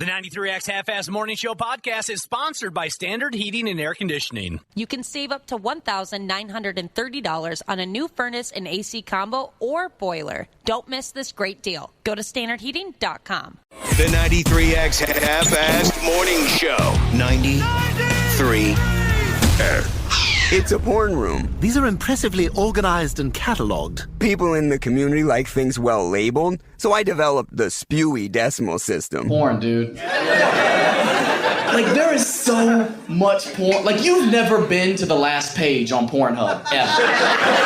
The 93X Half-Ass Morning Show podcast is sponsored by Standard Heating and Air Conditioning. You can save up to $1,930 on a new furnace and AC combo or boiler. Don't miss this great deal. Go to standardheating.com. The 93X Half-Ass Morning Show. 93. It's a porn room. These are impressively organized and cataloged. People in the community like things well labeled, so I developed the spewy decimal system. Porn, dude. Like, there is so much porn. Like, you've never been to the last page on Pornhub, ever.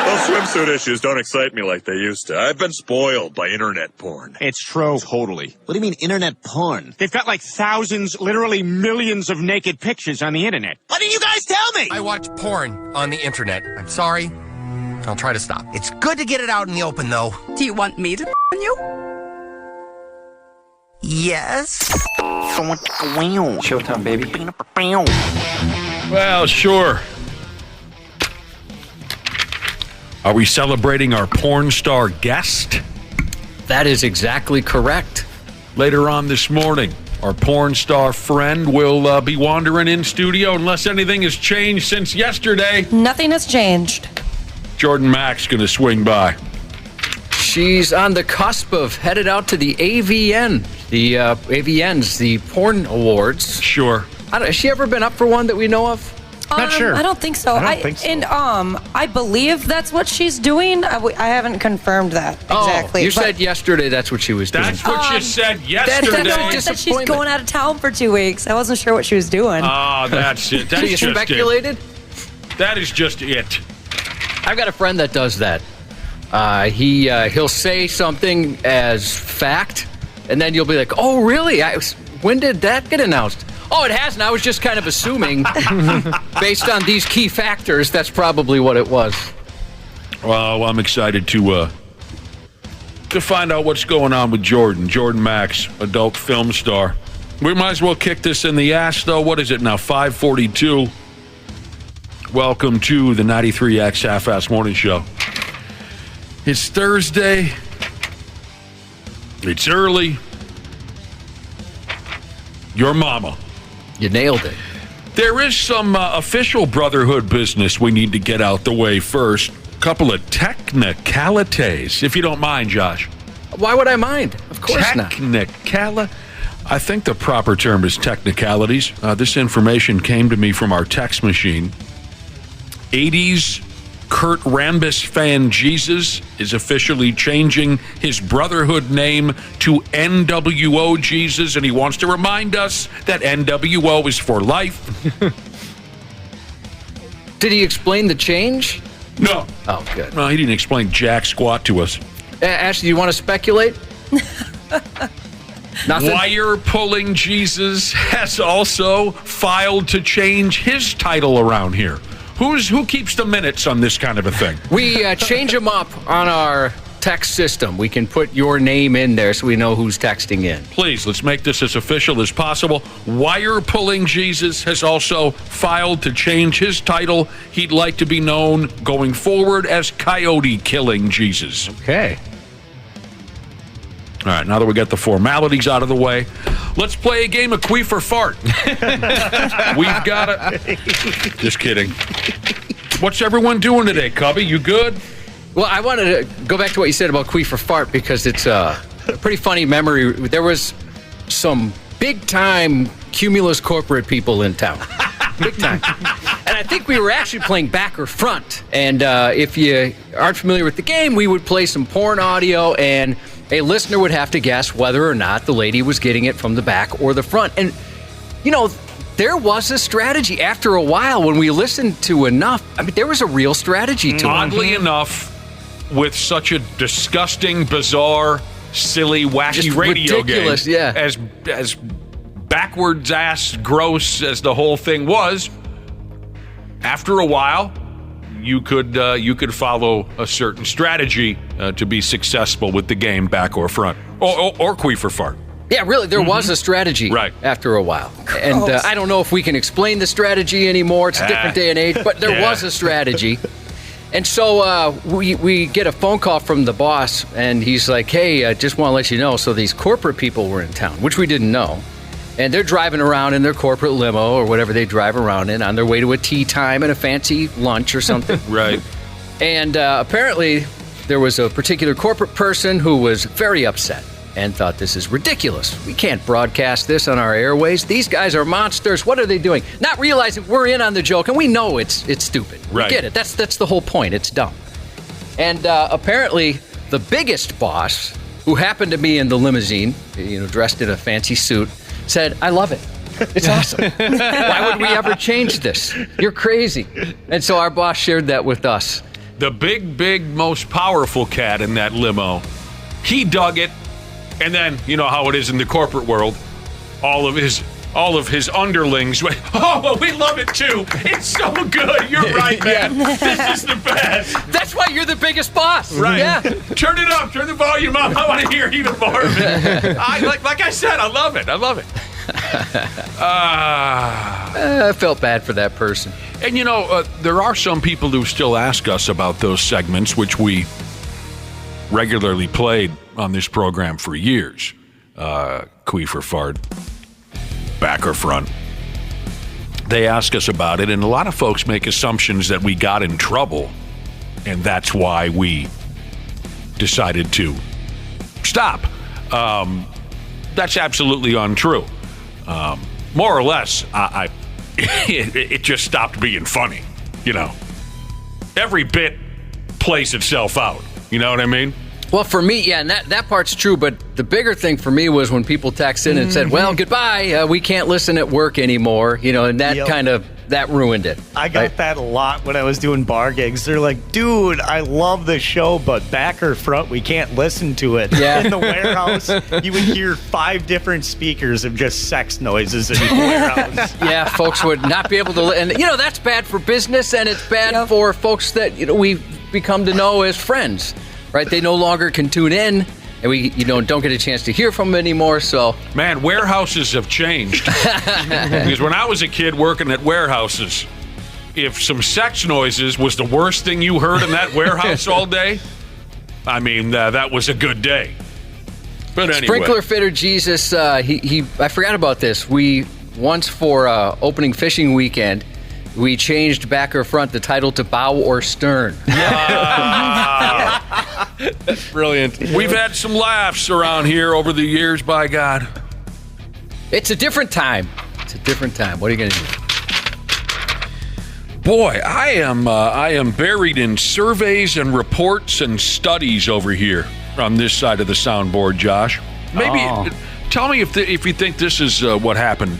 Those swimsuit issues don't excite me like they used to. I've been spoiled by internet porn. It's true. Totally. What do you mean, internet porn? They've got like thousands, literally millions of naked pictures on the internet. Why didn't you guys tell me? I watch porn on the internet. I'm sorry. I'll try to stop. It's good to get it out in the open, though. Do you want me to you? Yes. Showtime, baby. Well, sure. Are we celebrating our porn star guest? That is exactly correct. Later on this morning, our porn star friend will be wandering in studio unless anything has changed since yesterday. Nothing has changed. Jordan Mack's going to swing by. She's on the cusp of headed out to the AVN, the AVNs, the Porn Awards. Sure. Has she ever been up for one that we know of? Not sure. I don't think so. I don't think so. And I believe that's what she's doing. I haven't confirmed that exactly. You said yesterday that's what she was doing. That's what you said yesterday. That she's going out of town for 2 weeks. I wasn't sure what she was doing. Oh, that's it. That's you just speculated? That is just it. I've got a friend that does that. He'll say something as fact, and then you'll be like, "Oh, really? When did that get announced?" Oh, it hasn't. I was just kind of assuming, based on these key factors, that's probably what it was. Well, I'm excited to find out what's going on with Jordan Max, adult film star. We might as well kick this in the ass, though. What is it now? 5:42. Welcome to the 93X Half-Ass Morning Show. It's Thursday. It's early. Your mama. You nailed it. There is some official brotherhood business we need to get out the way first. A couple of technicalities, if you don't mind, Josh. Why would I mind? Of course not. I think the proper term is technicalities. This information came to me from our text machine. 80s Kurt Rambis fan Jesus is officially changing his brotherhood name to NWO Jesus, and he wants to remind us that NWO is for life. Did he explain the change? No. Oh, good. No, he didn't explain jack squat to us. Ashley, do you want to speculate? Nothing? Wire pulling Jesus has also filed to change his title around here. Who keeps the minutes on this kind of a thing? We change them up on our text system. We can put your name in there so we know who's texting in. Please, let's make this as official as possible. Wire pulling Jesus has also filed to change his title. He'd like to be known going forward as Coyote Killing Jesus. Okay. All right, now that we got the formalities out of the way, let's play a game of Queef or Fart. We've got it. Just kidding. What's everyone doing today, Cubby? You good? Well, I wanted to go back to what you said about Queef or Fart because it's a pretty funny memory. There was some big-time Cumulus corporate people in town. Big time. And I think we were actually playing back or front. And if you aren't familiar with the game, we would play some porn audio and a listener would have to guess whether or not the lady was getting it from the back or the front. And, you know, there was a strategy after a while when we listened to enough. I mean, there was a real strategy to it. Oddly enough, with such a disgusting, bizarre, silly, wacky Just radio ridiculous, game, yeah. as backwards ass gross as the whole thing was, after a while, you could follow a certain strategy to be successful with the game, back or front, or Queef or Fart. Yeah, really, there was a strategy after a while. Gross. And I don't know if we can explain the strategy anymore. It's a different day and age, but there was a strategy. And so we get a phone call from the boss, and he's like, hey, I just want to let you know, so these corporate people were in town, which we didn't know. And they're driving around in their corporate limo or whatever they drive around in on their way to a tea time and a fancy lunch or something. Right. And apparently there was a particular corporate person who was very upset and thought, this is ridiculous. We can't broadcast this on our airways. These guys are monsters. What are they doing? Not realizing we're in on the joke, and we know it's stupid. Right. We get it. That's the whole point. It's dumb. And apparently the biggest boss, who happened to be in the limousine, dressed in a fancy suit, said, I love it. It's awesome. Why would we ever change this? You're crazy. And so our boss shared that with us. The big, most powerful cat in that limo, he dug it. And then, you know how it is in the corporate world, all of his underlings went, oh, well, we love it too. It's so good. You're right, man. This is the best. That's why you're the biggest boss. Right. Yeah. Turn it up. Turn the volume up. I want to hear even more of it. Like I said, I love it. I felt bad for that person. And, there are some people who still ask us about those segments, which we regularly played on this program for years. Queef or fart, back or front. They ask us about it, and a lot of folks make assumptions that we got in trouble, and that's why we decided to stop. That's absolutely untrue. More or less, it just stopped being funny. Every bit plays itself out. You know what I mean? Well, for me, yeah, and that part's true, but the bigger thing for me was when people texted in and said, well, goodbye, we can't listen at work anymore, and that that ruined it. I got that a lot when I was doing bar gigs. They're like, dude, I love the show, but back or front, we can't listen to it. Yeah. In the warehouse, you would hear 5 different speakers of just sex noises in the warehouse. Yeah, folks would not be able to, and that's bad for business, and it's bad for folks that we've become to know as friends. Right, they no longer can tune in, and we, don't get a chance to hear from them anymore. So, man, warehouses have changed. Because when I was a kid working at warehouses, if some sex noises was the worst thing you heard in that warehouse all day, I mean, that was a good day. But anyway, Sprinkler Fitter Jesus, I forgot about this. We once for opening fishing weekend, we changed back or front the title to bow or stern. That's brilliant. We've had some laughs around here over the years, by God. It's a different time. What are you going to do? Boy, I am buried in surveys and reports and studies over here on this side of the soundboard, Josh. Maybe tell me if you think this is what happened.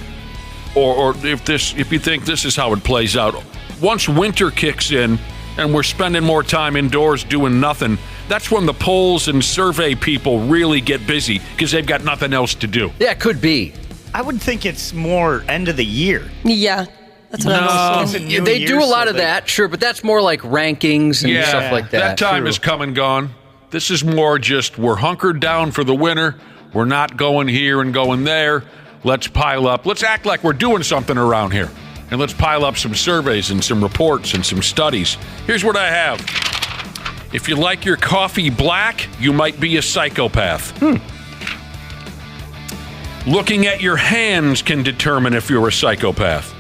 Or if you think this is how it plays out. Once winter kicks in and we're spending more time indoors doing nothing, that's when the polls and survey people really get busy because they've got nothing else to do. Yeah, it could be. I would think it's more end of the year. Yeah, that's what I was thinking. They do a lot of that, sure, but that's more like rankings and stuff like that. That time is come and gone. This is more just we're hunkered down for the winter. We're not going here and going there. Let's pile up. Let's act like we're doing something around here. And let's pile up some surveys and some reports and some studies. Here's what I have. If you like your coffee black, you might be a psychopath. Looking at your hands can determine if you're a psychopath.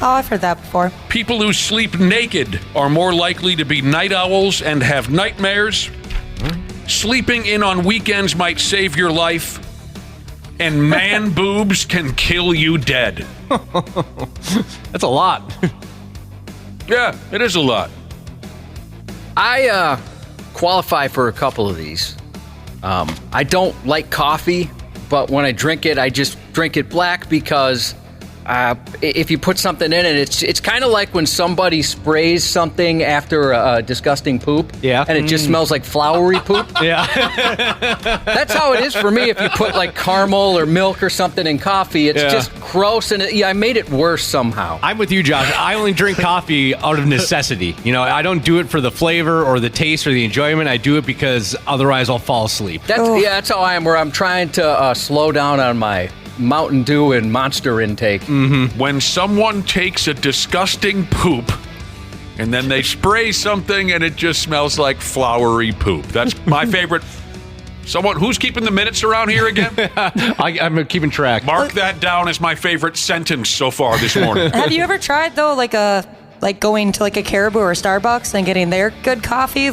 Oh, I've heard that before. People who sleep naked are more likely to be night owls and have nightmares. Sleeping in on weekends might save your life. And man boobs can kill you dead. That's a lot. Yeah, it is a lot. I qualify for a couple of these. I don't like coffee, but when I drink it, I just drink it black because if you put something in it, it's kind of like when somebody sprays something after a disgusting poop. Yeah. And it just smells like flowery poop. Yeah. That's how it is for me if you put like caramel or milk or something in coffee. It's just gross, and I made it worse somehow. I'm with you, Josh. I only drink coffee out of necessity. I don't do it for the flavor or the taste or the enjoyment. I do it because otherwise I'll fall asleep. That's how I am, where I'm trying to slow down on my Mountain Dew and Monster intake. Mm-hmm. When someone takes a disgusting poop and then they spray something and it just smells like flowery poop. That's my favorite Someone who's keeping the minutes around here again? I'm keeping track. Mark that down as my favorite sentence so far this morning. Have you ever tried though, like going to like a Caribou or Starbucks and getting their good coffee,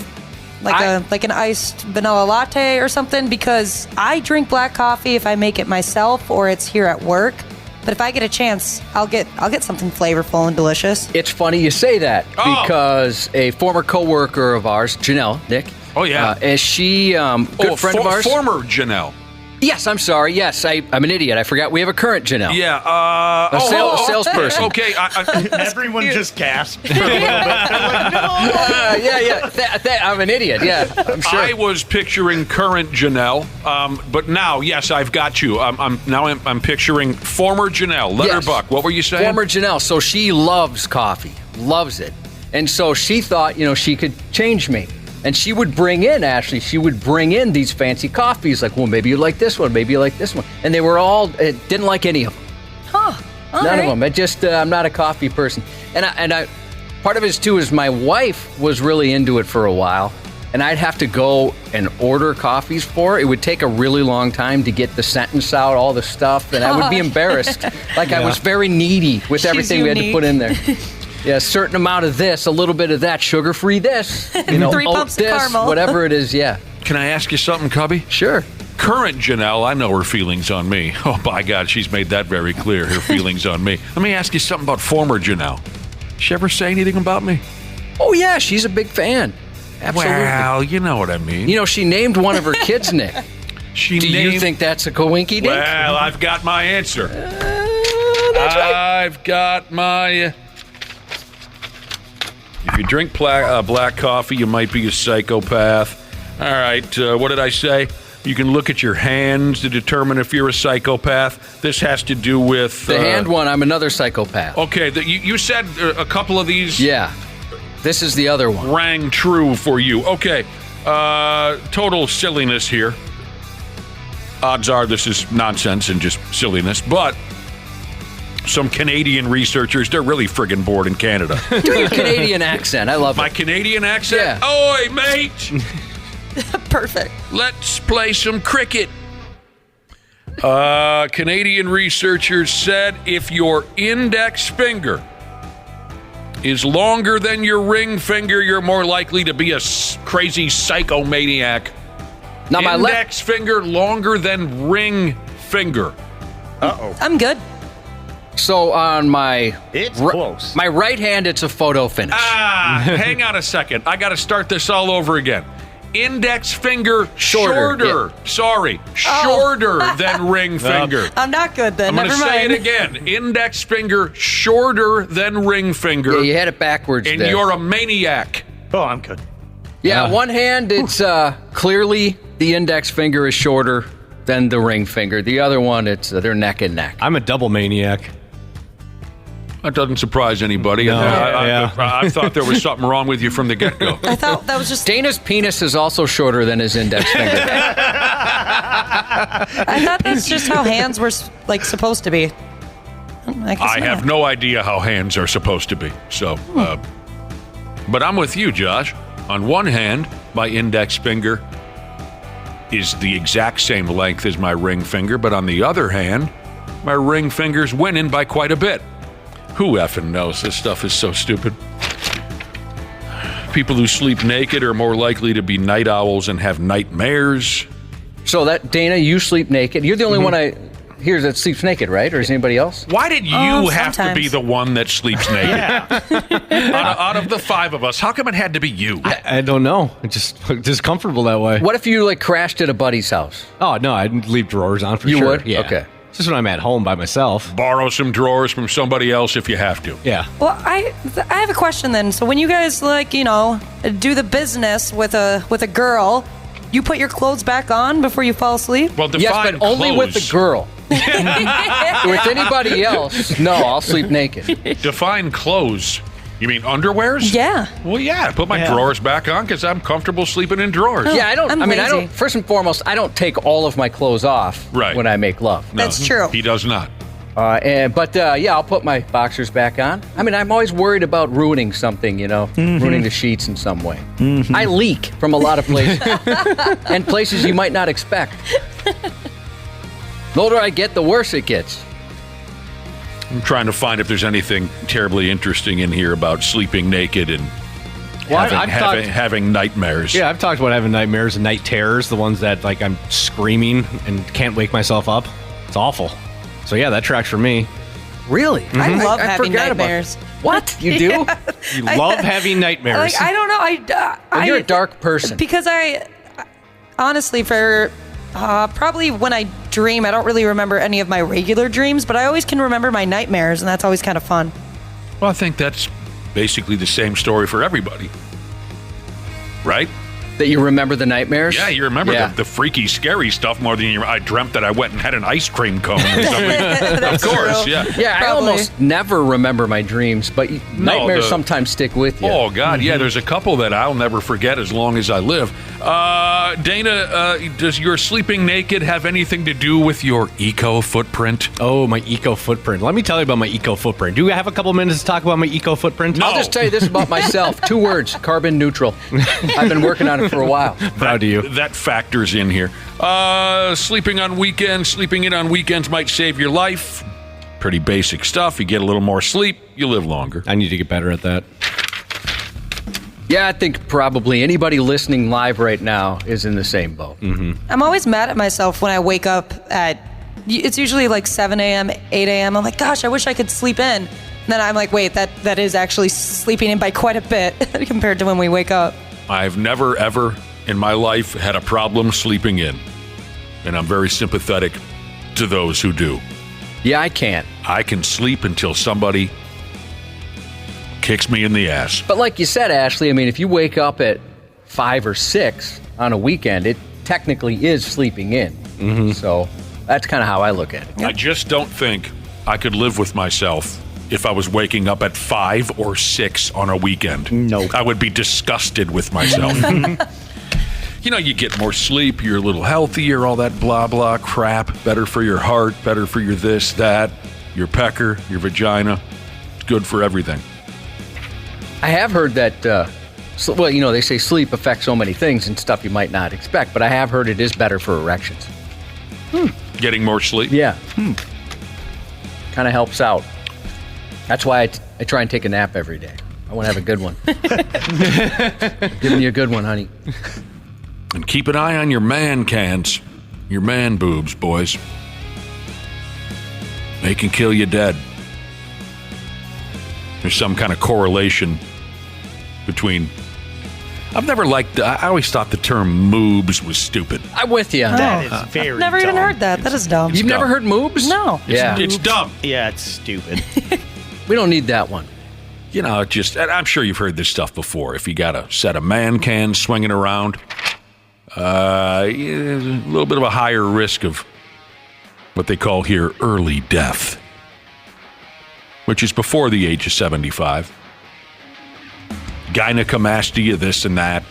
like an iced vanilla latte or something? Because I drink black coffee if I make it myself or it's here at work. But if I get a chance, I'll get something flavorful and delicious. It's funny you say that because a former coworker of ours, Janelle, Nick. Oh, yeah. Is she good friend of ours? Former Janelle. Yes, I'm sorry. Yes, I'm an idiot. I forgot we have a current Janelle. Yeah. A salesperson. Okay. Everyone just gasped for a little bit. Like, no. I'm an idiot. Yeah, I'm sure. I was picturing current Janelle, but now, yes, I've got you. I'm picturing former Janelle. Let her buck. What were you saying? Former Janelle. So she loves coffee, loves it, and so she thought, she could change me. And she would bring in these fancy coffees, like, well, maybe you like this one, maybe you like this one. And they were all, didn't like any of them. None of them. I'm not a coffee person. And I part of it, too, is my wife was really into it for a while. And I'd have to go and order coffees for her. It would take a really long time to get the sentence out, all the stuff. And I would be embarrassed. I was very needy with everything we had to put in there. Yeah, a certain amount of this, a little bit of that, sugar-free this, 3 pumps of caramel. Whatever it is, yeah. Can I ask you something, Cubby? Sure. Current Janelle, I know her feelings on me. Oh, by God, she's made that very clear, her feelings on me. Let me ask you something about former Janelle. She ever say anything about me? Oh, yeah, she's a big fan. Absolutely. Well, you know what I mean. She named one of her kids Nick. Do you think that's a coinky dink? Well, I've got my answer. I've got my... If you drink black coffee, you might be a psychopath. All right, what did I say? You can look at your hands to determine if you're a psychopath. This has to do with... the hand one, I'm another psychopath. Okay, you said a couple of these... Yeah, this is the other one. Rang true for you. Okay, total silliness here. Odds are this is nonsense and just silliness, but... Some Canadian researchers, they're really friggin' bored in Canada. Do your Canadian accent. I love it. My Canadian accent? Yeah. Oi, mate! Perfect. Let's play some cricket. Canadian researchers said if your index finger is longer than your ring finger, you're more likely to be a crazy psychomaniac. Now my index finger longer than ring finger. Uh-oh. I'm good. So on my close. My right hand, it's a photo finish. Hang on a second. I got to start this all over again. Index finger shorter. Yeah. Sorry, shorter than ring finger. I'm not good then. I'm going to say it again. Index finger shorter than ring finger. Yeah, you had it backwards and there. You're a maniac. Oh, I'm good. Yeah, one hand, it's clearly the index finger is shorter than the ring finger. The other one, it's they're neck and neck. I'm a double maniac. That doesn't surprise anybody. No, I thought there was something wrong with you from the get-go. I thought that was just... Dana's penis is also shorter than his index finger. I thought that's just how hands were supposed to be. I have no idea how hands are supposed to be. So, but I'm with you, Josh. On one hand, my index finger is the exact same length as my ring finger, but on the other hand, my ring finger's winning by quite a bit. Who effing knows? This stuff is so stupid. People who sleep naked are more likely to be night owls and have nightmares. So that, Dana, you sleep naked. You're the only one I hear that sleeps naked, right? Or is anybody else? Why did you have to be the one that sleeps naked? out of the five of us, how come it had to be you? I don't know. It's just comfortable that way. What if you crashed at a buddy's house? Oh, no, I'd leave drawers on for sure. You would? Yeah. Okay. Just when I'm at home by myself. Borrow some drawers from somebody else if you have to. Yeah. Well, I have a question then. So when you guys do the business with a girl, you put your clothes back on before you fall asleep? Well, yes, but only with the girl. With anybody else, no, I'll sleep naked. Define clothes. You mean underwears? Yeah. Well, yeah. I put my drawers back on because I'm comfortable sleeping in drawers. Yeah, I don't. First and foremost, I don't take all of my clothes off when I make love. That's true. He does not. But I'll put my boxers back on. I mean, I'm always worried about ruining something, ruining the sheets in some way. Mm-hmm. I leak from a lot of places, and places you might not expect. The older I get, the worse it gets. I'm trying to find if there's anything terribly interesting in here about sleeping naked and having nightmares. Yeah, I've talked about having nightmares and night terrors, the ones that like I'm screaming and can't wake myself up. It's awful. So yeah, that tracks for me. Really? Mm-hmm. I love having nightmares. What? You do? Yeah. You love having nightmares. Like, I don't know. You're a dark person. Because I honestly, for probably when I dream, I don't really remember any of my regular dreams, but I always can remember my nightmares, and that's always kind of fun. Well, I think that's basically the same story for everybody, right? That you remember the nightmares? Yeah, you remember the freaky, scary stuff more than I dreamt that I went and had an ice cream cone or something. Of course, true. yeah. Yeah, I almost never remember my dreams, but nightmares sometimes stick with you. Oh, God, yeah, there's a couple that I'll never forget as long as I live. Dana, does your sleeping naked have anything to do with your eco-footprint? Oh, my eco-footprint. Let me tell you about my eco-footprint. Do we have a couple minutes to talk about my eco-footprint? No. I'll just tell you this about myself. 2 words, carbon neutral. I've been working on it for a while. Proud of you. That factors in here. Sleeping in on weekends might save your life. Pretty basic stuff. You get a little more sleep, you live longer. I need to get better at that. Yeah, I think probably anybody listening live right now is in the same boat. Mm-hmm. I'm always mad at myself when I wake up it's usually like 7 a.m., 8 a.m. I'm like, gosh, I wish I could sleep in. And then I'm like, wait, that is actually sleeping in by quite a bit compared to when we wake up. I've never, ever in my life had a problem sleeping in. And I'm very sympathetic to those who do. Yeah, I can't. I can sleep until somebody kicks me in the ass. But like you said, Ashley, I mean, if you wake up at 5 or 6 on a weekend, it technically is sleeping in. Mm-hmm. So that's kind of how I look at it. I just don't think I could live with myself if I was waking up at 5 or 6 on a weekend. No. I would be disgusted with myself. You get more sleep, you're a little healthier, all that blah, blah crap. Better for your heart, better for your this, that, your pecker, your vagina. It's good for everything. I have heard that, they say sleep affects so many things and stuff you might not expect, but I have heard it is better for erections. Getting more sleep? Yeah. Kind of helps out. That's why I try and take a nap every day. I want to have a good one. Giving you a good one, honey. And keep an eye on your man cans, your man boobs, boys. They can kill you dead. There's some kind of correlation between... I always thought the term moobs was stupid. I'm with you. That is very I've never even heard that. That is dumb. You've never heard moobs? No. It's dumb. Yeah, it's stupid. We don't need that one. I'm sure you've heard this stuff before. If you got a set of man cans swinging around, a little bit of a higher risk of what they call here early death, which is before the age of 75. Gynecomastia, this and that.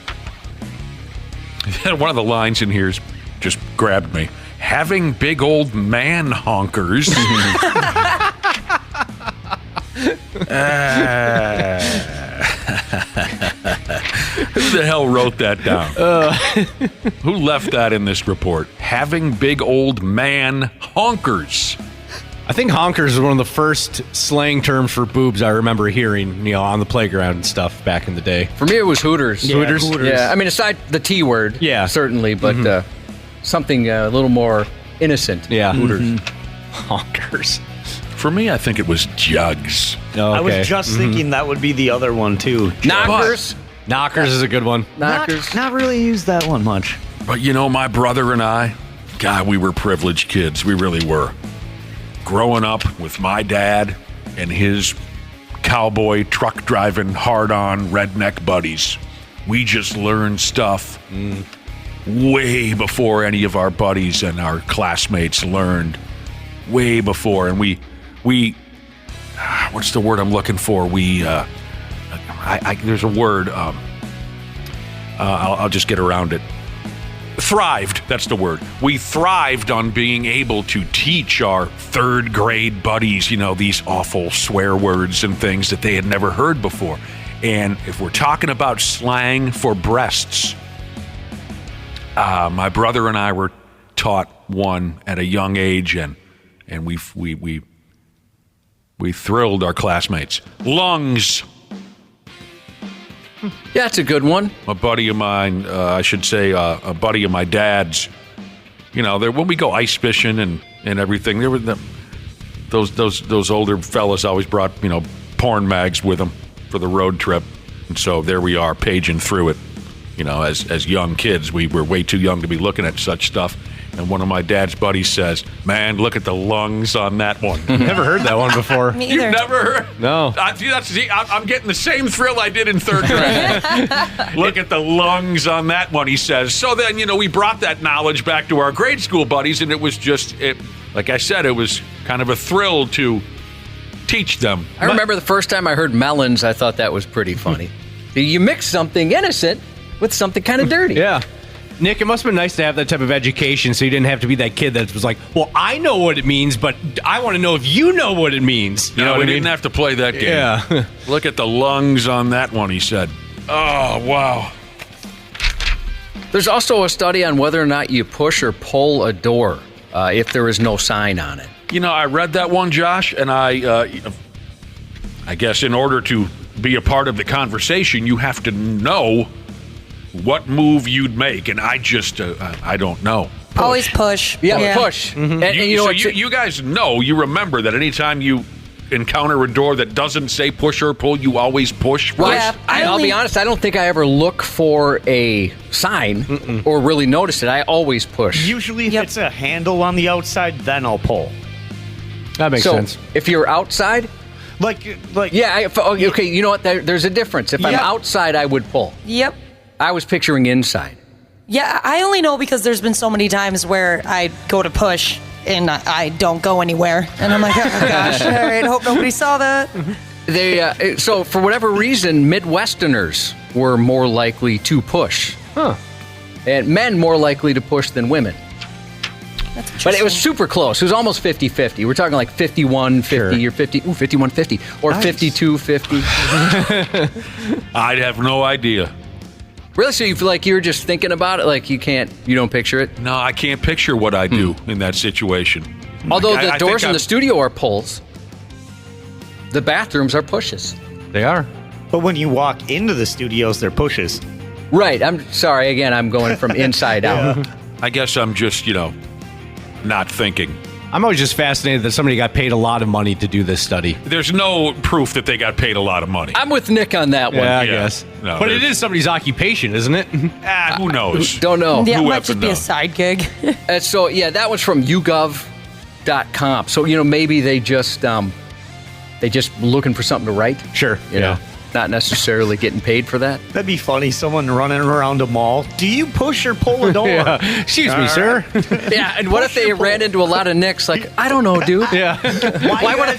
One of the lines in here just grabbed me. Having big old man honkers. Who the hell wrote that down? Who left that in this report? Having big old man honkers. I think honkers is one of the first slang terms for boobs I remember hearing, on the playground and stuff back in the day. For me, it was hooters. Yeah, Hooters? Yeah, I mean, aside the T word, yeah, certainly, but something a little more innocent. Yeah, hooters. Honkers. For me, I think it was jugs. Oh, okay. I was just thinking that would be the other one, too. Knockers. Knockers is a good one. Knockers. Not really used that one much. But my brother and I, God, we were privileged kids. We really were. Growing up with my dad and his cowboy truck driving hard-on redneck buddies, we just learned stuff way before any of our buddies and our classmates learned. Way before. And we what's the word I'm looking for? There's a word. I'll just get around it. thrived. That's the word. We thrived on being able to teach our third grade buddies, these awful swear words and things that they had never heard before. And if we're talking about slang for breasts, my brother and I were taught one at a young age, and we thrilled our classmates. Lungs. Yeah, it's a good one. A buddy of mine, a buddy of my dad's. When we go ice fishing and everything, there were those older fellas always brought porn mags with them for the road trip, and so there we are paging through it. As young kids, we were way too young to be looking at such stuff. And one of my dad's buddies says, "Man, look at the lungs on that one." Never heard that one before. Me either. You've never heard? No. I'm getting the same thrill I did in third grade. Look at the lungs on that one, he says. So then, we brought that knowledge back to our grade school buddies, and it was like I said, it was kind of a thrill to teach them. I remember the first time I heard melons, I thought that was pretty funny. You mix something innocent with something kind of dirty. Yeah. Nick, it must have been nice to have that type of education so you didn't have to be that kid that was like, well, I know what it means, but I want to know if you know what it means. You know what I mean? Didn't have to play that game. Yeah. Look at the lungs on that one, he said. Oh, wow. There's also a study on whether or not you push or pull a door if there is no sign on it. I read that one, Josh, and I guess in order to be a part of the conversation, you have to know what move you'd make, and I just, I don't know. Push. Always push. Yeah, push. Mm-hmm. And you guys know, you remember that anytime you encounter a door that doesn't say push or pull, you always push. Well, yeah, I'll be honest, I don't think I ever look for a sign or really notice it. I always push. Usually if it's a handle on the outside, then I'll pull. That makes sense. If you're outside... Yeah, okay, you know what? There's a difference. If I'm outside, I would pull. Yep. I was picturing inside. Yeah, I only know because there's been so many times where I go to push and I don't go anywhere. And I'm like, oh gosh, all right, hope nobody saw that. So for whatever reason, Midwesterners were more likely to push. Huh. And men more likely to push than women. That's interesting. But it was super close. It was almost 50-50. We're talking like 51-50 or 51-50 or nice. 52-50. I'd have no idea. Really? So you feel like you're just thinking about it? Like you don't picture it? No, I can't picture what I do in that situation. Although the doors in the studio are pulls, the bathrooms are pushes. They are. But when you walk into the studios, they're pushes. Right. I'm sorry. Again, I'm going from inside out. I guess I'm just, not thinking. I'm always just fascinated that somebody got paid a lot of money to do this study. There's no proof that they got paid a lot of money. I'm with Nick on that one. Yeah, I guess. No, but it is somebody's occupation, isn't it? Who knows? Don't know. Yeah, it Who might just be a side gig. So, that was from YouGov.com. So, maybe they just looking for something to write. Sure. You know, not necessarily getting paid for that. That'd be funny. Someone running around a mall. Do you push or pull a door? Excuse me, sir. Yeah, and what if they ran into a lot of Nicks? Like, I don't know, dude. Yeah. Why would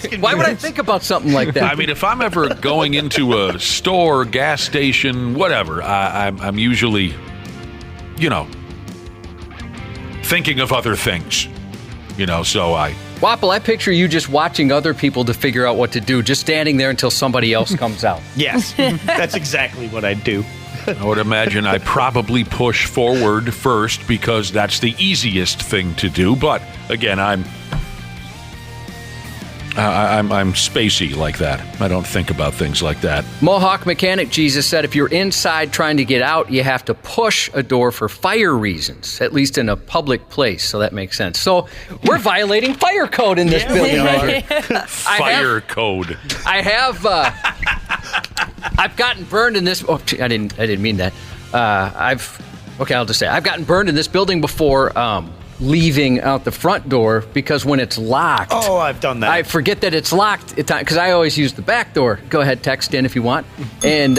I think about something like that? I mean, if I'm ever going into a store, gas station, whatever, I'm usually, thinking of other things. So I... Wapple, I picture you just watching other people to figure out what to do, just standing there until somebody else comes out. Yes, that's exactly what I'd do. I would imagine I probably push forward first because that's the easiest thing to do. But again, I'm spacey like that. I don't think about things like that. Mohawk Mechanic Jesus said if you're inside trying to get out, you have to push a door for fire reasons, at least in a public place. So that makes sense. So we're violating fire code in this building right here. Fire code. I've gotten burned in this. Oh, I didn't mean that. I'll just say I've gotten burned in this building before. Leaving out the front door because when it's locked... Oh, I've done that. I forget that it's locked because I always use the back door. Go ahead, text in if you want. And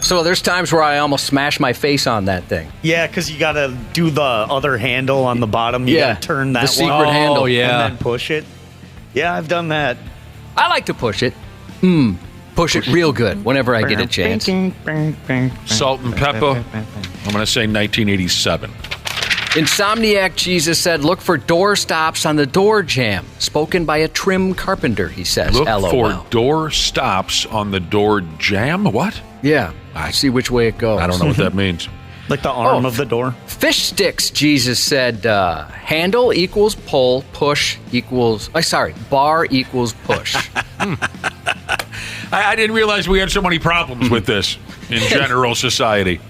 so there's times where I almost smash my face on that thing. Yeah, because you got to do the other handle on the bottom. You got to turn that the secret handle. And then push it. Yeah, I've done that. I like to push it. Push it real good whenever I get a chance. Salt and pepper. I'm going to say 1987. Insomniac Jesus said, look for door stops on the door jamb. Spoken by a trim carpenter, he says. Look LOL. for door stops on the door jamb? What? Yeah, I see which way it goes. I don't know what that means. Like the arm of the door? Fish sticks, Jesus said, handle equals pull, push equals, bar equals push. I didn't realize we had so many problems with this in general society.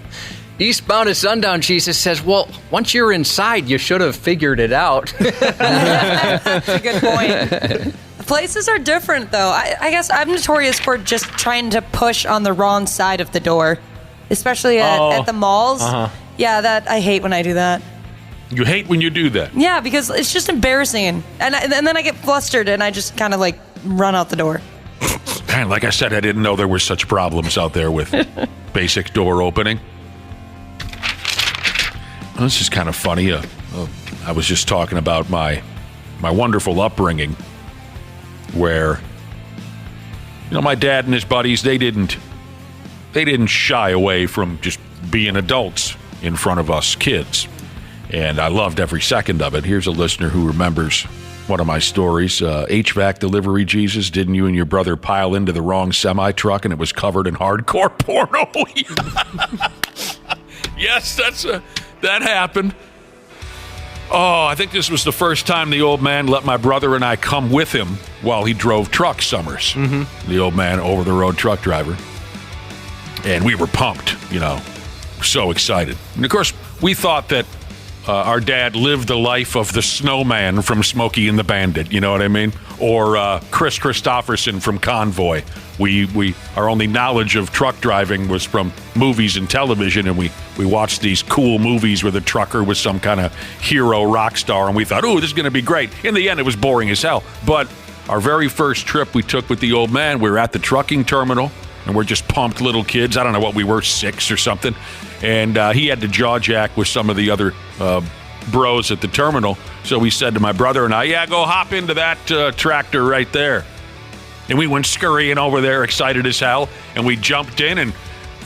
Eastbound at sundown, Jesus says, well, once you're inside, you should have figured it out. That's a good point. Places are different, though. I guess I'm notorious for just trying to push on the wrong side of the door, especially at the malls. Uh-huh. Yeah, that I hate when I do that. You hate when you do that? Yeah, because it's just embarrassing. And then I get flustered and I just kind of like run out the door. Man, like I said, I didn't know there were such problems out there with basic door opening. Well, this is kind of funny. I was just talking about my wonderful upbringing where, my dad and his buddies, they didn't shy away from just being adults in front of us kids. And I loved every second of it. Here's a listener who remembers one of my stories. HVAC delivery, Jesus, didn't you and your brother pile into the wrong semi-truck and it was covered in hardcore porno? Yes, that happened. Oh, I think this was the first time the old man let my brother and I come with him while he drove truck summers. Mm-hmm. The old man, over-the-road truck driver. And we were pumped, so excited. And, of course, we thought that our dad lived the life of the snowman from Smokey and the Bandit, you know what I mean? Or Chris Christopherson from Convoy. Our only knowledge of truck driving was from movies and television, and we watched these cool movies where the trucker was some kind of hero rock star, and we thought, this is going to be great. In the end, it was boring as hell. But our very first trip we took with the old man, we were at the trucking terminal, and we're just pumped little kids. I don't know what we were, 6 or something. And he had to jaw jack with some of the other bros at the terminal. So we said to my brother and I, go hop into that tractor right there. And we went scurrying over there, excited as hell. And we jumped in, and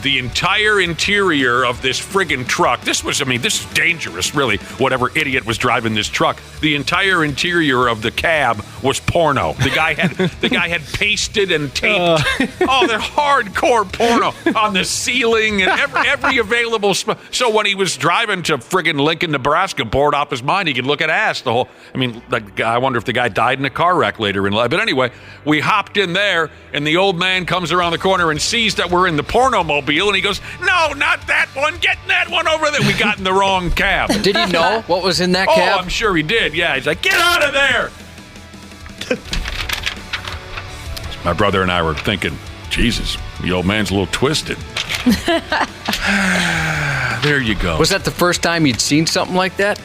the entire interior of this friggin' truck, this is dangerous, really, whatever idiot was driving this truck. The entire interior of the cab was porno. The guy had pasted and taped. They're hardcore porno on the ceiling and every available spot. So when he was driving to friggin' Lincoln, Nebraska, bored off his mind, he could look at ass the whole. I wonder if the guy died in a car wreck later in life. But anyway, we hopped in there, and the old man comes around the corner and sees that we're in the porno mobile. And he goes, no, not that one. Get that one over there. We got in the wrong cab. Did he know what was in that cab? Oh, I'm sure he did. Yeah, he's like, get out of there. My brother and I were thinking, Jesus, the old man's a little twisted. There you go. Was that the first time you'd seen something like that?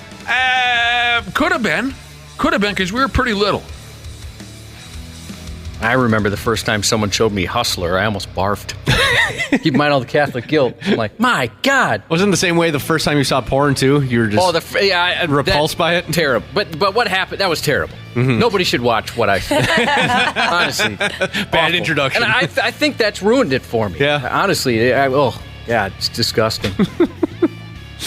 Could have been. Because we were pretty little. I remember the first time someone showed me Hustler, I almost barfed. Keep in mind all the Catholic guilt. I'm like, my God. Wasn't the same way the first time you saw porn, too? You were just repulsed by it? Terrible. But what happened, that was terrible. Mm-hmm. Nobody should watch what I said. Honestly. Bad awful. introduction. And I think that's ruined it for me. Yeah. Honestly, it's disgusting.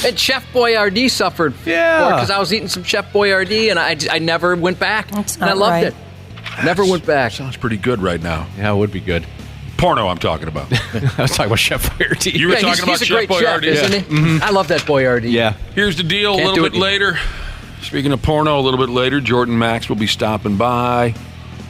And Chef Boyardee suffered because I was eating some Chef Boyardee, and I never went back. That's and I loved it. Never went back. Sounds pretty good right now. Yeah, it would be good. Porno, I'm talking about. I was talking about Chef Boyardee. You were talking about Chef Boyardee, isn't he? Mm-hmm. I love that Boyardee. Yeah. Here's the deal. A little bit later. Speaking of porno, a little bit later, Jordan Max will be stopping by.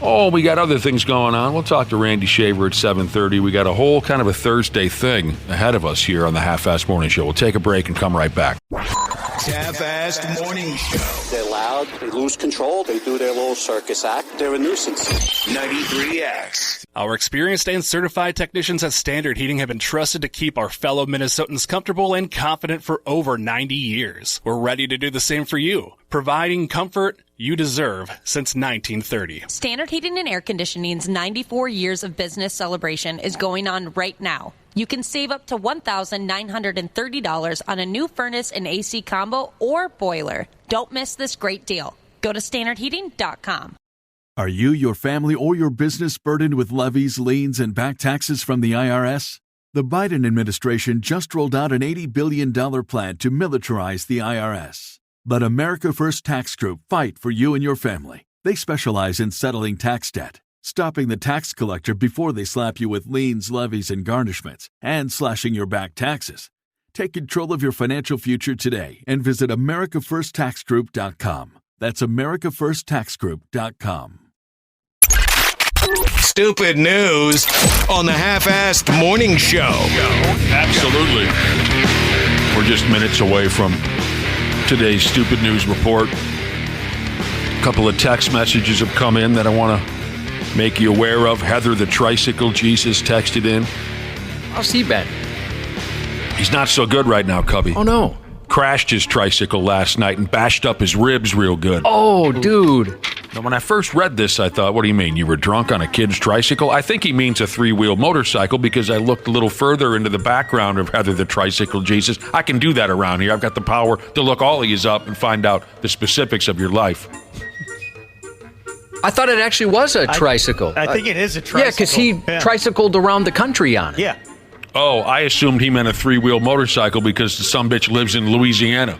Oh, we got other things going on. We'll talk to Randy Shaver at 7:30. We got a whole kind of a Thursday thing ahead of us here on the Half-Assed Morning Show. We'll take a break and come right back. Half-Assed Morning Show. They're loud, they lose control, they do their little circus act, they're a nuisance. 93X. Our experienced and certified technicians at Standard Heating have been trusted to keep our fellow Minnesotans comfortable and confident for over 90 years. We're ready to do the same for you, providing comfort you deserve since 1930. Standard Heating and Air Conditioning's 94 years of business celebration is going on right now. You can save up to $1,930 on a new furnace and AC combo or boiler. Don't miss this great deal. Go to standardheating.com. Are you, your family, or your business burdened with levies, liens, and back taxes from the IRS? The Biden administration just rolled out an $80 billion plan to militarize the IRS. Let America First Tax Group fight for you and your family. They specialize in settling tax debt, stopping the tax collector before they slap you with liens, levies, and garnishments, and slashing your back taxes. Take control of your financial future today and visit AmericaFirstTaxGroup.com. That's AmericaFirstTaxGroup.com. Stupid news on the Half-Assed Morning Show. Absolutely. We're just minutes away from today's stupid news report. A couple of text messages have come in that I want to make you aware of. Heather, the tricycle Jesus, texted in. How's he been? He's not so good right now, Cubby. Oh, no. Crashed his tricycle last night and bashed up his ribs real good. Oh, dude. Now, when I first read this, I thought, what do you mean? You were drunk on a kid's tricycle? I think he means a three-wheel motorcycle because I looked a little further into the background of Heather the Tricycle Jesus. I can do that around here. I've got the power to look all of yous up and find out the specifics of your life. I thought it actually was a tricycle. I think it is a tricycle. Yeah, because he tricycled around the country on it. Yeah. Oh, I assumed he meant a three-wheel motorcycle because the sumbitch lives in Louisiana.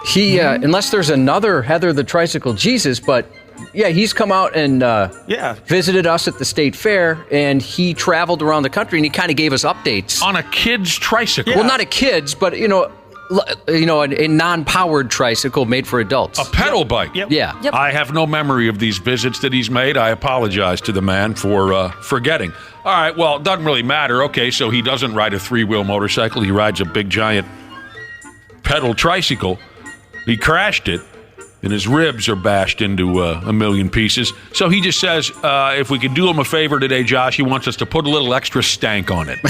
He, unless there's another Heather the Tricycle Jesus, but yeah, he's come out and visited us at the state fair, and he traveled around the country, and he kind of gave us updates on a kid's tricycle. Well, not a kid's, but a non-powered tricycle made for adults. A pedal bike. Yep. Yeah. Yep. I have no memory of these visits that he's made. I apologize to the man for forgetting. All right, well, it doesn't really matter. Okay, so he doesn't ride a three-wheel motorcycle. He rides a big, giant pedal tricycle. He crashed it, and his ribs are bashed into a million pieces. So he just says, if we could do him a favor today, Josh, he wants us to put a little extra stank on it.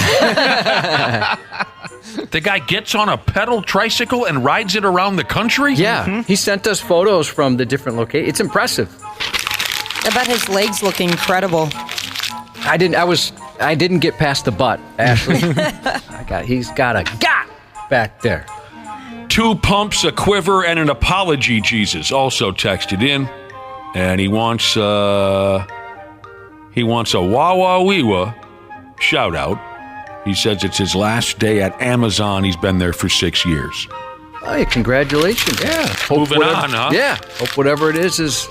The guy gets on a pedal tricycle and rides it around the country? Yeah. Mm-hmm. He sent us photos from the different locations. It's impressive. I bet his legs look incredible. I didn't get past the butt, Ashley. He's got a back there. 2 pumps, a quiver, and an apology, Jesus, also texted in. And he wants a wah-wah-wee-wah shout-out. He says it's his last day at Amazon. He's been there for 6 years. Hey, congratulations. Yeah. Moving on, huh? Yeah. Hope whatever it is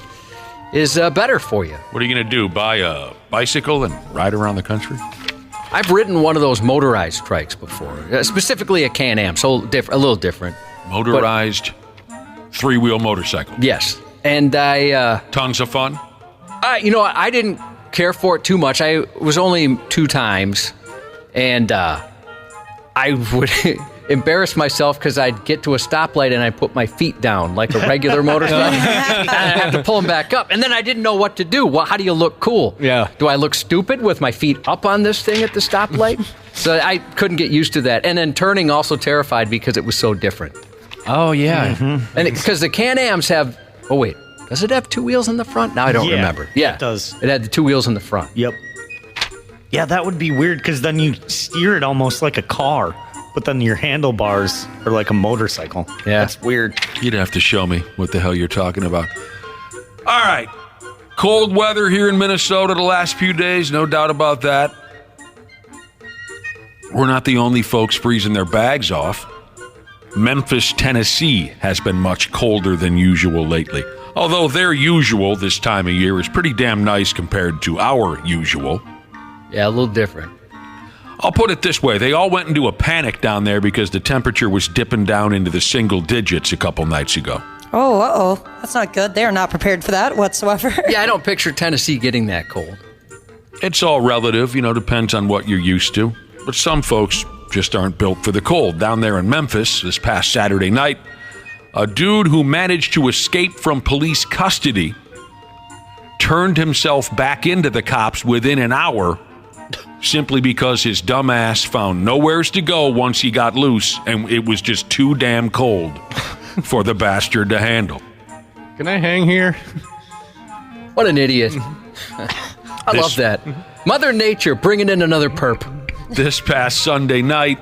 better for you. What are you going to do, buy a bicycle and ride around the country? I've ridden one of those motorized trikes before, specifically a Can-Am, so a little different. Motorized three-wheel motorcycle. Yes. And I... tons of fun? I didn't care for it too much. I was only 2 times, and I would embarrass myself because I'd get to a stoplight and I'd put my feet down like a regular motorcycle. And I'd have to pull them back up. And then I didn't know what to do. Well, how do you look cool? Yeah. Do I look stupid with my feet up on this thing at the stoplight? So I couldn't get used to that. And then turning also terrified because it was so different. Oh, yeah. Mm-hmm. And because the Can-Ams have... Oh, wait. Does it have 2 wheels in the front? Now I don't remember. Yeah, it does. It had the 2 wheels in the front. Yep. Yeah, that would be weird because then you steer it almost like a car, but then your handlebars are like a motorcycle. Yeah. That's weird. You'd have to show me what the hell you're talking about. All right. Cold weather here in Minnesota the last few days, no doubt about that. We're not the only folks freezing their bags off. Memphis, Tennessee has been much colder than usual lately. Although their usual this time of year is pretty damn nice compared to our usual. Yeah, a little different. I'll put it this way. They all went into a panic down there because the temperature was dipping down into the single digits a couple nights ago. Oh, uh-oh. That's not good. They are not prepared for that whatsoever. Yeah, I don't picture Tennessee getting that cold. It's all relative, depends on what you're used to. But some folks just aren't built for the cold. Down there in Memphis this past Saturday night, a dude who managed to escape from police custody turned himself back into the cops within an hour simply because his dumb ass found nowheres to go once he got loose, and it was just too damn cold for the bastard to handle. Can I hang here? What an idiot. I love that. Mother Nature bringing in another perp. This past Sunday night,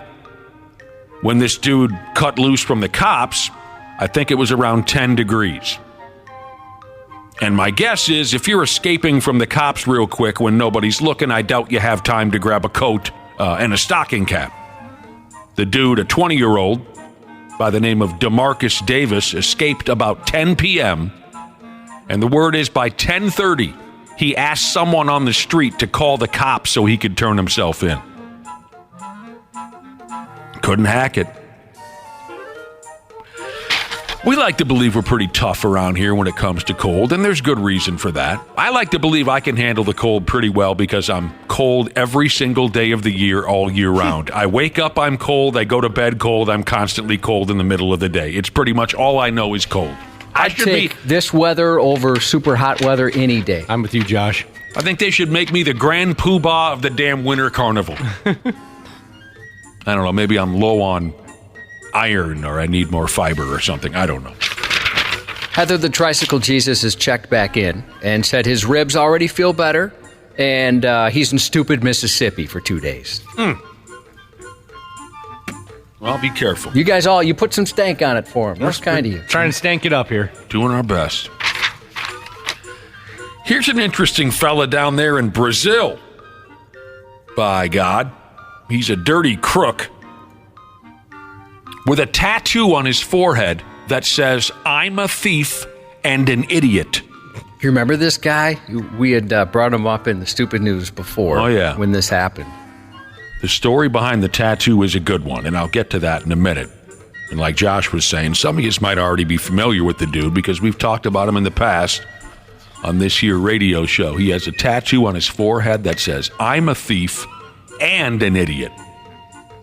when this dude cut loose from the cops, I think it was around 10 degrees. And my guess is if you're escaping from the cops real quick when nobody's looking, I doubt you have time to grab a coat and a stocking cap. The dude, a 20-year-old, by the name of DeMarcus Davis escaped about 10 p.m., and the word is by 10:30, he asked someone on the street to call the cops so he could turn himself in. Couldn't hack it. We like to believe we're pretty tough around here when it comes to cold, and there's good reason for that. I like to believe I can handle the cold pretty well because I'm cold every single day of the year, all year round. I wake up, I'm cold. I go to bed cold. I'm constantly cold in the middle of the day. It's pretty much all I know is cold. I'd take this weather over super hot weather any day. I'm with you, Josh. I think they should make me the grand poobah of the damn winter carnival. I don't know. Maybe I'm low on iron or I need more fiber or something. I don't know. Heather the Tricycle Jesus has checked back in and said his ribs already feel better, and he's in stupid Mississippi for 2 days. Well, be careful. You guys you put some stank on it for him. That's kind of you. Trying to stank it up here. Doing our best. Here's an interesting fella down there in Brazil. By God, he's a dirty crook with a tattoo on his forehead that says, "I'm a thief and an idiot." You remember this guy? We had brought him up in the Stupid News before. Oh, yeah. When this happened. The story behind the tattoo is a good one, and I'll get to that in a minute. And like Josh was saying, some of you might already be familiar with the dude because we've talked about him in the past on this here radio show. He has a tattoo on his forehead that says, "I'm a thief and an idiot."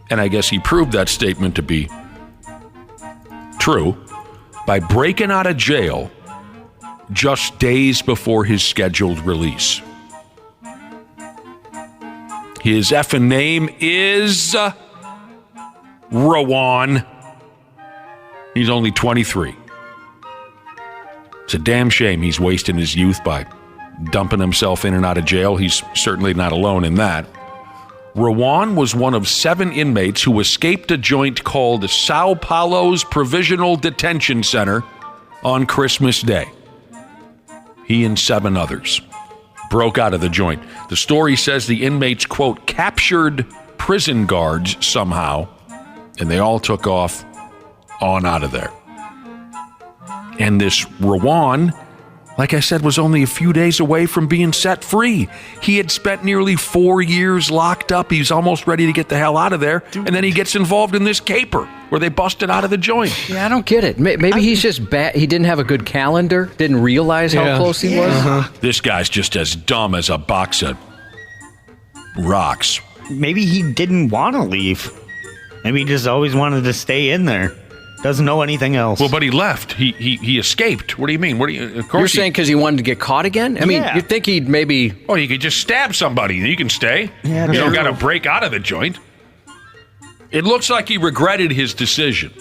And I guess he proved that statement to be true by breaking out of jail just days before his scheduled release. His effing name is Rowan. He's only 23. It's a damn shame he's wasting his youth by dumping himself in and out of jail. He's certainly not alone in that. Rowan was one of 7 inmates who escaped a joint called Sao Paulo's Provisional Detention Center on Christmas Day. He and 7 others broke out of the joint. The story says the inmates, quote, captured prison guards somehow, and they all took off on out of there. And this Rowan, like I said, was only a few days away from being set free. He had spent nearly 4 years locked up. He's almost ready to get the hell out of there. And then he gets involved in this caper where they busted out of the joint. Yeah, I don't get it. Maybe he's just bad. He didn't have a good calendar, didn't realize how close he was. This guy's just as dumb as a box of rocks. Maybe he didn't want to leave. Maybe he just always wanted to stay in there. Doesn't know anything else. Well, but he left. He escaped. What do you mean? Of course You're saying because he wanted to get caught again? I mean, you'd think he'd maybe... Oh, you could just stab somebody. You can stay. Yeah, you don't got to break out of the joint. It looks like he regretted his decision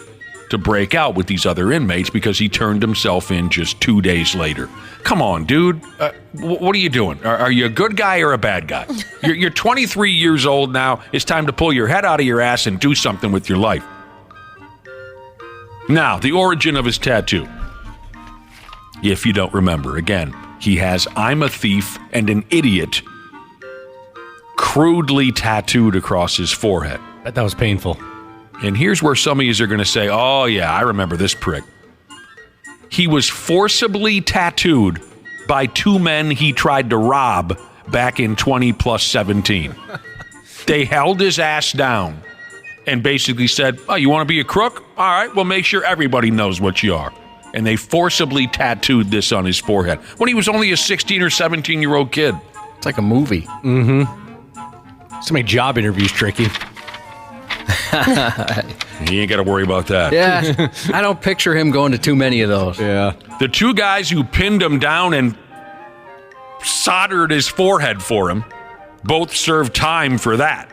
to break out with these other inmates because he turned himself in just 2 days later. Come on, dude. What are you doing? Are you a good guy or a bad guy? You're 23 years old now. It's time to pull your head out of your ass and do something with your life. Now, the origin of his tattoo. If you don't remember, again, he has "I'm a thief and an idiot" crudely tattooed across his forehead. Bet that was painful. And here's where some of you are going to say, "Oh, yeah, I remember this prick." He was forcibly tattooed by 2 men he tried to rob back in 20+17. They held his ass down and basically said, "Oh, you want to be a crook? All right, well, make sure everybody knows what you are." And they forcibly tattooed this on his forehead when he was only a 16 or 17-year-old kid. It's like a movie. Mm-hmm. To make job interviews tricky. You ain't got to worry about that. Yeah, I don't picture him going to too many of those. Yeah. The 2 guys who pinned him down and soldered his forehead for him both served time for that.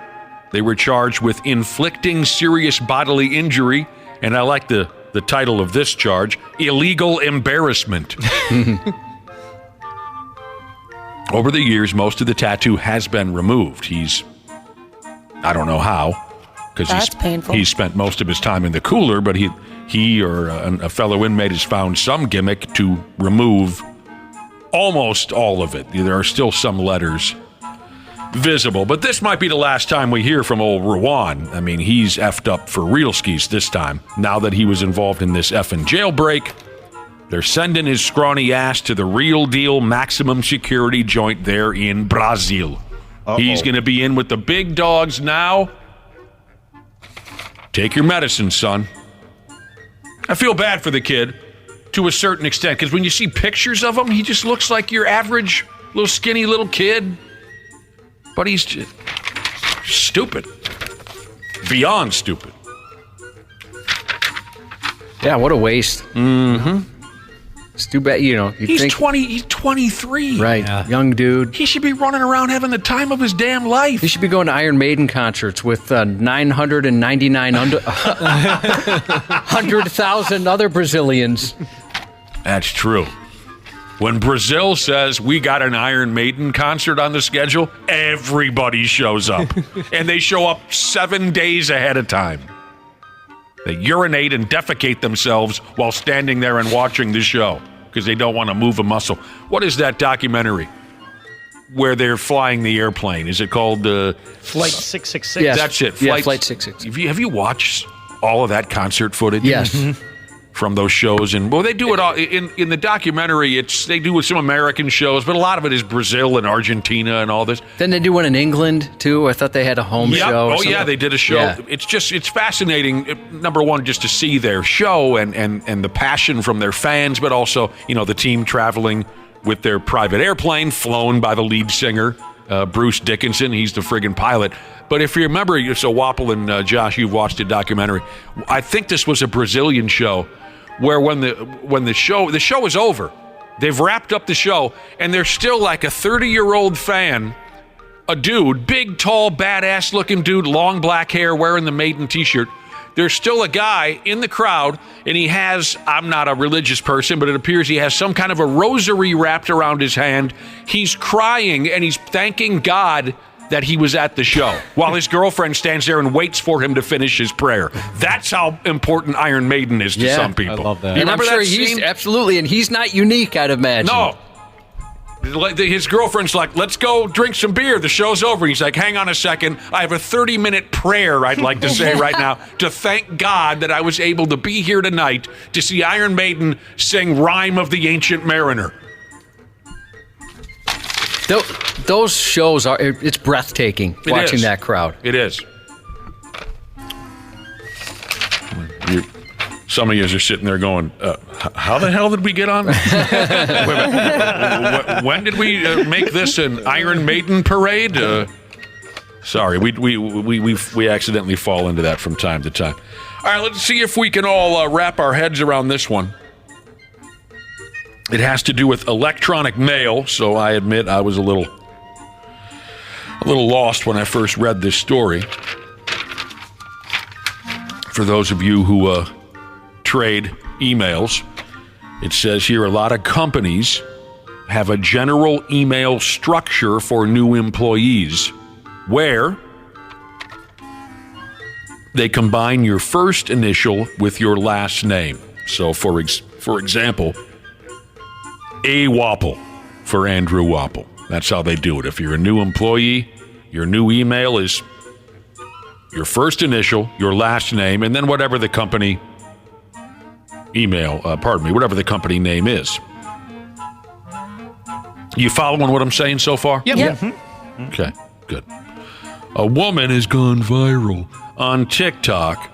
They were charged with inflicting serious bodily injury, and I like the title of this charge, illegal embarrassment. Over the years, most of the tattoo has been removed. I don't know how, because he's spent most of his time in the cooler, but he or a fellow inmate has found some gimmick to remove almost all of it. There are still some letters visible. But this might be the last time we hear from old Rowan. I mean, he's effed up for real skis this time. Now that he was involved in this effing jailbreak, they're sending his scrawny ass to the real deal maximum security joint there in Brazil. He's going to be in with the big dogs now. Take your medicine, son. I feel bad for the kid to a certain extent, because when you see pictures of him, he just looks like your average little skinny little kid. But he's just stupid. Beyond stupid. Yeah, what a waste. Mm-hmm. It's too bad, He's 23. Right, young dude. He should be running around having the time of his damn life. He should be going to Iron Maiden concerts with 100,000 other Brazilians. That's true. When Brazil says we got an Iron Maiden concert on the schedule, everybody shows up. And they show up 7 days ahead of time. They urinate and defecate themselves while standing there and watching the show because they don't want to move a muscle. What is that documentary where they're flying the airplane? Is it called Flight 666? Yes. That's it. Flight 666. Have you watched all of that concert footage? Yes. From those shows, and they do it all in the documentary. They do with some American shows, but a lot of it is Brazil and Argentina and all this. Then they do one in England too. I thought they had a home show. Oh yeah, they did a show. Yeah. It's fascinating. Number one, just to see their show and the passion from their fans, but also the team traveling with their private airplane, flown by the lead singer Bruce Dickinson. He's the friggin' pilot. But if you remember, so Wapple and Josh, you've watched the documentary. I think this was a Brazilian show. Where when the show is over, they've wrapped up the show, and there's still like a 30-year-old fan, a dude, big, tall, badass-looking dude, long black hair, wearing the Maiden T-shirt. There's still a guy in the crowd, and he has, I'm not a religious person, but it appears he has some kind of a rosary wrapped around his hand. He's crying, and he's thanking God that he was at the show, while his girlfriend stands there and waits for him to finish his prayer. That's how important Iron Maiden is to some people. I love that. You And I'm remember sure that he's scene? absolutely, and he's not unique, I'd imagine. No. His girlfriend's like, let's go drink some beer. The show's over. He's like, hang on a second. I have a 30-minute prayer I'd like to say right now to thank God that I was able to be here tonight to see Iron Maiden sing Rhyme of the Ancient Mariner. Those shows it's breathtaking watching that crowd. It is. Some of you are sitting there going, how the hell did we get on? When did we make this an Iron Maiden parade? Sorry, we accidentally fall into that from time to time. All right, let's see if we can all wrap our heads around this one. It has to do with electronic mail, so I admit I was a little lost when I first read this story. For those of you who trade emails, it says here a lot of companies have a general email structure for new employees where they combine your first initial with your last name. So, for example, A. Wapple for Andrew Wapple. That's how they do it. If you're a new employee, your new email is your first initial, your last name, and then whatever the company whatever the company name is. You following what I'm saying so far? Yep. Mm-hmm. Okay, good. A woman has gone viral on TikTok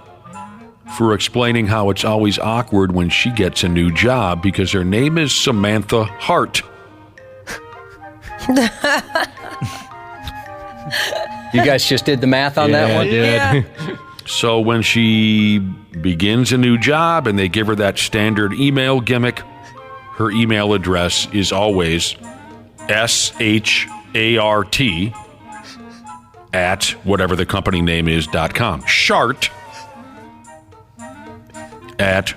for explaining how it's always awkward when she gets a new job because her name is Samantha Hart. You guys just did the math on that one? Yeah. So when she begins a new job and they give her that standard email gimmick, her email address is always SHART at whatever the company name is.com. Shart at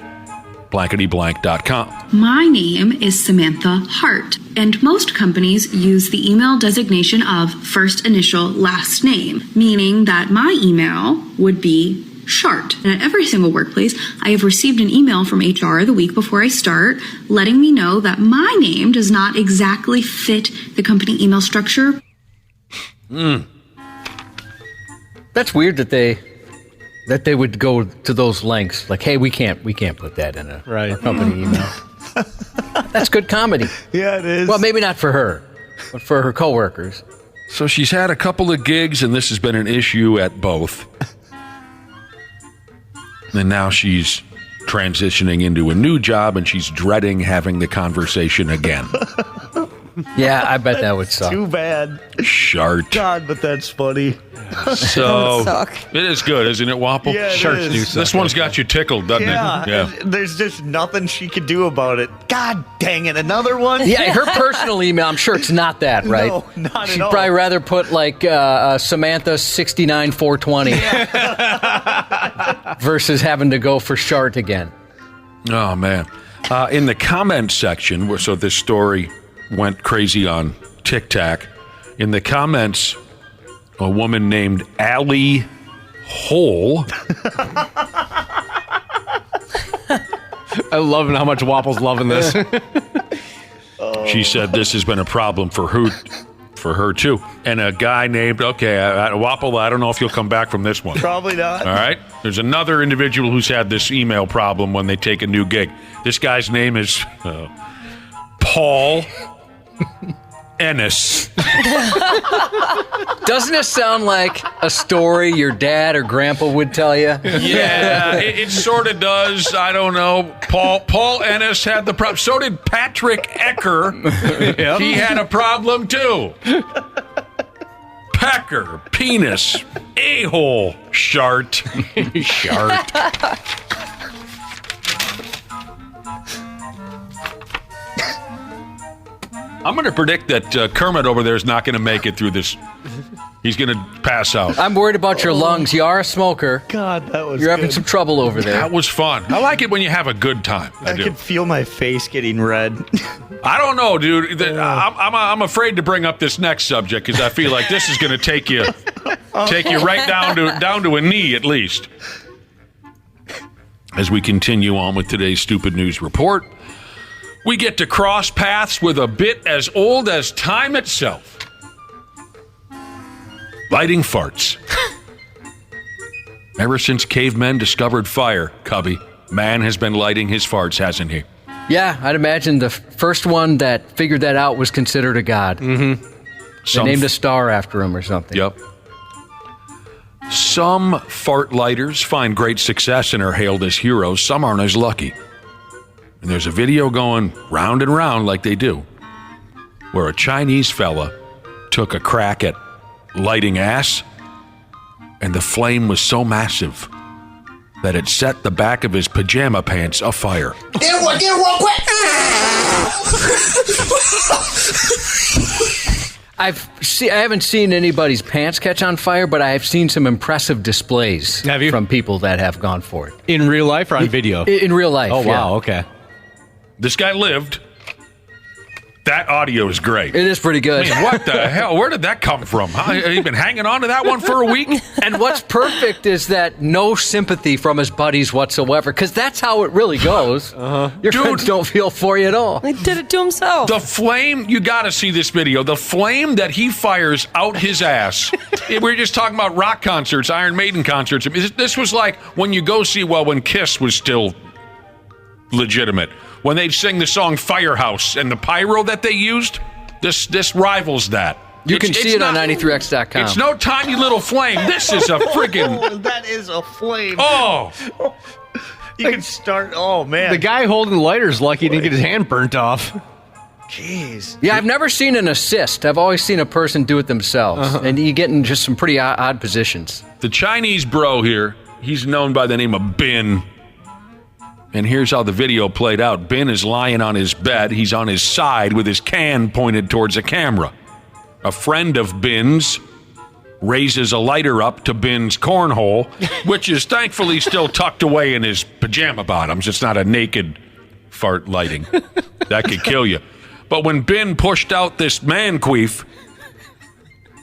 blanketyblank.com. My name is Samantha Hart, and most companies use the email designation of first initial last name, meaning that my email would be Shart. And at every single workplace, I have received an email from HR the week before I start letting me know that my name does not exactly fit the company email structure. That's weird that they would go to those lengths. Like, hey, we can't put that in a company email. That's good comedy. Yeah, it is. Well, maybe not for her, but for her coworkers. So she's had a couple of gigs, and this has been an issue at both. And now she's transitioning into a new job, and she's dreading having the conversation again. Yeah, I bet that would suck. Too bad. Shart. God, but that's funny. So it is good, isn't it, Wapple? Yeah, Sharks do suck. This one's got you tickled, doesn't it? Yeah. There's just nothing she could do about it. God dang it, another one? Yeah, her personal email, I'm sure it's not that, right? No, not She'd at all. probably rather put like Samantha 69420 versus having to go for Shart again. Oh, man. In the comments section, so this story went crazy on TikTok. In the comments, a woman named Allie Hole. I love how much Wapple's loving this. She said this has been a problem for her too. And a guy named, Wapple, I don't know if you'll come back from this one. Probably not. All right. There's another individual who's had this email problem when they take a new gig. This guy's name is Paul Ennis. Doesn't it sound like a story your dad or grandpa would tell you? Yeah, it sort of does. I don't know. Paul Ennis had the problem. So did Patrick Ecker. Yep. He had a problem too. Pecker, penis, a-hole, Shart. Shart. I'm going to predict that Kermit over there is not going to make it through this. He's going to pass out. I'm worried about your lungs. You are a smoker. God, that was You're having good. some trouble over there. That was fun. I like it when you have a good time. I could feel my face getting red. I don't know, dude. I'm afraid to bring up this next subject because I feel like this is going to take you right down to a knee at least. As we continue on with today's Stupid News Report, we get to cross paths with a bit as old as time itself. Lighting farts. Ever since cavemen discovered fire, Cubby, man has been lighting his farts, hasn't he? Yeah, I'd imagine the first one that figured that out was considered a god. Mm-hmm. They named a star after him or something. Yep. Some fart lighters find great success and are hailed as heroes. Some aren't as lucky. And there's a video going round and round like they do, where a Chinese fella took a crack at lighting ass, and the flame was so massive that it set the back of his pajama pants afire. Get real quick! I haven't seen anybody's pants catch on fire, but I have seen some impressive displays from people that have gone for it. In real life or on video? In real life. Oh, yeah. wow. Okay. This guy lived. That audio is great. It is pretty good. I mean, what the hell? Where did that come from? Have you been hanging on to that one for a week? And what's perfect is that no sympathy from his buddies whatsoever, because that's how it really goes. Your friends don't feel for you at all. He did it to himself. The flame, you got to see this video. The flame that he fires out his ass. We were just talking about rock concerts, Iron Maiden concerts. This was like when you go see, when Kiss was still legitimate. When they'd sing the song Firehouse and the pyro that they used, this rivals that. You can see it on 93x.com. It's no tiny little flame. This is a friggin'... Oh, that is a flame. Oh! You can start... Oh, man. The guy holding the lighter's lucky he didn't get his hand burnt off. Jeez. Yeah, I've never seen an assist. I've always seen a person do it themselves. And you get in just some pretty odd positions. The Chinese bro here, he's known by the name of Bin. And here's how the video played out. Bin is lying on his bed. He's on his side with his can pointed towards a camera. A friend of Bin's raises a lighter up to Bin's cornhole, which is thankfully still tucked away in his pajama bottoms. It's not a naked fart lighting. That could kill you. But when Bin pushed out this man queef,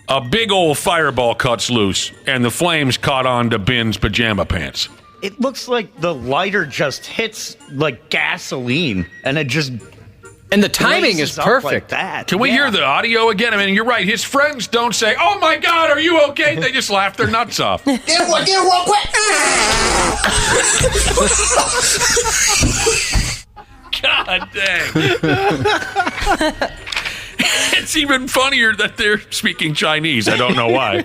a big old fireball cuts loose, and the flames caught on to Bin's pajama pants. It looks like the lighter just hits like gasoline, and it just And the timing is perfect. Can we hear the audio again? I mean, you're right. His friends don't say, "Oh my God, are you okay?" They just laugh their nuts off. Get one quick. God dang. It's even funnier that they're speaking Chinese. I don't know why.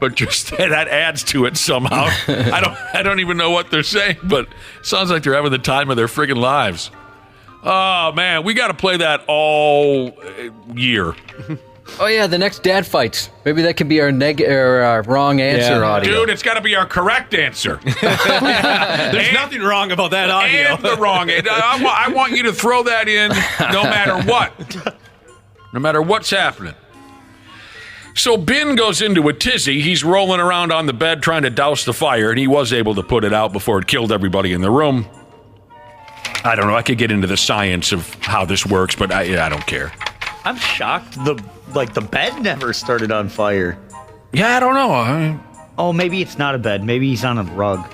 But just that adds to it somehow. I don't even know what they're saying, but it sounds like they're having the time of their friggin' lives. Oh, man, we got to play that all year. Oh, yeah, the next dad fights. Maybe that could be our wrong answer audio. Dude, it's got to be our correct answer. There's nothing wrong about that audio. And the wrong. I want you to throw that in no matter what. No matter what's happening. So Ben goes into a tizzy. He's rolling around on the bed trying to douse the fire, and he was able to put it out before it killed everybody in the room. I don't know. I could get into the science of how this works, but I don't care. I'm shocked the bed never started on fire. Yeah, I don't know. Oh, maybe it's not a bed. Maybe he's on a rug.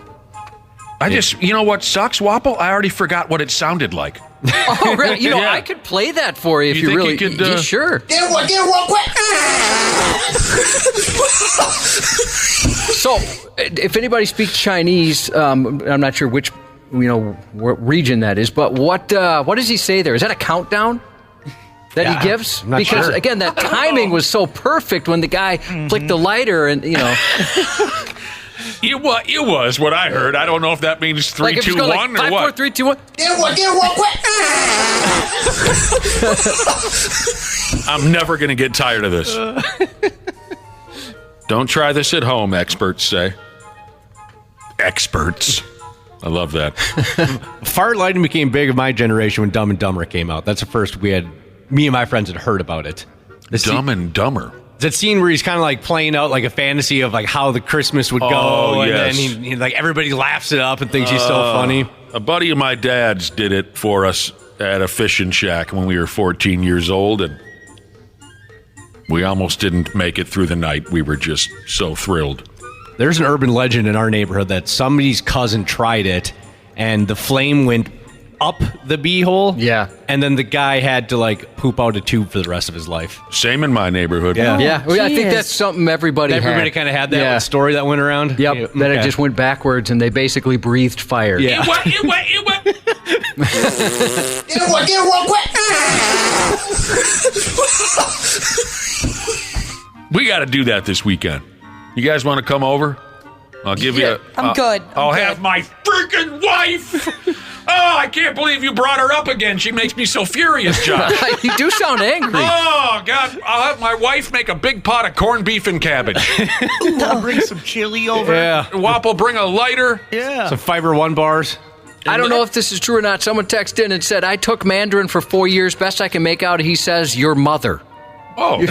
You know what sucks, Wapple? I already forgot what it sounded like. Oh, really? You know, I could play that for you if you really... could, yeah, sure. Get one quick. So, if anybody speaks Chinese, I'm not sure which, what region that is, but what does he say there? Is that a countdown that he gives? Because, again, that timing was so perfect when the guy flicked the lighter and, It was what I heard. I don't know if that means 3, 2, 1 or 5, what. 4, 3, 2, 1. Get one quick. I'm never going to get tired of this. Don't try this at home, experts say. Experts. I love that. Fart lighting became big in my generation when Dumb and Dumber came out. That's the first me and my friends had heard about it. Dumb and Dumber. That scene where he's kind of like playing out like a fantasy of like how the Christmas would go, and then he like everybody laughs it up and thinks he's so funny. A buddy of my dad's did it for us at a fishing shack when we were 14 years old, and we almost didn't make it through the night. We were just so thrilled. There's an urban legend in our neighborhood that somebody's cousin tried it, and the flame went up the beehole. Yeah. And then the guy had to like poop out a tube for the rest of his life. Same in my neighborhood. Yeah. Yeah, I think that's something everybody kind of had that story that went around. Yep, that it just went backwards and they basically breathed fire. Yeah. It went. Get one quick. We got to do that this weekend. You guys want to come over? I'll give you. I'm good. I'll have my freaking wife. Oh, I can't believe you brought her up again. She makes me so furious, Josh. You do sound angry. Oh, God. I'll have my wife make a big pot of corned beef and cabbage. I'll bring some chili over. Yeah. Wapple, bring a lighter. Yeah. Some Fiber One bars. I don't know if this is true or not. Someone texted in and said, I took Mandarin for 4 years. Best I can make out, he says, your mother. Oh.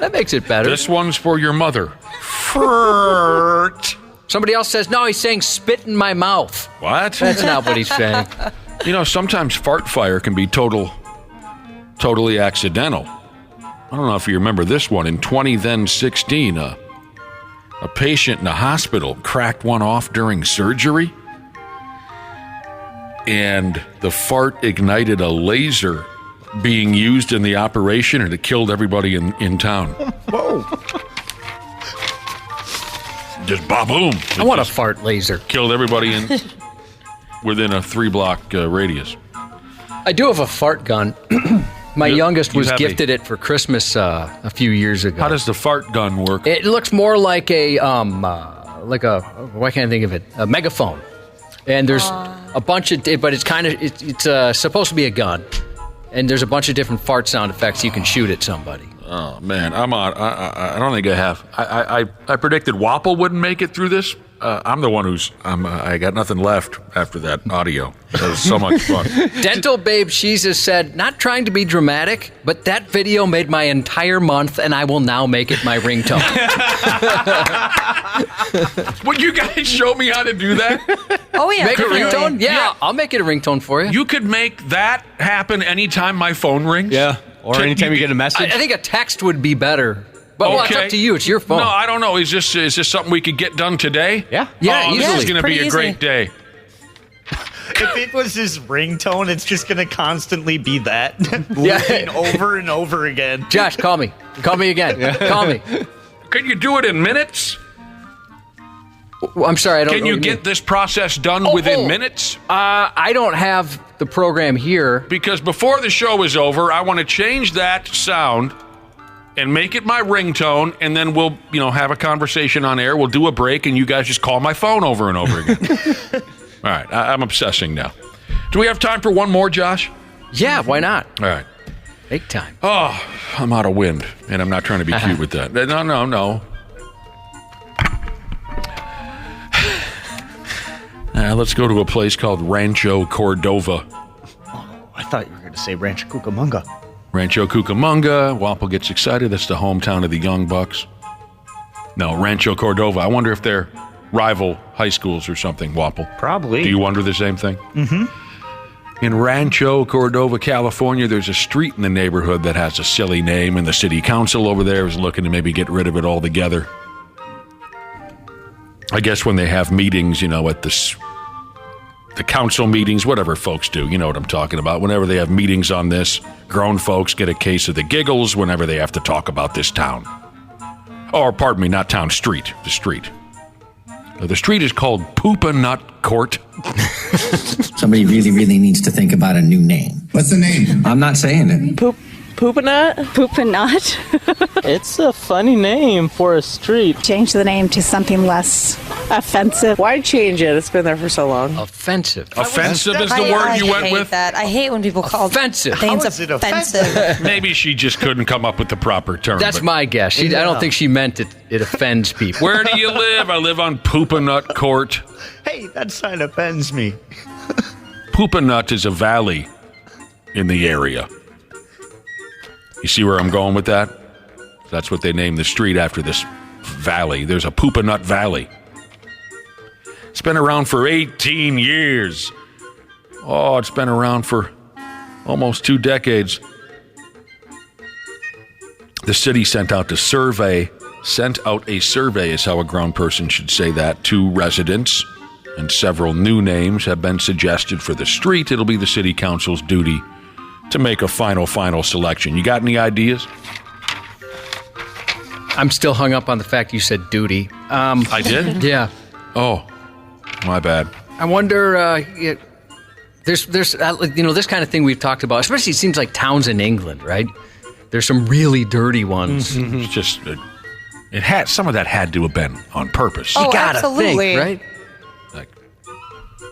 That makes it better. This one's for your mother. Furt. Somebody else says, no, he's saying spit in my mouth. What? That's not what he's saying. Sometimes fart fire can be totally accidental. I don't know if you remember this one. In 2016, a patient in a hospital cracked one off during surgery, and the fart ignited a laser being used in the operation, and it killed everybody in town. Whoa. Just ba-boom. I want a fart laser. Killed everybody within a 3-block radius. I do have a fart gun. My youngest was gifted it for Christmas a few years ago. How does the fart gun work? It looks more like why can't I think of it? A megaphone. And there's a bunch of, but it's supposed to be a gun. And there's a bunch of different fart sound effects you can shoot at somebody. Oh, man, I'm on. I don't think I have. I predicted Wapple wouldn't make it through this. I'm the one I got nothing left after that audio. That was so much fun. Dental Babe Jesus said, not trying to be dramatic, but that video made my entire month, and I will now make it my ringtone. Would you guys show me how to do that? Oh, yeah. Make a ringtone? Yeah, I'll make it a ringtone for you. You could make that happen anytime my phone rings? Yeah. Or anytime you get a message? I think a text would be better. But well, it's up to you. It's your phone. No, I don't know. Is this something we could get done today? Yeah. Yeah, This is easily. going to be a great day. If it was his ringtone, it's just going to constantly be that. Looping over and over again. Josh, call me. Call me again. Call me. Can you do it in minutes? I'm sorry, I don't know. Can you get this process done within minutes? I don't have the program here. Because before the show is over, I want to change that sound and make it my ringtone, and then we'll, have a conversation on air. We'll do a break, and you guys just call my phone over and over again. All right, I'm obsessing now. Do we have time for one more, Josh? Yeah, why not? All right. Take time. Oh, I'm out of wind, and I'm not trying to be cute with that. No. Let's go to a place called Rancho Cordova. Oh, I thought you were going to say Rancho Cucamonga. Rancho Cucamonga. Wapple gets excited. That's the hometown of the Young Bucks. No, Rancho Cordova. I wonder if they're rival high schools or something, Wapple. Probably. Do you wonder the same thing? Mm-hmm. In Rancho Cordova, California, there's a street in the neighborhood that has a silly name, and the city council over there is looking to maybe get rid of it altogether. I guess when they have meetings, at the council meetings, whatever folks do, you know what I'm talking about. Whenever they have meetings on this, grown folks get a case of the giggles whenever they have to talk about this town. Or, pardon me, not town, street. The street. The street is called Poopenaut Court. Somebody really, really needs to think about a new name. What's the name? I'm not saying it. Poopenaut? Poopenaut? It's a funny name for a street. Change the name to something less offensive. Why change it? It's been there for so long. Offensive. Offensive is the word you went with? That. I hate when people call offensive. things offensive. Maybe she just couldn't come up with the proper term. That's my guess. I don't think she meant it offends people. Where do you live? I live on Poopenaut Court. Hey, that sign offends me. Poopenaut is a valley in the area. You see where I'm going with that? That's what they named the street after, this valley. There's a Poopenaut Valley. It's been around for 18 years. Oh, it's been around for almost 2 decades. The city sent out a survey is how a grown person should say that, to residents, and several new names have been suggested for the street. It'll be the city council's duty to make a final selection. You got any ideas? I'm still hung up on the fact you said duty. I did? Yeah. Oh, my bad. I wonder, there's this kind of thing we've talked about, especially it seems like towns in England, right? There's some really dirty ones. Mm-hmm. It's just, some of that had to have been on purpose. Oh, you gotta absolutely. think, right?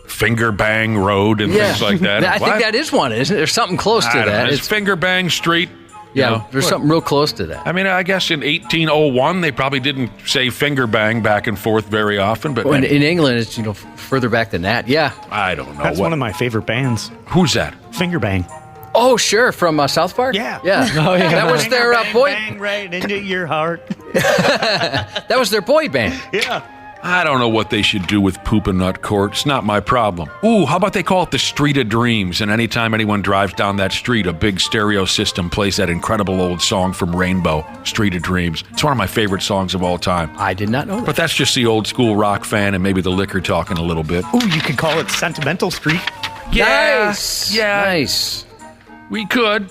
Finger Bang Road and things like that. I think that is one, isn't it? There's something close to that. It's Finger Bang Street. There's something real close to that. I mean, I guess in 1801, they probably didn't say finger bang back and forth very often. But in England, it's further back than that. Yeah. I don't know. That's one of my favorite bands. Who's that? Finger Bang. Oh, sure. From South Park? Yeah. Yeah. Oh, yeah. That was their boy. Bang right into your heart. That was their boy band. Yeah. I don't know what they should do with Poopenaut Court. It's not my problem. Ooh, how about they call it the Street of Dreams? And anytime anyone drives down that street, a big stereo system plays that incredible old song from Rainbow, Street of Dreams. It's one of my favorite songs of all time. I did not know that. But that's just the old school rock fan and maybe the liquor talking a little bit. Ooh, you could call it Sentimental Street. Yeah. Nice. Yeah. Nice. We could.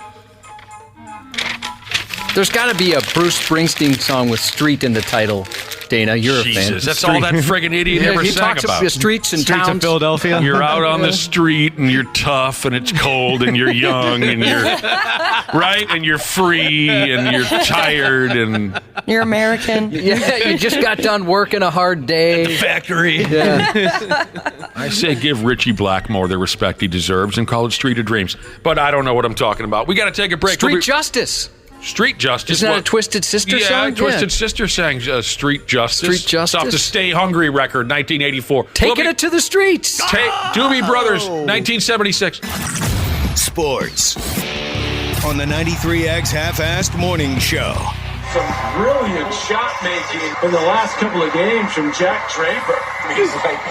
There's got to be a Bruce Springsteen song with street in the title. Dana, you're a fan. Jesus, that's all that friggin' idiot ever he sang talks about. The streets and towns of Philadelphia. You're out on the street and you're tough and it's cold and you're young and you're right and you're free and you're tired and you're American. Yeah, you just got done working a hard day at the factory. Yeah. I say give Richie Blackmore the respect he deserves and call it Street of Dreams. But I don't know what I'm talking about. We got to take a break. Street Justice. Street Justice. Isn't that a Twisted Sister song? Yeah, Twisted Sister sang Street Justice. Street Justice. It's off the Stay Hungry record, 1984. Taking it to the streets. Doobie Brothers, 1976. Sports on the 93X Half-Assed Morning Show. Some brilliant shot making in the last couple of games from Jack Draper. He's like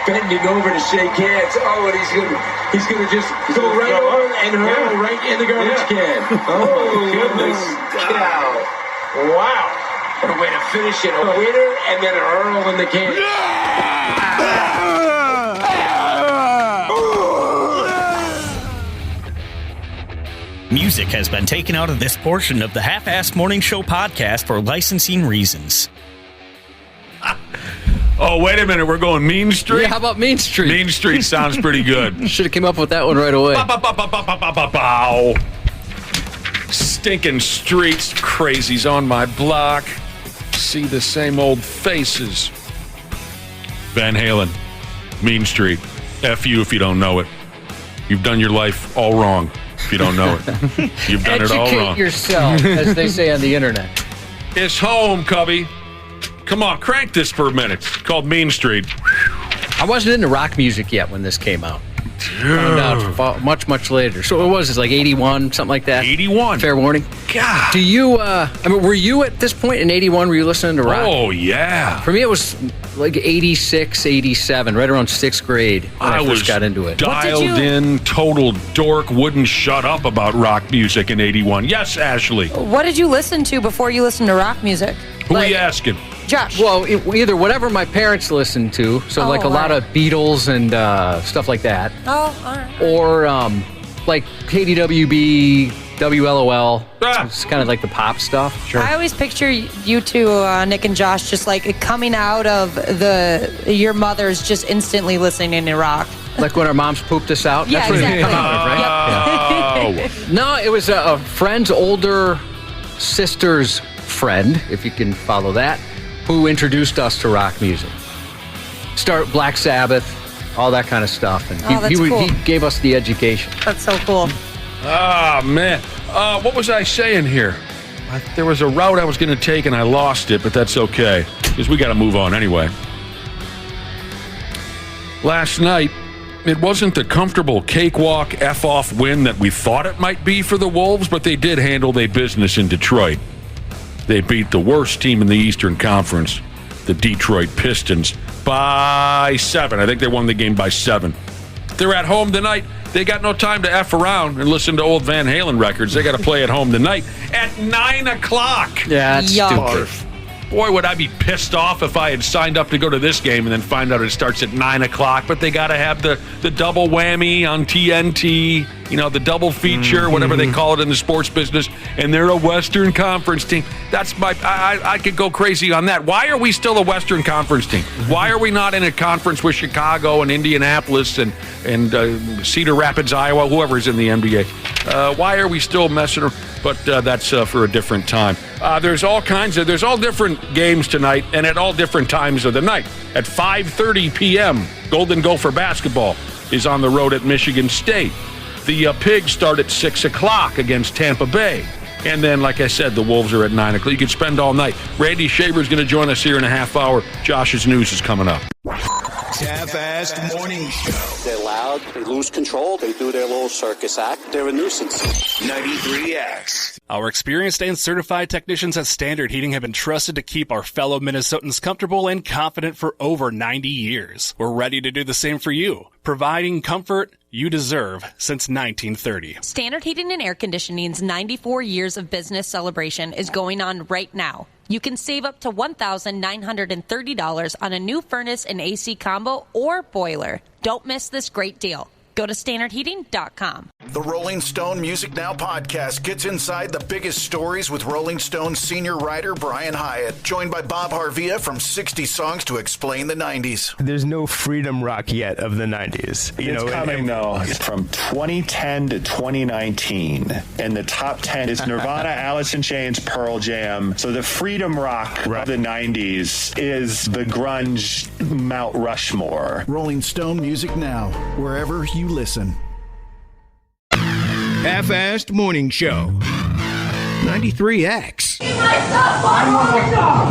bending over to shake hands. Oh, and he's gonna just go right over and hurl right in the garbage can. Oh, goodness. Wow. What a way to finish it. A winner and then a hurl in the can. Music has been taken out of this portion of the Half-Assed Morning Show podcast for licensing reasons. Oh, wait a minute. We're going Mean Street? Yeah, how about Mean Street? Mean Street sounds pretty good. Should have came up with that one right away. Bow. Stinking streets, crazies on my block. See the same old faces. Van Halen, Mean Street. F you if you don't know it. You've done your life all wrong if you don't know it. You've done it all wrong. Educate yourself, as they say on the internet. It's home, Cubby. Come on, crank this for a minute. It's called Mean Street. I wasn't into rock music yet when this came out. Found out much later. So it was like 81, something like that. 81. Fair warning. God. Do you, were you at this point in 81, were you listening to rock? Oh, yeah. For me, it was like 86, 87, right around 6th grade when I first got into it. Dialed in, total dork, wouldn't shut up about rock music in 81. Yes, Ashley. What did you listen to before you listened to rock music? Who are you asking? Josh. Well, either whatever my parents listened to, so like a lot of Beatles and stuff like that. Oh, all right. Or like KDWB, WLOL. It's kind of like the pop stuff. Sure. I always picture you two, Nick and Josh, just like coming out of your mother's just instantly listening to rock. Like when our moms pooped us out? Yeah, That's what exactly. it come out of, right? Yep. Yeah. No, it was a friend's older sister's friend, if you can follow that, who introduced us to rock music. Start Black Sabbath, all that kind of stuff. And he gave us the education. That's so cool. Ah, man. What was I saying here? There was a route I was going to take and I lost it, but that's okay because we got to move on anyway. Last night, it wasn't the comfortable cakewalk F-off win that we thought it might be for the Wolves, but they did handle their business in Detroit. They beat the worst team in the Eastern Conference, the Detroit Pistons, by 7. I think they won the game by 7. They're at home tonight. They got no time to F around and listen to old Van Halen records. They got to play at home tonight at 9 o'clock. Yeah, that's stupid. Boy, would I be pissed off if I had signed up to go to this game and then find out it starts at 9 o'clock. But they got to have the double whammy on TNT, the double feature, whatever they call it in the sports business. And they're a Western Conference team. That's I could go crazy on that. Why are we still a Western Conference team? Why are we not in a conference with Chicago and Indianapolis and Cedar Rapids, Iowa, whoever's in the NBA? Why are we still messing around? But that's for a different time. There's all different games tonight and at all different times of the night. At 5:30 p.m., Golden Gopher basketball is on the road at Michigan State. The Pigs start at 6 o'clock against Tampa Bay. And then, like I said, the Wolves are at 9 o'clock. You can spend all night. Randy Shaver's going to join us here in a half hour. Josh's news is coming up. Half-Assed Morning Show. They're loud, they lose control, they do their little circus act. They're a nuisance. 93X. Our experienced and certified technicians at Standard Heating have been trusted to keep our fellow Minnesotans comfortable and confident for over 90 years. We're ready to do the same for you, providing comfort you deserve since 1930. Standard Heating and Air Conditioning's 94 years of business celebration is going on right now. You can save up to $1,930 on a new furnace and AC combo or boiler. Don't miss this great deal. Go to standardheating.com. The Rolling Stone Music Now podcast gets inside the biggest stories with Rolling Stone senior writer Brian Hyatt, joined by Bob Harvia from 60 Songs to Explain the 90s. The's no freedom rock yet of the 90s. It's coming, though. From 2010 to 2019. And the top 10 is Nirvana, Alice in Chains, Pearl Jam. So the freedom rock of the 90s is the grunge Mount Rushmore. Rolling Stone Music Now, wherever you listen. Half-Assed Morning Show. 93X.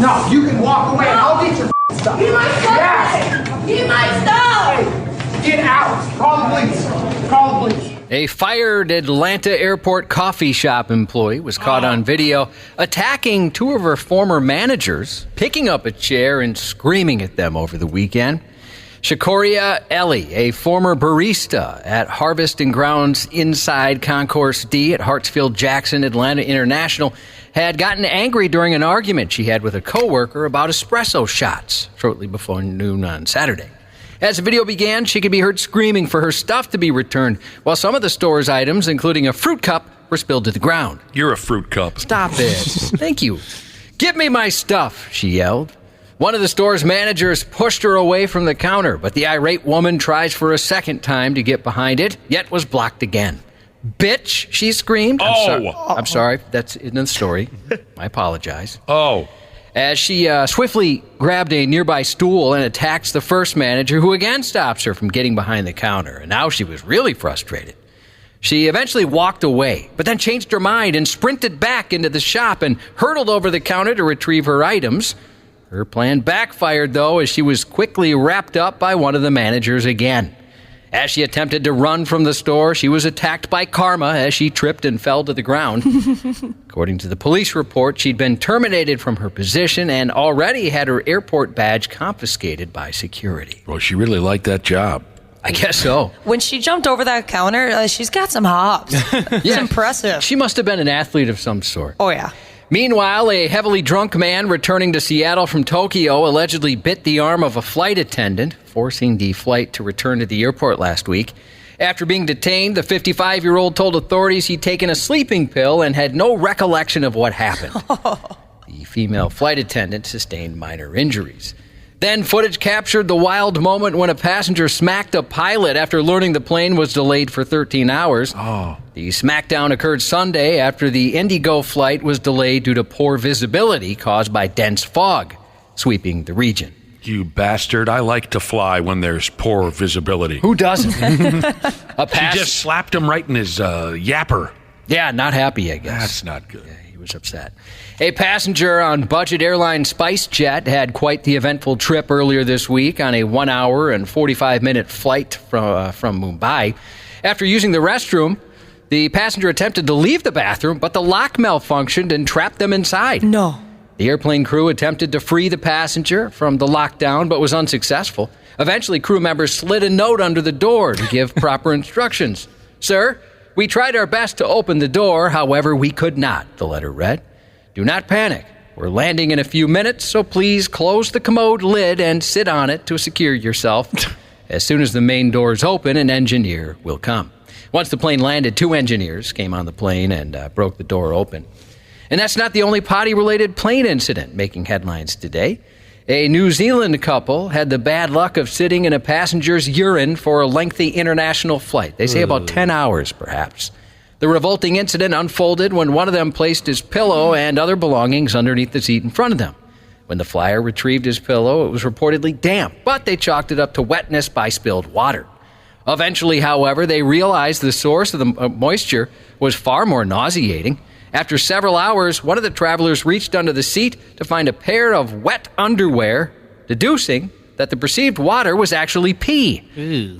No, you can walk away and I'll get your stuff. Get my stuff. Yes. Get my stuff. Get out. Call the police. Call the police. A fired Atlanta airport coffee shop employee was caught on video attacking two of her former managers, picking up a chair and screaming at them over the weekend. Shakoria Ellie, a former barista at Harvest and Grounds inside Concourse D at Hartsfield-Jackson Atlanta International, had gotten angry during an argument she had with a coworker about espresso shots shortly before noon on Saturday. As the video began, she could be heard screaming for her stuff to be returned, while some of the store's items, including a fruit cup, were spilled to the ground. You're a fruit cup. Stop it. Thank you. Give me my stuff, she yelled. One of the store's managers pushed her away from the counter, but the irate woman tries for a second time to get behind it, yet was blocked again. Bitch, she screamed. I'm sorry, that's in the story. I apologize. As she swiftly grabbed a nearby stool and attacks the first manager, who again stops her from getting behind the counter. And now she was really frustrated. She eventually walked away, but then changed her mind and sprinted back into the shop and hurtled over the counter to retrieve her items. Her plan backfired, though, as she was quickly wrapped up by one of the managers again. As she attempted to run from the store, she was attacked by karma as she tripped and fell to the ground. According to the police report, she'd been terminated from her position and already had her airport badge confiscated by security. Well, she really liked that job. I guess so. When she jumped over that counter, she's got some hops. It's impressive. She must have been an athlete of some sort. Oh, yeah. Meanwhile, a heavily drunk man returning to Seattle from Tokyo allegedly bit the arm of a flight attendant, forcing the flight to return to the airport last week. After being detained, the 55-year-old told authorities he'd taken a sleeping pill and had no recollection of what happened. The female flight attendant sustained minor injuries. Then footage captured the wild moment when a passenger smacked a pilot after learning the plane was delayed for 13 hours. The smackdown occurred Sunday after the Indigo flight was delayed due to poor visibility caused by dense fog sweeping the region. You bastard. I like to fly when there's poor visibility. Who doesn't? She just slapped him right in his yapper. Yeah, not happy, I guess. That's not good. Yeah, he was upset. A passenger on budget airline SpiceJet had quite the eventful trip earlier this week on a 1 hour and 45-minute flight from Mumbai. After using the restroom, the passenger attempted to leave the bathroom, but the lock malfunctioned and trapped them inside. No. The airplane crew attempted to free the passenger from the lockdown, but was unsuccessful. Eventually, crew members slid a note under the door to give proper instructions. Sir, we tried our best to open the door, however, we could not, the letter read. Do not panic. We're landing in a few minutes, so please close the commode lid and sit on it to secure yourself. As soon as the main doors open, an engineer will come. Once the plane landed, 2 engineers came on the plane and broke the door open. And that's not the only potty-related plane incident making headlines today. A New Zealand couple had the bad luck of sitting in a passenger's urine for a lengthy international flight. They say about 10 hours, perhaps. The revolting incident unfolded when one of them placed his pillow and other belongings underneath the seat in front of them. When the flyer retrieved his pillow, it was reportedly damp, but they chalked it up to wetness by spilled water. Eventually, however, they realized the source of the moisture was far more nauseating. After several hours, one of the travelers reached under the seat to find a pair of wet underwear, deducing that the perceived water was actually pee,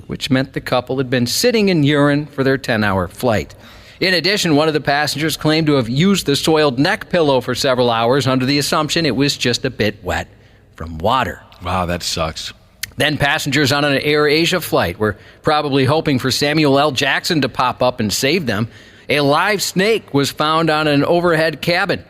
which meant the couple had been sitting in urine for their 10-hour flight. In addition, one of the passengers claimed to have used the soiled neck pillow for several hours under the assumption it was just a bit wet from water. Wow, that sucks. Then passengers on an Air Asia flight were probably hoping for Samuel L. Jackson to pop up and save them. A live snake was found on an overhead cabin.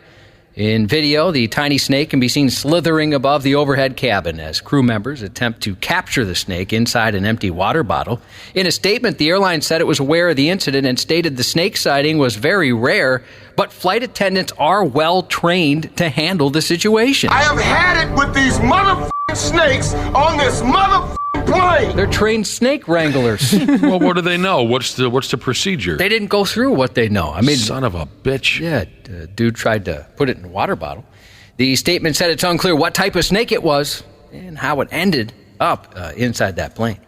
In video, the tiny snake can be seen slithering above the overhead cabin as crew members attempt to capture the snake inside an empty water bottle. In a statement, the airline said it was aware of the incident and stated the snake sighting was very rare, but flight attendants are well trained to handle the situation. I have had it with these motherfucking snakes on this motherfucking plane. They're trained snake wranglers. Well, what do they know? What's the procedure? They didn't go through what they know. I mean, son of a bitch. Yeah, dude tried to put it in a water bottle. The statement said it's unclear what type of snake it was and how it ended up inside that plane.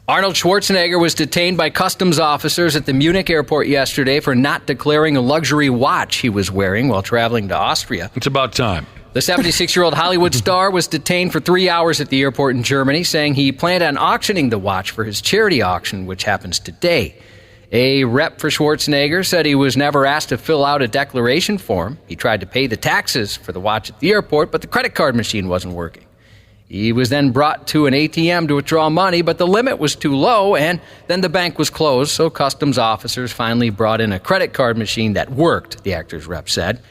Arnold Schwarzenegger was detained by customs officers at the Munich airport yesterday for not declaring a luxury watch he was wearing while traveling to Austria. It's about time. The 76-year-old Hollywood star was detained for 3 hours at the airport in Germany, saying he planned on auctioning the watch for his charity auction, which happens today. A rep for Schwarzenegger said he was never asked to fill out a declaration form. He tried to pay the taxes for the watch at the airport, but the credit card machine wasn't working. He was then brought to an ATM to withdraw money, but the limit was too low, and then the bank was closed, so customs officers finally brought in a credit card machine that worked, the actor's rep said.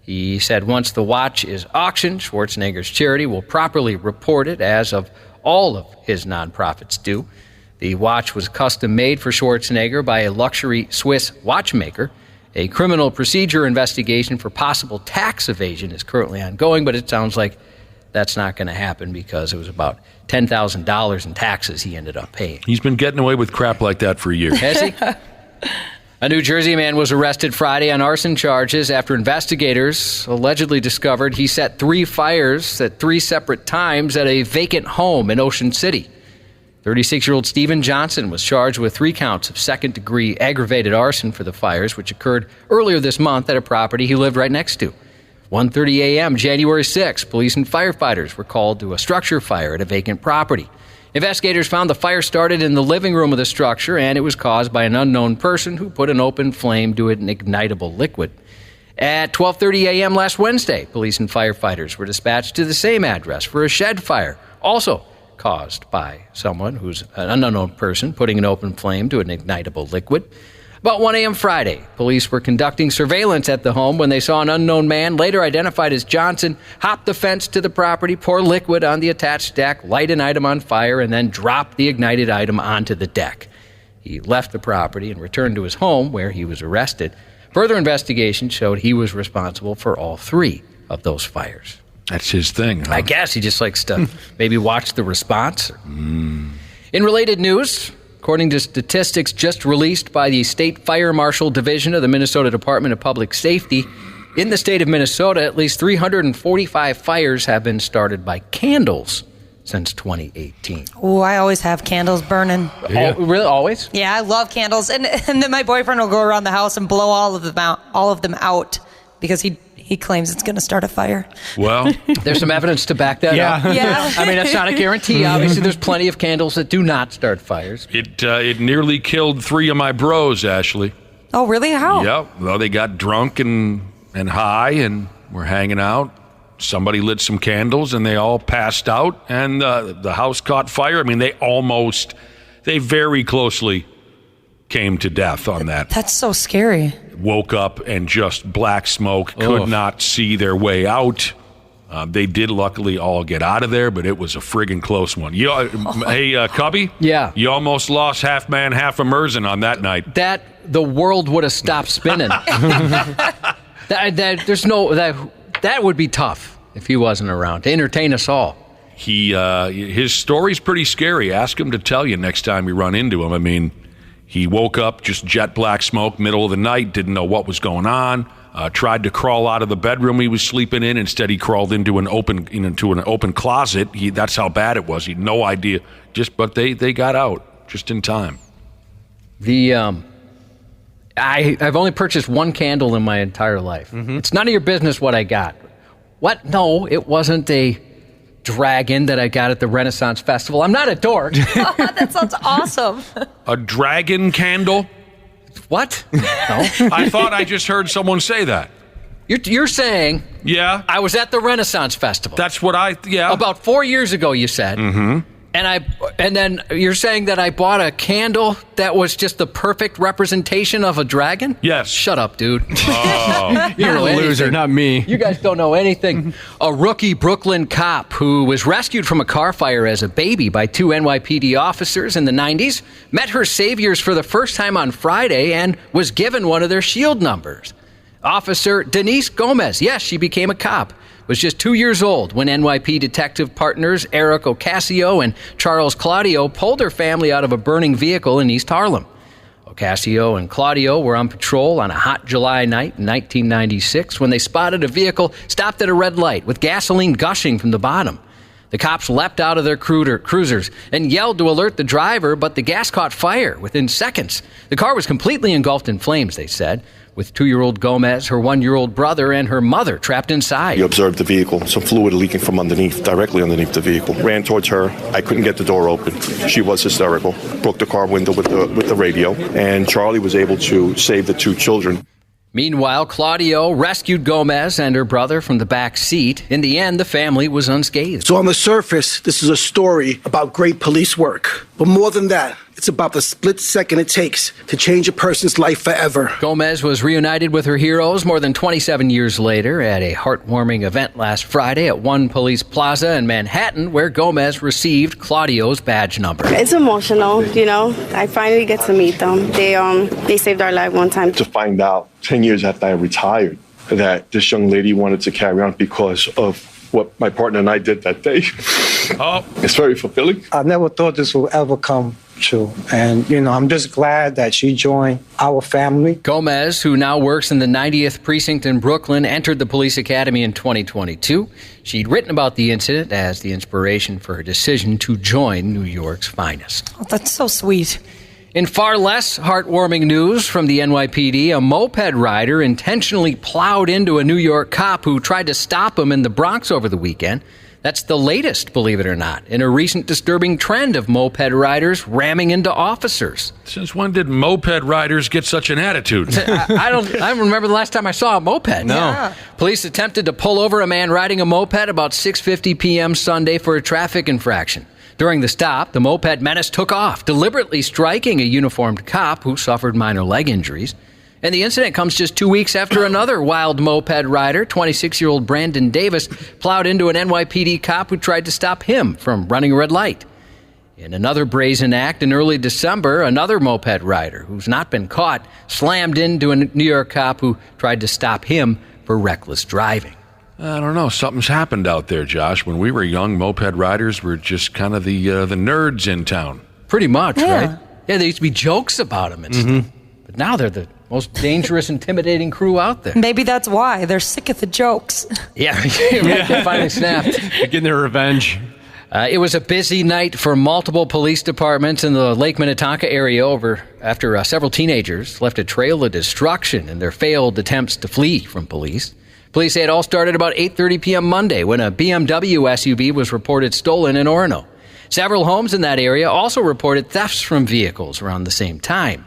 He said once the watch is auctioned, Schwarzenegger's charity will properly report it as of all of his nonprofits do. The watch was custom made for Schwarzenegger by a luxury Swiss watchmaker. A criminal procedure investigation for possible tax evasion is currently ongoing, but it sounds like that's not going to happen because it was about $10,000 in taxes he ended up paying. He's been getting away with crap like that for years. Has he? A New Jersey man was arrested Friday on arson charges after investigators allegedly discovered he set 3 fires at 3 separate times at a vacant home in Ocean City. 36-year-old Stephen Johnson was charged with 3 counts of second-degree aggravated arson for the fires, which occurred earlier this month at a property he lived right next to. 1:30 a.m. January 6, police and firefighters were called to a structure fire at a vacant property. Investigators found the fire started in the living room of the structure, and it was caused by an unknown person who put an open flame to an ignitable liquid. At 12:30 a.m. last Wednesday, police and firefighters were dispatched to the same address for a shed fire, also caused by someone who's an unknown person putting an open flame to an ignitable liquid. About 1 a.m. Friday, police were conducting surveillance at the home when they saw an unknown man, later identified as Johnson, hop the fence to the property, pour liquid on the attached deck, light an item on fire, and then drop the ignited item onto the deck. He left the property and returned to his home, where he was arrested. Further investigation showed he was responsible for all 3 of those fires. That's his thing, huh? I guess he just likes to maybe watch the response. In related news, according to statistics just released by the State Fire Marshal Division of the Minnesota Department of Public Safety, in the state of Minnesota, at least 345 fires have been started by candles since 2018. Oh, I always have candles burning. Yeah. Oh, really? Always? Yeah, I love candles. And then my boyfriend will go around the house and blow all of them out because he claims it's going to start a fire. Well, there's some evidence to back that up. Yeah. I mean, that's not a guarantee. Obviously, there's plenty of candles that do not start fires. It nearly killed 3 of my bros, Ashley. Oh, really? How? Yep. Well, they got drunk and high and were hanging out. Somebody lit some candles and they all passed out, and the house caught fire. I mean, they very closely came to death on that. That's so scary. Woke up and just black smoke, could not see their way out. They did luckily all get out of there, but it was a friggin' close one. Hey, Cubby? Yeah. You almost lost half man, half a Merzen on that night. The world would have stopped spinning. That would be tough if he wasn't around to entertain us all. His story's pretty scary. Ask him to tell you next time you run into him. I mean, he woke up just jet black smoke, middle of the night, didn't know what was going on. Tried to crawl out of the bedroom he was sleeping in. Instead, he crawled into an open closet. That's how bad it was. He had no idea. But they got out just in time. I've only purchased 1 candle in my entire life. Mm-hmm. It's none of your business what I got. What? No, it wasn't a dragon that I got at the Renaissance Festival. I'm not a dork. Oh, that sounds awesome. A dragon candle? What? No. I thought I just heard someone say that. You're saying... Yeah. I was at the Renaissance Festival. That's what yeah. About 4 years ago, you said. Mm-hmm. And then you're saying that I bought a candle that was just the perfect representation of a dragon? Yes. Shut up, dude. Oh. You're a loser, not me. You guys don't know anything. A rookie Brooklyn cop who was rescued from a car fire as a baby by 2 NYPD officers in the 90s met her saviors for the first time on Friday and was given one of their shield numbers. Officer Denise Gomez, yes, she became a cop, was just 2 years old when NYPD detective partners Eric Ocasio and Charles Claudio pulled her family out of a burning vehicle in East Harlem. Ocasio and Claudio were on patrol on a hot July night in 1996 when they spotted a vehicle stopped at a red light with gasoline gushing from the bottom. The cops leapt out of their cruisers and yelled to alert the driver, but the gas caught fire within seconds. The car was completely engulfed in flames, they said, with 2-year-old Gomez, her 1-year-old brother, and her mother trapped inside. You observed the vehicle, some fluid leaking from underneath, directly underneath the vehicle. Ran towards her. I couldn't get the door open. She was hysterical. Broke the car window with the radio, and Charlie was able to save the 2 children. Meanwhile, Claudio rescued Gomez and her brother from the back seat. In the end, the family was unscathed. So on the surface, this is a story about great police work. But more than that, It's about the split second it takes to change a person's life forever. Gomez was reunited with her heroes more than 27 years later at a heartwarming event last Friday at One Police Plaza in Manhattan, where Gomez received Claudio's badge number. It's emotional, you know. I finally get to meet them. They saved our life one time. To find out 10 years after I retired that this young lady wanted to carry on because of what my partner and I did that day. It's very fulfilling. I never thought this would ever come true. And, you know, I'm just glad that she joined our family. Gomez, who now works in the 90th Precinct in Brooklyn, entered the police academy in 2022. She'd written about the incident as the inspiration for her decision to join New York's finest. Oh, that's so sweet. In far less heartwarming news from the NYPD, a moped rider intentionally plowed into a New York cop who tried to stop him in the Bronx over the weekend. That's the latest, believe it or not, in a recent disturbing trend of moped riders ramming into officers. Since when did moped riders get such an attitude? I don't remember the last time I saw a moped. No. Yeah. Police attempted to pull over a man riding a moped about 6:50 p.m. Sunday for a traffic infraction. During the stop, the moped menace took off, deliberately striking a uniformed cop who suffered minor leg injuries. And the incident comes just 2 weeks after another wild moped rider, 26-year-old Brandon Davis, plowed into an NYPD cop who tried to stop him from running a red light. In another brazen act in early December, another moped rider, who's not been caught, slammed into a New York cop who tried to stop him for reckless driving. I don't know. Something's happened out there, Josh. When we were young, moped riders were just kind of the nerds in town. Pretty much, right? Yeah, there used to be jokes about them and stuff. But now they're the most dangerous, intimidating crew out there. Maybe that's why. They're sick of the jokes. Yeah, they finally snapped. Getting their revenge. It was a busy night for multiple police departments in the Lake Minnetonka area after several teenagers left a trail of destruction in their failed attempts to flee from police. Police say it all started about 8:30 p.m. Monday when a BMW SUV was reported stolen in Orono. Several homes in that area also reported thefts from vehicles around the same time.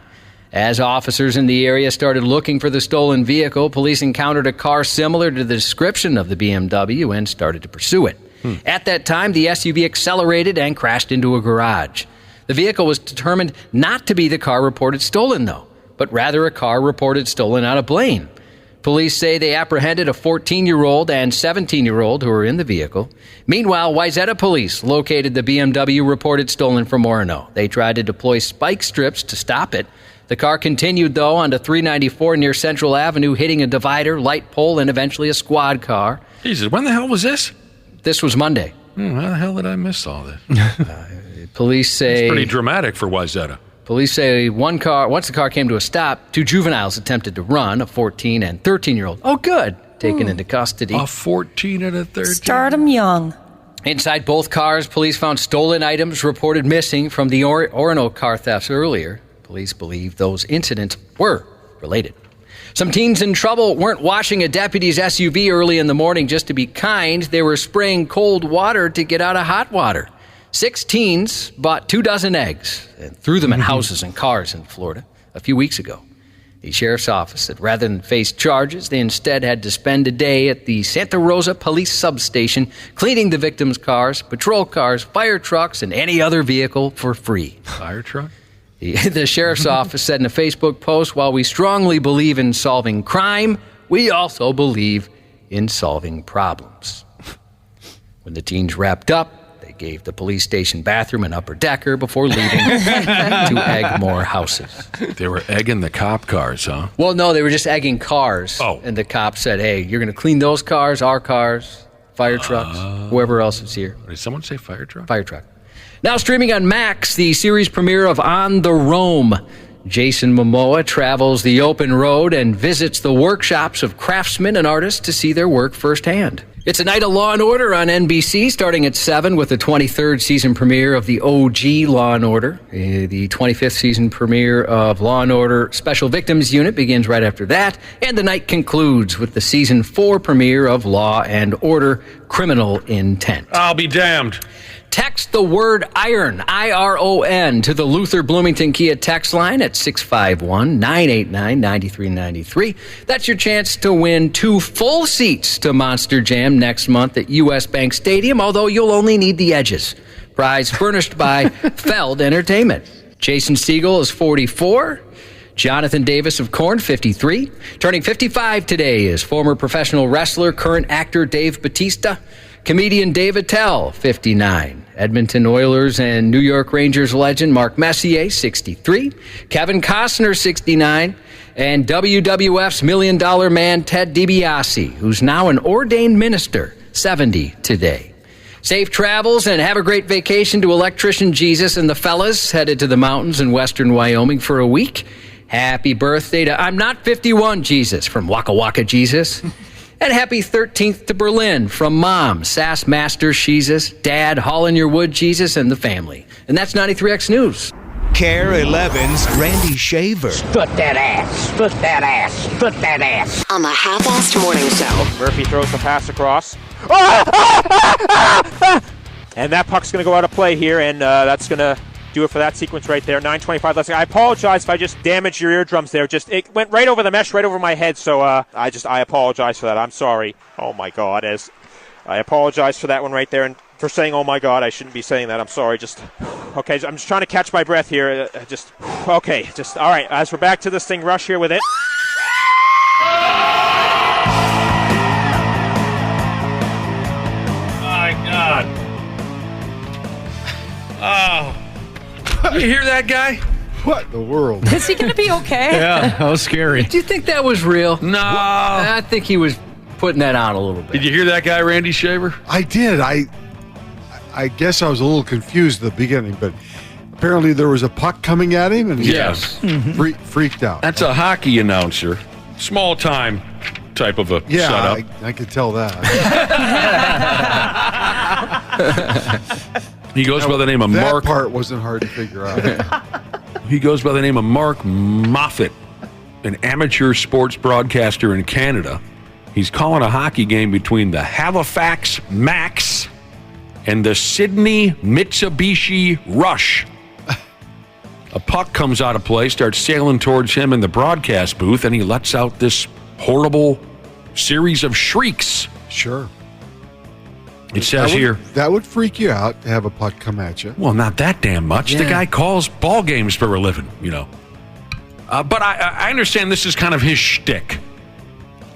As officers in the area started looking for the stolen vehicle, police encountered a car similar to the description of the BMW and started to pursue it. At that time, the SUV accelerated and crashed into a garage. The vehicle was determined not to be the car reported stolen, though, but rather a car reported stolen out of Blaine. Police say they apprehended a 14-year-old and 17-year-old who were in the vehicle. Meanwhile, Wayzata police located the BMW reported stolen from Orono. They tried to deploy spike strips to stop it. The car continued, though, onto 394 near Central Avenue, hitting a divider, light pole, and eventually a squad car. Jesus, when the hell was this? This was Monday. How the hell did I miss all this? Police say... It's pretty dramatic for Wayzata. Police say once the car came to a stop, two juveniles attempted to run, a 14 and 13-year-old. Oh, good. Taken into custody. A 14 and a 13. Start them young. Inside both cars, police found stolen items reported missing from the Orono car thefts earlier. Police believe those incidents were related. Some teens in trouble weren't washing a deputy's SUV early in the morning just to be kind. They were spraying cold water to get out of hot water. 6 teens bought 24 eggs and threw them at houses and cars in Florida a few weeks ago. The sheriff's office said rather than face charges, they instead had to spend a day at the Santa Rosa police substation cleaning the victims' cars, patrol cars, fire trucks, and any other vehicle for free. Fire truck? The sheriff's office said in a Facebook post, while we strongly believe in solving crime, we also believe in solving problems. When the teens wrapped up, they gave the police station bathroom an upper decker before leaving to egg more houses. They were egging the cop cars, huh? Well, no, they were just egging cars. Oh. And the cop said, hey, you're going to clean those cars, our cars, fire trucks, whoever else is here. Did someone say fire truck? Fire truck. Now streaming on Max, the series premiere of On the Roam. Jason Momoa travels the open road and visits the workshops of craftsmen and artists to see their work firsthand. It's a night of Law & Order on NBC, starting at 7 with the 23rd season premiere of the OG Law & Order. The 25th season premiere of Law & Order Special Victims Unit begins right after that, and the night concludes with the season 4 premiere of Law & Order Criminal Intent. I'll be damned. Text the word IRON, I-R-O-N, to the Luther Bloomington Kia text line at 651-989-9393. That's your chance to win 2 full seats to Monster Jam next month at U.S. Bank Stadium, although you'll only need the edges. Prize furnished by Feld Entertainment. Jason Segel is 44. Jonathan Davis of Korn, 53. Turning 55 today is former professional wrestler, current actor Dave Bautista. Comedian Dave Attell, 59. Edmonton Oilers and New York Rangers legend Mark Messier, 63. Kevin Costner, 69. And WWF's $1 Million Man Ted DiBiase, who's now an ordained minister, 70 today. Safe travels and have a great vacation to Electrician Jesus and the fellas headed to the mountains in western Wyoming for a week. Happy birthday to I'm Not 51 Jesus from Waka Waka Jesus. And happy 13th to Berlin from Mom, Sass Master Jesus, Dad, Haulin' Your Wood Jesus, and the family. And that's 93X News. Care 11's Randy Shaver. Foot that ass. Foot that ass. Foot that ass. On the half-assed morning show. Murphy throws the pass across. And that puck's going to go out of play here, and that's going to do it for that sequence right there. 9:25 left. I apologize if I just damaged your eardrums there. It went right over the mesh, right over my head, so I apologize for that. I'm sorry. Oh, my God. I apologize for that one right there, and for saying, oh, my God, I shouldn't be saying that. I'm sorry. Okay, I'm just trying to catch my breath here. All right, as we're back to this thing, Rush here with it. My God. Oh. You hear that guy? What in the world? Is he going to be okay? Yeah, that was scary. Do you think that was real? No. I think he was putting that on a little bit. Did you hear that guy, Randy Shaver? I did. I guess I was a little confused at the beginning, but apparently there was a puck coming at him, and he freaked out. That's a hockey announcer. Small time type of a setup. I could tell that. He goes by the name of Mark. That part wasn't hard to figure out. He goes by the name of Mark Moffat, an amateur sports broadcaster in Canada. He's calling a hockey game between the Halifax Max and the Sydney Mitsubishi Rush. A puck comes out of play, starts sailing towards him in the broadcast booth, and he lets out this horrible series of shrieks. Sure. It says here. That would freak you out to have a puck come at you. Well, not that damn much. Yeah. The guy calls ball games for a living, you know. But I understand this is kind of his shtick.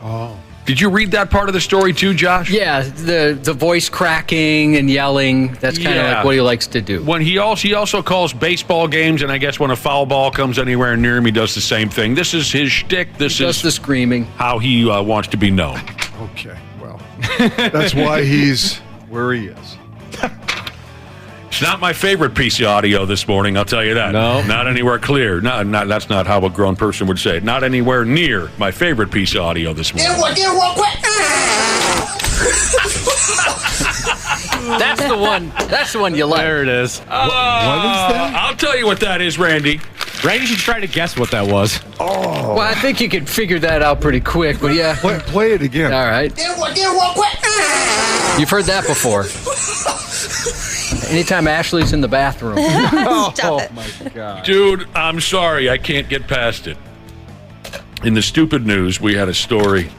Oh. Did you read that part of the story too, Josh? Yeah, the voice cracking and yelling. That's kind of like what he likes to do. When he also calls baseball games, and I guess when a foul ball comes anywhere near him, he does the same thing. This is his shtick. This is the screaming. How he wants to be known. Okay, well, that's why he's where he is. It's not my favorite piece of audio this morning, I'll tell you that. No. Not anywhere clear. That's not how a grown person would say it. Not anywhere near my favorite piece of audio this morning. Get real quick. That's the one you like. There it is. What is that? I'll tell you what that is, Randy. Randy should try to guess what that was. Oh. Well, I think you could figure that out pretty quick, but yeah. Play it again. All right. Get real quick. You've heard that before. Anytime Ashley's in the bathroom. Oh my God. Dude, I'm sorry. I can't get past it. In the stupid news, we had a story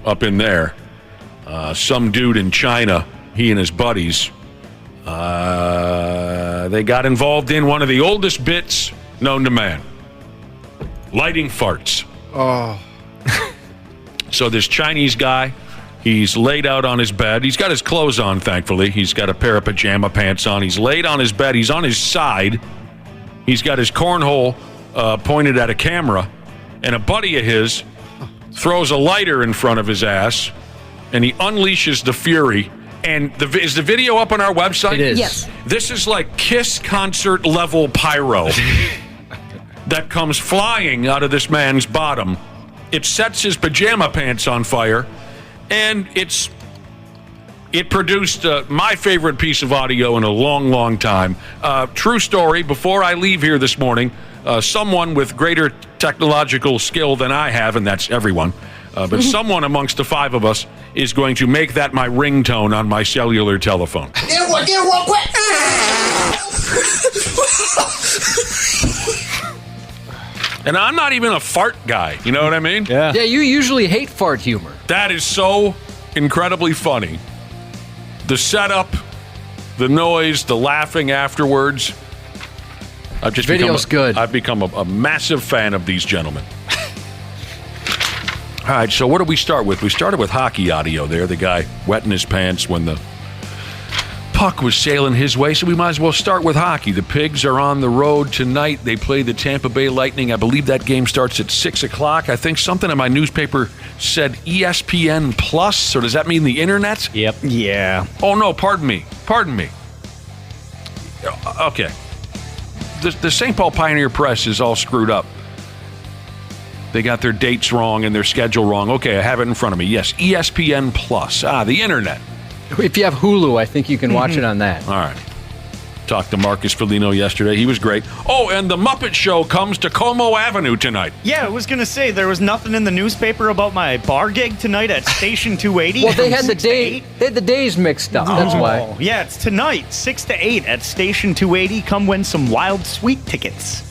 up in there. Some dude in China, he and his buddies, they got involved in one of the oldest bits known to man. Lighting farts. Oh. So this Chinese guy, he's laid out on his bed. He's got his clothes on, thankfully. He's got a pair of pajama pants on. He's laid on his bed. He's on his side. He's got his cornhole pointed at a camera. And a buddy of his throws a lighter in front of his ass, and he unleashes the fury. And is the video up on our website? It is. Yes. This is like Kiss concert level pyro that comes flying out of this man's bottom. It sets his pajama pants on fire. And it produced my favorite piece of audio in a long, long time. True story, before I leave here this morning, someone with greater technological skill than I have, and that's everyone, but someone amongst the five of us is going to make that my ringtone on my cellular telephone. Get real quick. And I'm not even a fart guy, you know what I mean? Yeah. Yeah, you usually hate fart humor. That is so incredibly funny. The setup, the noise, the laughing afterwards. Video's good. I've become a massive fan of these gentlemen. All right, so what did we start with? We started with hockey audio there, the guy wetting his pants when the puck was sailing his way, so we might as well start with hockey. The Pigs are on the road tonight. They play the Tampa Bay Lightning. I believe that game starts at 6 o'clock. I think something in my newspaper said ESPN Plus, so does that mean the internet? Yep. Yeah. Oh, no, pardon me. Okay. The St. Paul Pioneer Press is all screwed up. They got their dates wrong and their schedule wrong. Okay, I have it in front of me. Yes, ESPN Plus. The internet. If you have Hulu, I think you can watch it on that. All right. Talked to Marcus Foligno yesterday. He was great. Oh, and The Muppet Show comes to Como Avenue tonight. Yeah, I was going to say, there was nothing in the newspaper about my bar gig tonight at Station 280. Well, they had the days mixed up. That's why. Yeah, it's tonight, 6 to 8 at Station 280. Come win some Wild Sweet tickets.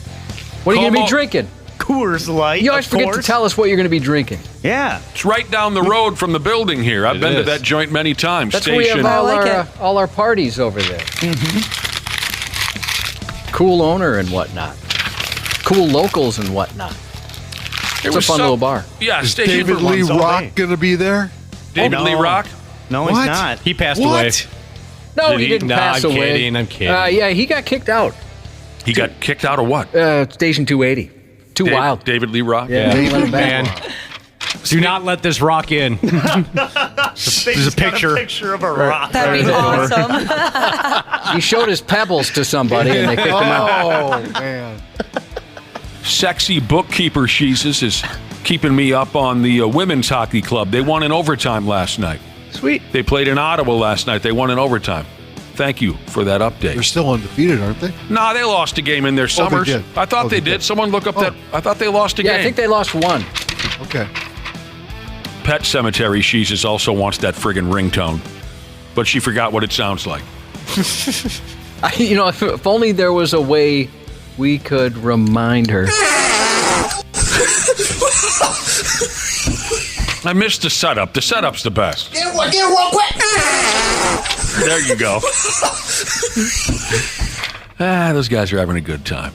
What are you going to be drinking? Coors Light. You always forget to tell us what you're going to be drinking. Yeah. It's right down the road from the building here. I've been to that joint many times. That's where we have all our parties over there. Mm-hmm. Cool owner and whatnot. Cool locals and whatnot. It's a fun little bar. Yeah, is David Lee Rock going to be there? David Lee Rock? No, he's not. He passed away. No, he didn't pass away. I'm kidding. Yeah, he got kicked out. He got kicked out of what? Station 280. Too wild. David Lee Rock? Yeah. Man. Do not let this rock in. There's a picture. A picture of a rock. That'd be awesome. He showed his pebbles to somebody and they kicked him out. Oh, man. Sexy bookkeeper Jesus is keeping me up on the women's hockey club. They won in overtime last night. Sweet. They played in Ottawa last night. They won in overtime. Thank you for that update. They're still undefeated, aren't they? No, they lost a game in their summers. They did. I thought they did. Someone look up that. I thought they lost a game. Yeah, I think they lost one. Okay. Pet Cemetery Jesus also wants that friggin' ringtone, but she forgot what it sounds like. If only there was a way we could remind her. I missed the setup. The setup's the best. Get it real quick. There you go. Those guys are having a good time.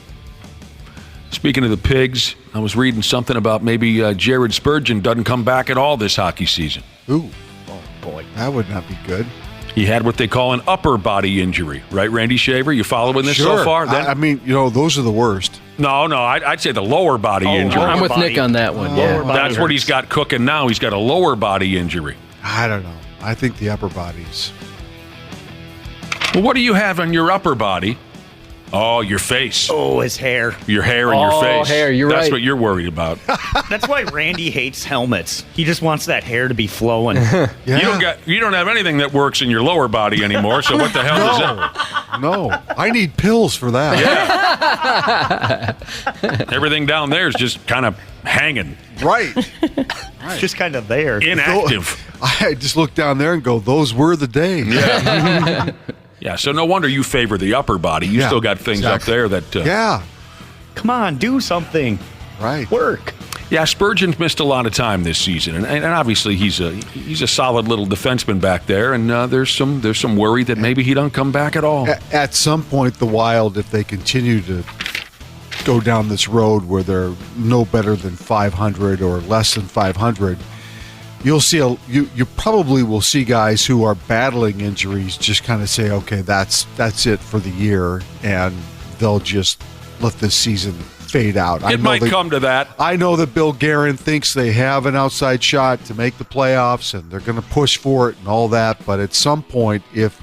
Speaking of the Pigs, I was reading something about maybe Jared Spurgeon doesn't come back at all this hockey season. Ooh. Oh, boy. That would not be good. He had what they call an upper body injury, right, Randy Shaver? You following this so far? I mean, those are the worst. No, I'd say the lower body injury. I'm with Nick on that one. Yeah, that's what he's got cooking now. He's got a lower body injury. I don't know. I think the upper body's. Well, what do you have on your upper body? Oh, your face. Oh, his hair. Your hair and your face. Hair, you're That's right. what you're worried about. That's why Randy hates helmets. He just wants that hair to be flowing. Yeah. You don't have anything that works in your lower body anymore, so what the hell is that? No. I need pills for that. Yeah. Everything down there is just kind of hanging. Right. Just kind of there. Inactive. I just look down there and go, those were the days. Yeah. Yeah, so no wonder you favor the upper body. You still got things up there that... yeah. Come on, do something. Right. Work. Yeah, Spurgeon's missed a lot of time this season, and obviously he's a solid little defenseman back there, and there's some worry that maybe he don't come back at all. At some point, the Wild, if they continue to go down this road where they're no better than 500 or less than 500... You'll see you probably will see guys who are battling injuries just kind of say, okay, that's it for the year, and they'll just let this season fade out. It might come to that. I know that Bill Guerin thinks they have an outside shot to make the playoffs, and they're going to push for it and all that. But at some point, if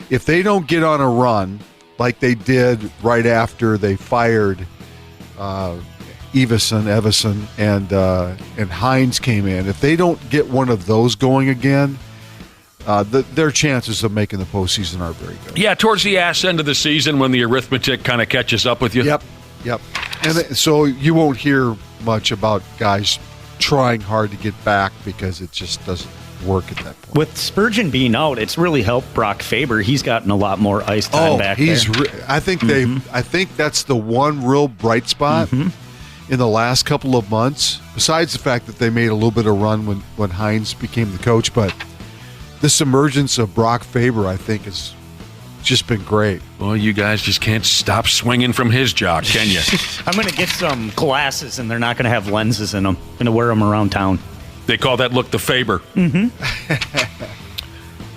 they don't get on a run like they did right after they fired Evison and Hines came in. If they don't get one of those going again, their chances of making the postseason are very good. Yeah, towards the ass end of the season when the arithmetic kind of catches up with you. Yep. And so you won't hear much about guys trying hard to get back because it just doesn't work at that point. With Spurgeon being out, it's really helped Brock Faber. He's gotten a lot more ice time back there. I think I think that's the one real bright spot. In the last couple of months, besides the fact that they made a little bit of run when Hines became the coach, but this emergence of Brock Faber, I think, is just been great. Well, you guys just can't stop swinging from his jock, can you? I'm going to get some glasses, and they're not going to have lenses in them. I'm going to wear them around town. They call that look the Faber. Mm-hmm.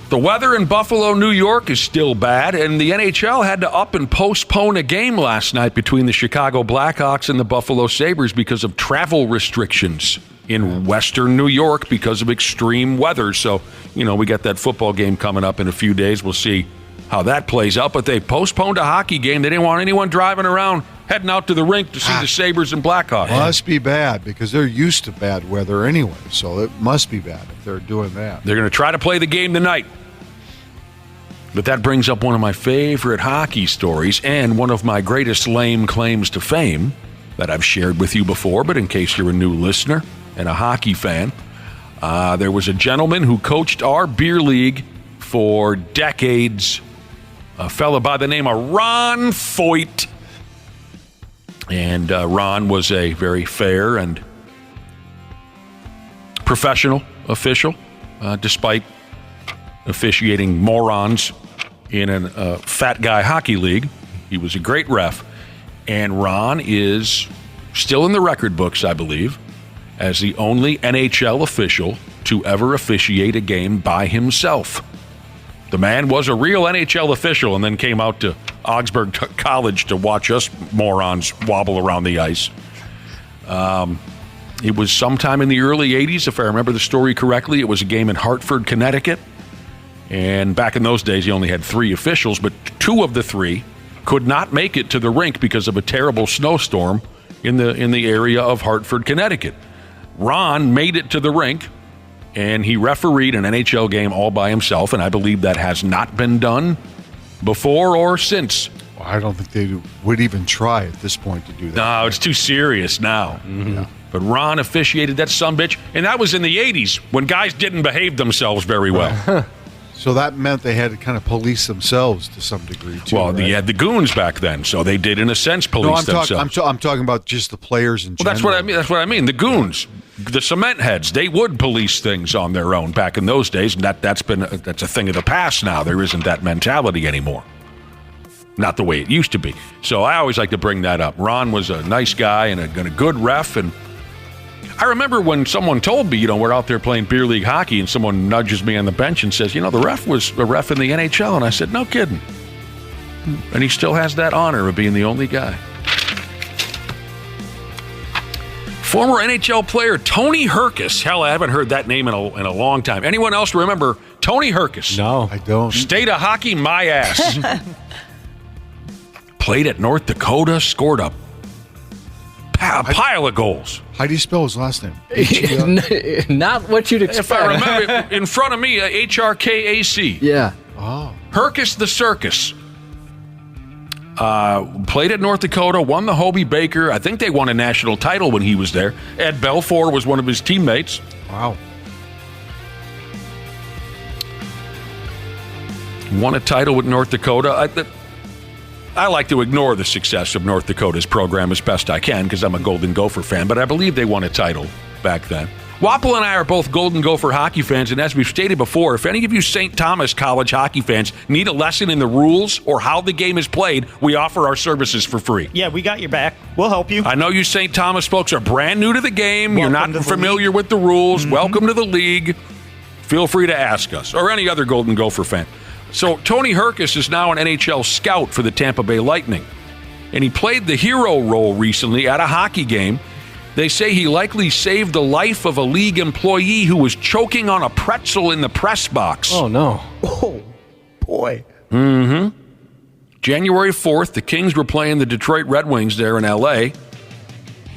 The weather in Buffalo, New York is still bad, and the NHL had to up and postpone a game last night between the Chicago Blackhawks and the Buffalo Sabres because of travel restrictions in western New York because of extreme weather. So, we got that football game coming up in a few days. We'll see how that plays out, but they postponed a hockey game. They didn't want anyone driving around, heading out to the rink to see the Sabres and Blackhawks. Must be bad because they're used to bad weather anyway, so it must be bad if they're doing that. They're going to try to play the game tonight. But that brings up one of my favorite hockey stories and one of my greatest lame claims to fame that I've shared with you before, but in case you're a new listener and a hockey fan, there was a gentleman who coached our beer league for decades, a fella by the name of Ron Foyt. And Ron was a very fair and professional official, despite officiating morons in a fat guy hockey league. He was a great ref. And Ron is still in the record books, I believe, as the only NHL official to ever officiate a game by himself. The man was a real NHL official and then came out to Augsburg College to watch us morons wobble around the ice. It was sometime in the early 80s, if I remember the story correctly. It was a game in Hartford, Connecticut. And back in those days, he only had 3 officials, but 2 of the 3 could not make it to the rink because of a terrible snowstorm in the area of Hartford, Connecticut. Ron made it to the rink, and he refereed an NHL game all by himself, and I believe that has not been done before or since. Well, I don't think they would even try at this point to do that. No, it's too serious now. Mm-hmm. Yeah. But Ron officiated that sumbitch, and that was in the 80s when guys didn't behave themselves very well. So that meant they had to kind of police themselves to some degree, too. Well, right? They had the goons back then, so they did, in a sense, police themselves. I'm talking about just the players in general. That's what I mean. The goons, the cement heads, they would police things on their own back in those days, and that's a thing of the past now. There isn't that mentality anymore. Not the way it used to be. So I always like to bring that up. Ron was a nice guy and a good ref, and I remember when someone told me, we're out there playing beer league hockey, and someone nudges me on the bench and says, the ref was a ref in the NHL. And I said, no kidding. And he still has that honor of being the only guy. Former NHL player Tony Herkus. Hell, I haven't heard that name in a long time. Anyone else remember Tony Herkus? No, I don't. State of hockey, my ass. Played at North Dakota, scored a pile of goals. How do you spell his last name? Not what you'd expect. If I remember, in front of me, Hrkac. Yeah. Oh. Herkus the Circus. Played at North Dakota, won the Hobie Baker. I think they won a national title when he was there. Ed Belfour was one of his teammates. Wow. Won a title with North Dakota. I like to ignore the success of North Dakota's program as best I can because I'm a Golden Gopher fan, but I believe they won a title back then. Wapple and I are both Golden Gopher hockey fans, and as we've stated before, if any of you St. Thomas College hockey fans need a lesson in the rules or how the game is played, we offer our services for free. Yeah, we got your back. We'll help you. I know you St. Thomas folks are brand new to the game. Welcome. You're not familiar with the rules. Mm-hmm. Welcome to the league. Feel free to ask us or any other Golden Gopher fan. So Tony Herkus is now an NHL scout for the Tampa Bay Lightning, and he played the hero role recently at a hockey game. They say he likely saved the life of a league employee who was choking on a pretzel in the press box. Oh, no. Oh, boy. Mm-hmm. January 4th, the Kings were playing the Detroit Red Wings there in L.A.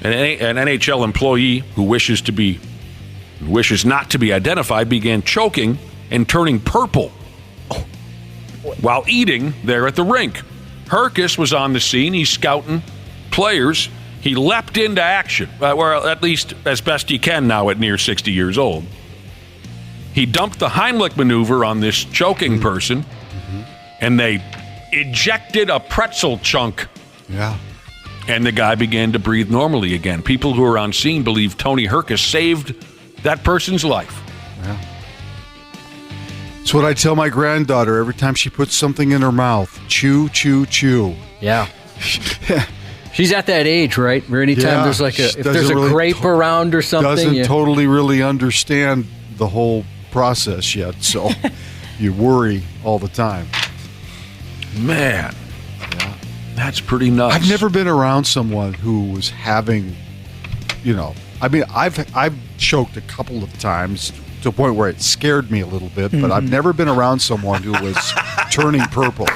An NHL employee who wishes not to be identified began choking and turning purple while eating there at the rink. Herkus was on the scene. He's scouting players. He leapt into action, or at least as best he can now at near 60 years old. He dumped the Heimlich maneuver on this choking person, and they ejected a pretzel chunk. Yeah. And the guy began to breathe normally again. People who were on scene believe Tony Herkus saved that person's life. Yeah. It's what I tell my granddaughter every time she puts something in her mouth. Chew, chew, chew. Yeah. She's at that age, right? Where anytime there's like if there's a grape around or something. Doesn't totally really understand the whole process yet, so you worry all the time. Man, that's pretty nuts. I've never been around someone who was having, I mean, I've choked a couple of times to a point where it scared me a little bit, but I've never been around someone who was turning purple.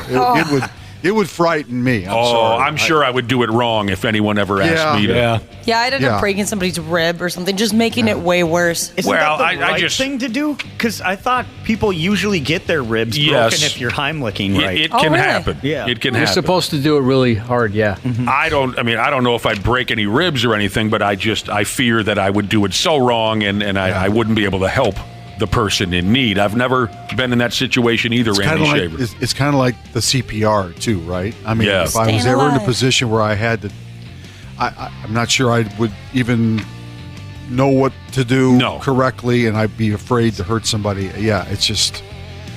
It would frighten me. I'm sure I would do it wrong if anyone ever asked me to. Yeah, I'd end up breaking somebody's rib or something, just making it way worse. Isn't that the right thing to do? Because I thought people usually get their ribs broken if you're Heimliching right. It can happen. Yeah. It can You're happen. supposed to do it really hard, yeah. I don't know if I'd break any ribs or anything, but I fear that I would do it so wrong and I wouldn't be able to help the person in need. I've never been in that situation either, Randy Shaver. It's kind of like the CPR too, right? I mean, if I was Staying ever in a alive. position where I had to, I'm not sure I would even know what to do correctly, and I'd be afraid to hurt somebody. Yeah, it's just...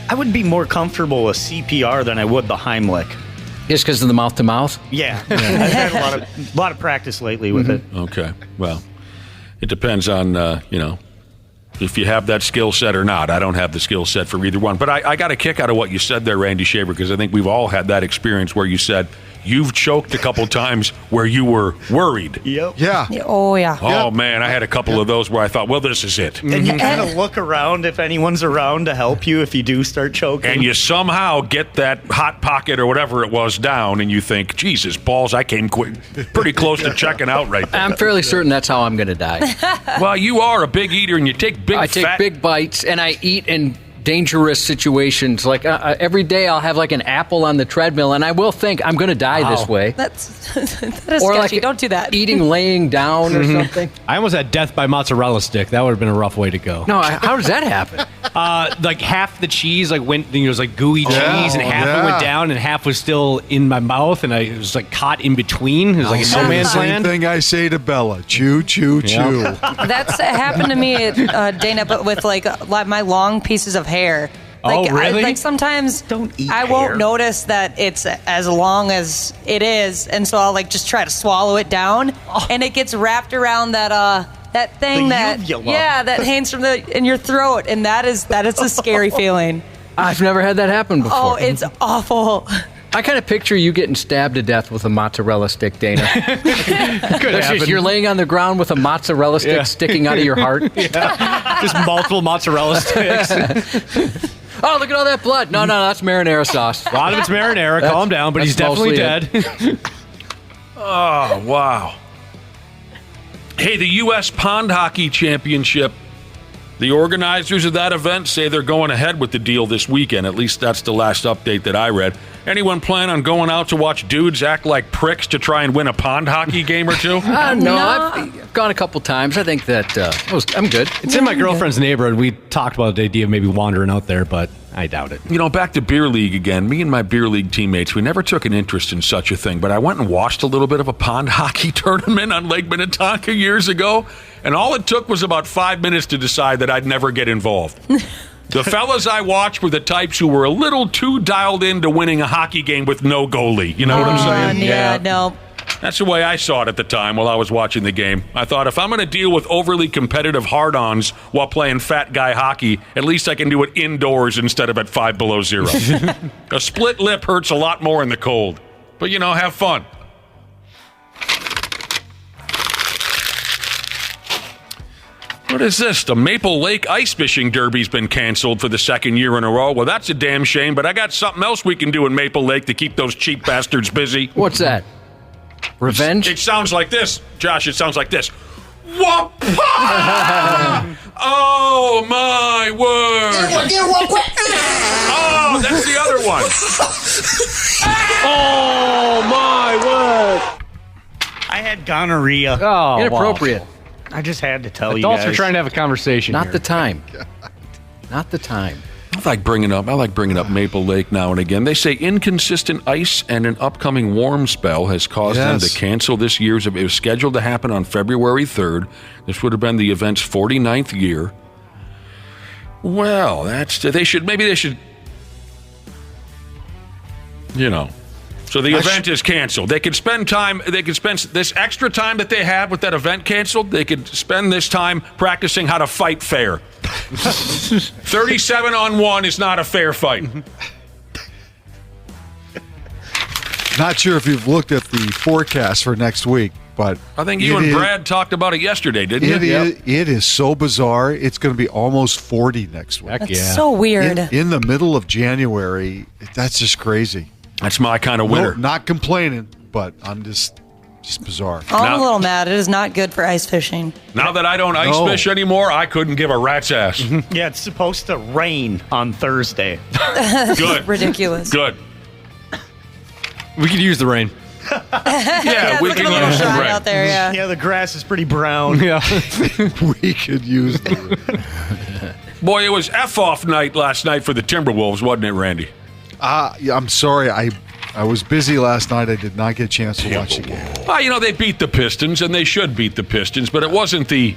I would be more comfortable with CPR than I would the Heimlich. Just because of the mouth-to-mouth? Yeah. I've had a lot of practice lately with it. Okay. Well, it depends on, if you have that skill set or not. I don't have the skill set for either one. But I got a kick out of what you said there, Randy Shaver, because I think we've all had that experience where you said you've choked a couple times where you were worried. Yep. Yeah. Oh, yeah. Oh, man, I had a couple of those where I thought, well, this is it. And you kind of look around if anyone's around to help you if you do start choking. And you somehow get that hot pocket or whatever it was down, and you think, Jesus, balls, I came pretty close to checking out right there. I'm fairly certain that's how I'm going to die. Well, you are a big eater, and you take big I take big bites, and I eat in dangerous situations. Like every day I'll have like an apple on the treadmill, and I will think I'm going to die this way. That is Or sketchy. like Don't do that. Eating laying down or something. I almost had death by mozzarella stick. That would have been a rough way to go. No, how does that happen? Like half the cheese went, it was like gooey cheese, and half it went down, and half was still in my mouth, and it was like caught in between. It was like a no man's Same land. thing I say to Bella. Chew, chew, chew. That's happened to me, Dana, but with like my long pieces of hair. Like, Oh, really? like sometimes Don't eat I hair. won't notice that it's as long as it is, and so I'll like just try to swallow it down, and it gets wrapped around that thing The uvula. that hangs from in your throat, and that is a scary feeling. I've never had that happen before. Oh, it's awful. I kind of picture you getting stabbed to death with a mozzarella stick, Dana. That's just, you're laying on the ground with a mozzarella stick sticking out of your heart. Just multiple mozzarella sticks. Oh, look at all that blood. No, that's marinara sauce. A lot of it's marinara. Calm down, but he's definitely dead. Oh, wow. Hey, the U.S. Pond Hockey Championship. The organizers of that event say they're going ahead with the deal this weekend. At least that's the last update that I read. Anyone plan on going out to watch dudes act like pricks to try and win a pond hockey game or two? No, I've gone a couple times. I think that I'm good. It's in my girlfriend's neighborhood. We talked about the idea of maybe wandering out there, but I doubt it. Back to beer league again. Me and my beer league teammates, we never took an interest in such a thing, but I went and watched a little bit of a pond hockey tournament on Lake Minnetonka years ago, and all it took was about 5 minutes to decide that I'd never get involved. The fellas I watched were the types who were a little too dialed into winning a hockey game with no goalie. You know what I'm saying? Yeah, no. That's the way I saw it at the time while I was watching the game. I thought, if I'm going to deal with overly competitive hard-ons while playing fat guy hockey, at least I can do it indoors instead of at 5 below zero. A split lip hurts a lot more in the cold. But, have fun. What is this? The Maple Lake Ice Fishing Derby's been canceled for the second year in a row. Well, that's a damn shame, but I got something else we can do in Maple Lake to keep those cheap bastards busy. What's that? Revenge? It sounds like this. Josh, it sounds like this. Whoop-pa! Oh, my word. Oh, that's the other one. Oh, my word. I had gonorrhea. Oh, inappropriate. Wow. I just had to tell you Adults guys. are trying to have a conversation. Not here. the time. Not the time. I like bringing up Maple Lake now and again. They say inconsistent ice and an upcoming warm spell has caused them to cancel this year's. It was scheduled to happen on February 3rd. This would have been the event's 49th year. Well, they should. So the event is canceled. They could spend time. They could spend this extra time that they have with that event canceled. They could spend this time practicing how to fight fair. 37-on-1 is not a fair fight. Not sure if you've looked at the forecast for next week, but I think you and Brad talked about it yesterday, didn't you? It is so bizarre. It's going to be almost 40 next week. That's so weird. In the middle of January, that's just crazy. That's my kind of winter. No, not complaining, but I'm just bizarre. I'm a little mad. It is not good for ice fishing. Now that I don't ice fish anymore, I couldn't give a rat's ass. Yeah, it's supposed to rain on Thursday. Good. Ridiculous. Good. We could use the rain. Yeah, we can use the rain. Out there, Yeah, the grass is pretty brown. Yeah. We could use the rain. Boy, it was F-off night last night for the Timberwolves, wasn't it, Randy? I'm sorry. I was busy last night. I did not get a chance to watch the game. Well, they beat the Pistons, and they should beat the Pistons, but it wasn't the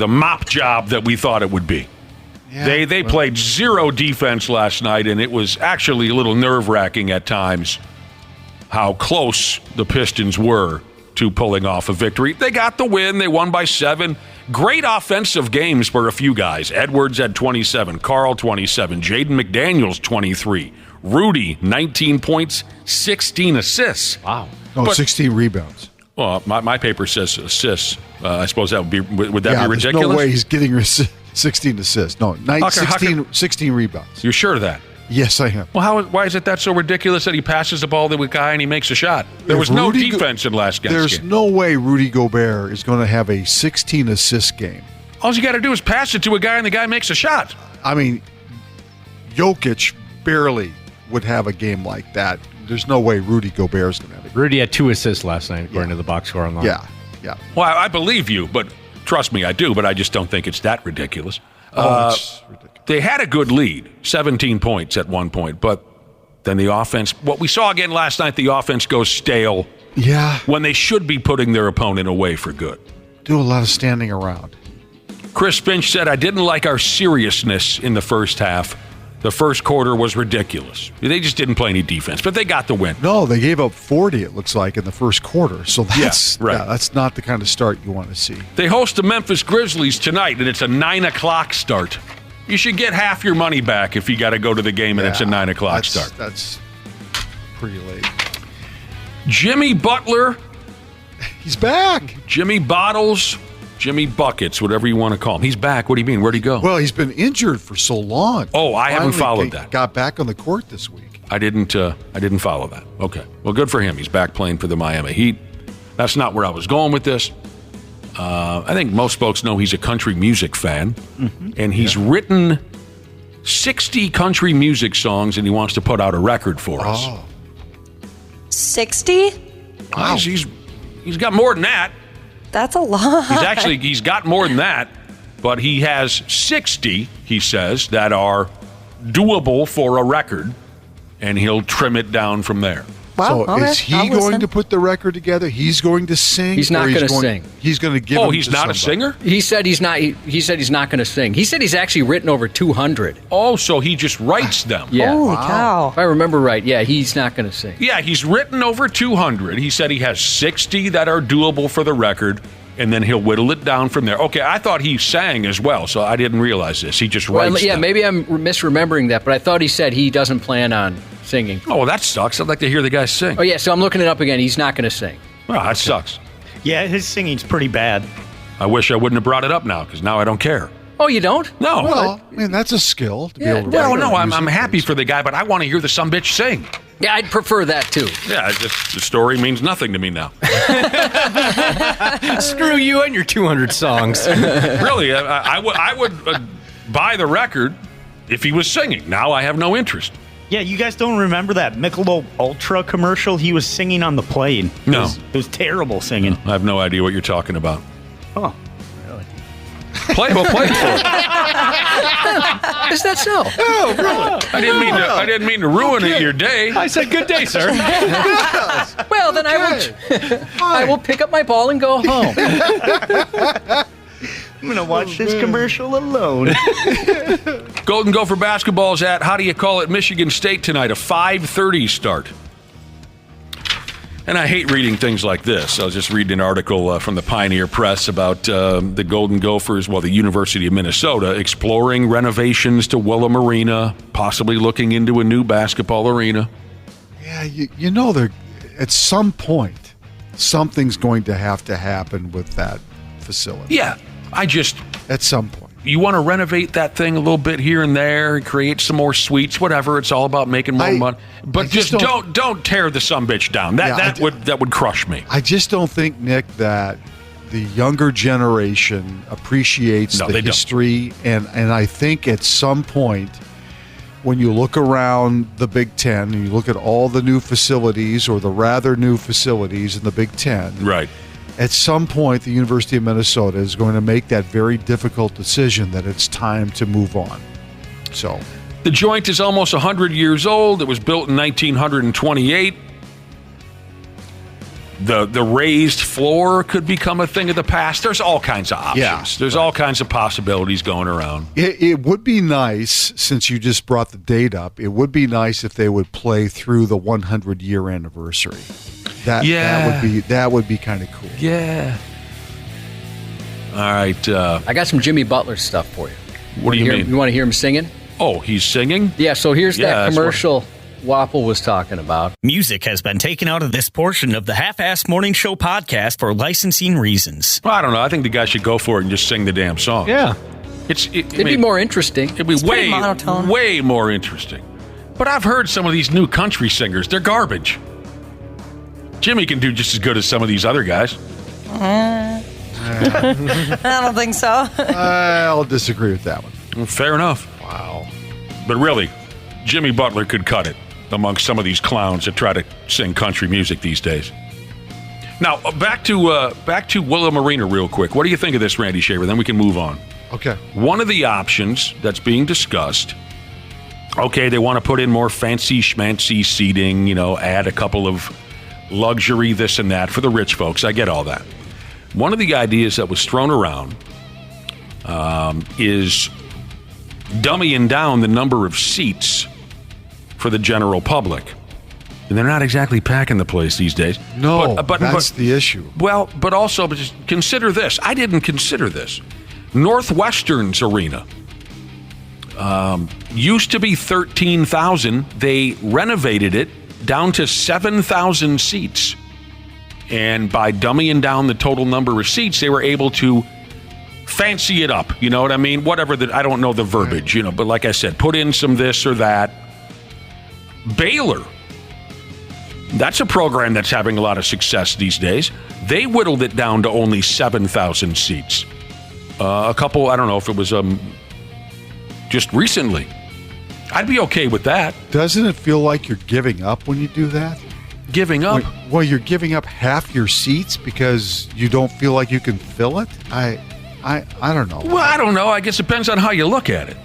mop job that we thought it would be. Yeah, they played zero defense last night, and it was actually a little nerve-wracking at times how close the Pistons were to pulling off a victory. They got the win. They won by 7. Great offensive games for a few guys. Edwards had 27, Carl 27, Jaden McDaniels 23, Rudy 19 points, 16 assists. Wow. Oh, 16 rebounds. Well, my paper says assists. I suppose that would be be ridiculous? There's no way he's getting 16 assists. No, 16 rebounds. You're sure of that? Yes, I am. Well, why is that so ridiculous that he passes the ball to a guy and he makes a shot? There was no defense in last game. There's no way Rudy Gobert is going to have a 16-assist game. All you got to do is pass it to a guy and the guy makes a shot. I mean, Jokic barely would have a game like that. There's no way Rudy Gobert is going to have a game. Rudy had 2 assists last night, according to the box score online. Yeah. Well, I believe you, but trust me, I do, but I just don't think it's that ridiculous. It's ridiculous. They had a good lead, 17 points at one point, but then the offense, what we saw again last night, the offense goes stale. Yeah. When they should be putting their opponent away for good. Do a lot of standing around. Chris Finch said, I didn't like our seriousness in the first half. The first quarter was ridiculous. They just didn't play any defense, but they got the win. No, they gave up 40, it looks like, in the first quarter. So that's that's not the kind of start you want to see. They host the Memphis Grizzlies tonight, and it's a 9 o'clock start. You should get half your money back if you got to go to the game and it's a 9 o'clock start. That's pretty late. Jimmy Butler. He's back. Jimmy Bottles. Jimmy Buckets, whatever you want to call him. He's back. What do you mean? Where'd he go? Well, he's been injured for so long. Oh, I haven't followed that. Got back on the court this week. I didn't follow that. Okay. Well, good for him. He's back playing for the Miami Heat. That's not where I was going with this. I think most folks know he's a country music fan, and he's written 60 country music songs, and he wants to put out a record for us. 60? Wow. He's got more than that. That's a lot. He's got more than that, but he has 60, he says, that are doable for a record, and he'll trim it down from there. Wow, so is he going to put the record together? He's going to sing? He's not going to sing. He's going to give it to he's not somebody. a singer? He said he's not. He said he's not going to sing. He said he's actually written over 200. Oh, so he just writes them. Yeah. Holy cow. If I remember right, yeah, he's not going to sing. Yeah, he's written over 200. He said he has 60 that are doable for the record, and then he'll whittle it down from there. Okay, I thought he sang as well, so I didn't realize this. He just writes them. Maybe I'm misremembering that, but I thought he said he doesn't plan on singing. Oh, well, that sucks. I'd like to hear the guy sing. Oh, yeah, so I'm looking it up again. He's not going to sing. Well, that sucks. Yeah, his singing's pretty bad. I wish I wouldn't have brought it up now, because now I don't care. Oh, you don't? No. Well, I mean, that's a skill to be able to write. No, I'm happy for the guy, but I want to hear the sumbitch sing. Yeah, I'd prefer that, too. Yeah, the story means nothing to me now. Screw you and your 200 songs. Really, I would buy the record if he was singing. Now I have no interest. Yeah, you guys don't remember that Michelob Ultra commercial? He was singing on the plane. No. It was terrible singing. I have no idea what you're talking about. Oh, Play it for it. Is that so? Oh, really? I didn't mean to ruin your day. I said good day, sir. Well, then I will pick up my ball and go home. I'm going to watch this commercial alone. Golden Gopher basketball is at, how do you call it, Michigan State tonight, a 5:30 start. And I hate reading things like this. I was just reading an article from the Pioneer Press about the Golden Gophers, the University of Minnesota, exploring renovations to Willem Arena, possibly looking into a new basketball arena. Yeah, you know, at some point, something's going to have to happen with that facility. Yeah, at some point. You want to renovate that thing a little bit here and there, create some more suites, whatever. It's all about making more money. But just don't tear the sumbitch down. That would crush me. I just don't think, Nick, that the younger generation appreciates the history. And I think at some point, when you look around the Big Ten and you look at all the new facilities, or the rather new facilities in the Big Ten, right? At some point, the University of Minnesota is going to make that very difficult decision that it's time to move on. So, the joint is almost 100 years old. It was built in 1928. The raised floor could become a thing of the past. There's all kinds of options. Yeah, There's all kinds of possibilities going around. It would be nice, since you just brought the date up, it would be nice if they would play through the 100-year anniversary. That would be kind of cool. Yeah. All right. I got some Jimmy Butler stuff for you. What do you mean? You want to hear him singing? Oh, he's singing? Yeah, so here's that commercial Wapple was talking about. Music has been taken out of this portion of the Half-Assed Morning Show podcast for licensing reasons. Well, I don't know. I think the guy should go for it and just sing the damn song. Yeah. It'd be more interesting. It'd be way more interesting. But I've heard some of these new country singers. They're garbage. Jimmy can do just as good as some of these other guys. I don't think so. I'll disagree with that one. Well, fair enough. Wow. But really, Jimmy Butler could cut it amongst some of these clowns that try to sing country music these days. Now, back to Willem Arena real quick. What do you think of this, Randy Shaver? Then we can move on. Okay. One of the options that's being discussed, they want to put in more fancy schmancy seating, add a couple of luxury this and that for the rich folks. I get all that. One of the ideas that was thrown around is dummying down the number of seats for the general public. And they're not exactly packing the place these days. No, that's the issue. Well, but also just consider this. I didn't consider this. Northwestern's arena used to be 13,000. They renovated it down to 7,000 seats. And by dummying down the total number of seats, they were able to fancy it up. You know what I mean? Whatever I don't know the verbiage, but like I said, put in some this or that. Baylor, that's a program that's having a lot of success these days. They whittled it down to only 7,000 seats. A couple, I don't know if it was just recently. I'd be okay with that. Doesn't it feel like you're giving up when you do that? Giving up? Well, you're giving up half your seats because you don't feel like you can fill it? I don't know. Well, I don't know. I guess it depends on how you look at it.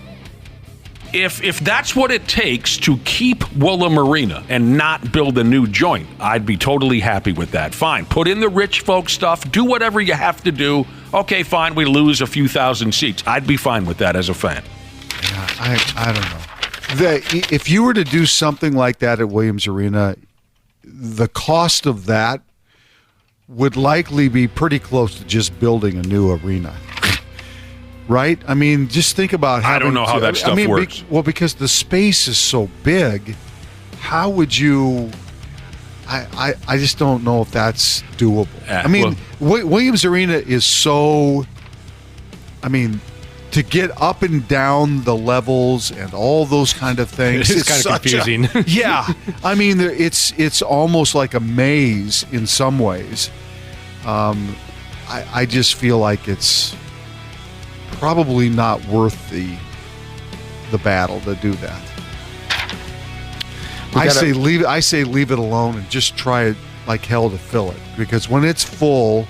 If that's what it takes to keep Willem Arena and not build a new joint, I'd be totally happy with that. Fine. Put in the rich folk stuff. Do whatever you have to do. Okay, fine. We lose a few thousand seats. I'd be fine with that as a fan. Yeah, I don't know. If you were to do something like that at Williams Arena, the cost of that would likely be pretty close to just building a new arena. Right? I mean, just think about having I don't know how that stuff works. Because the space is so big, how would you... I just don't know if that's doable. Williams Arena is so... to get up and down the levels and all those kind of things. It's kind of confusing. Yeah. It's almost like a maze in some ways. I just feel like it's probably not worth the battle to do that. I say leave it alone and just try it like hell to fill it, because when it's full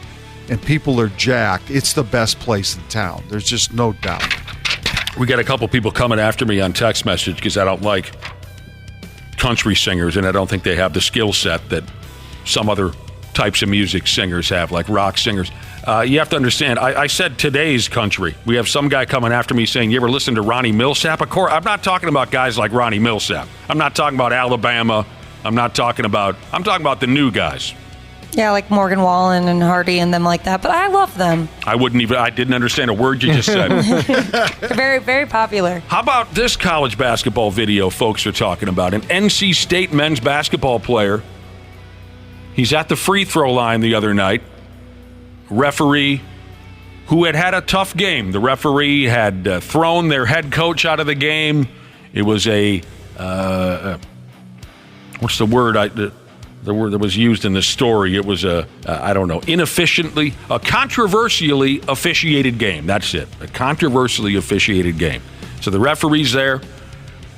and people are jacked, it's the best place in town. There's just no doubt. We got a couple people coming after me on text message because I don't like country singers, and I don't think they have the skill set that some other types of music singers have, like rock singers. You have to understand, I said today's country. We have some guy coming after me saying, you ever listen to Ronnie Millsap? Of course, I'm not talking about guys like Ronnie Millsap. I'm not talking about Alabama. I'm talking about the new guys. Yeah, like Morgan Wallen and Hardy and them like that. But I love them. I didn't understand a word you just said. They're very, very popular. How about this college basketball video folks are talking about? An NC State men's basketball player. He's at the free throw line the other night. Referee who had a tough game. The referee had thrown their head coach out of the game. It was what's the word? The word that was used in the story. It was controversially officiated game. That's it. A controversially officiated game. So the referee's there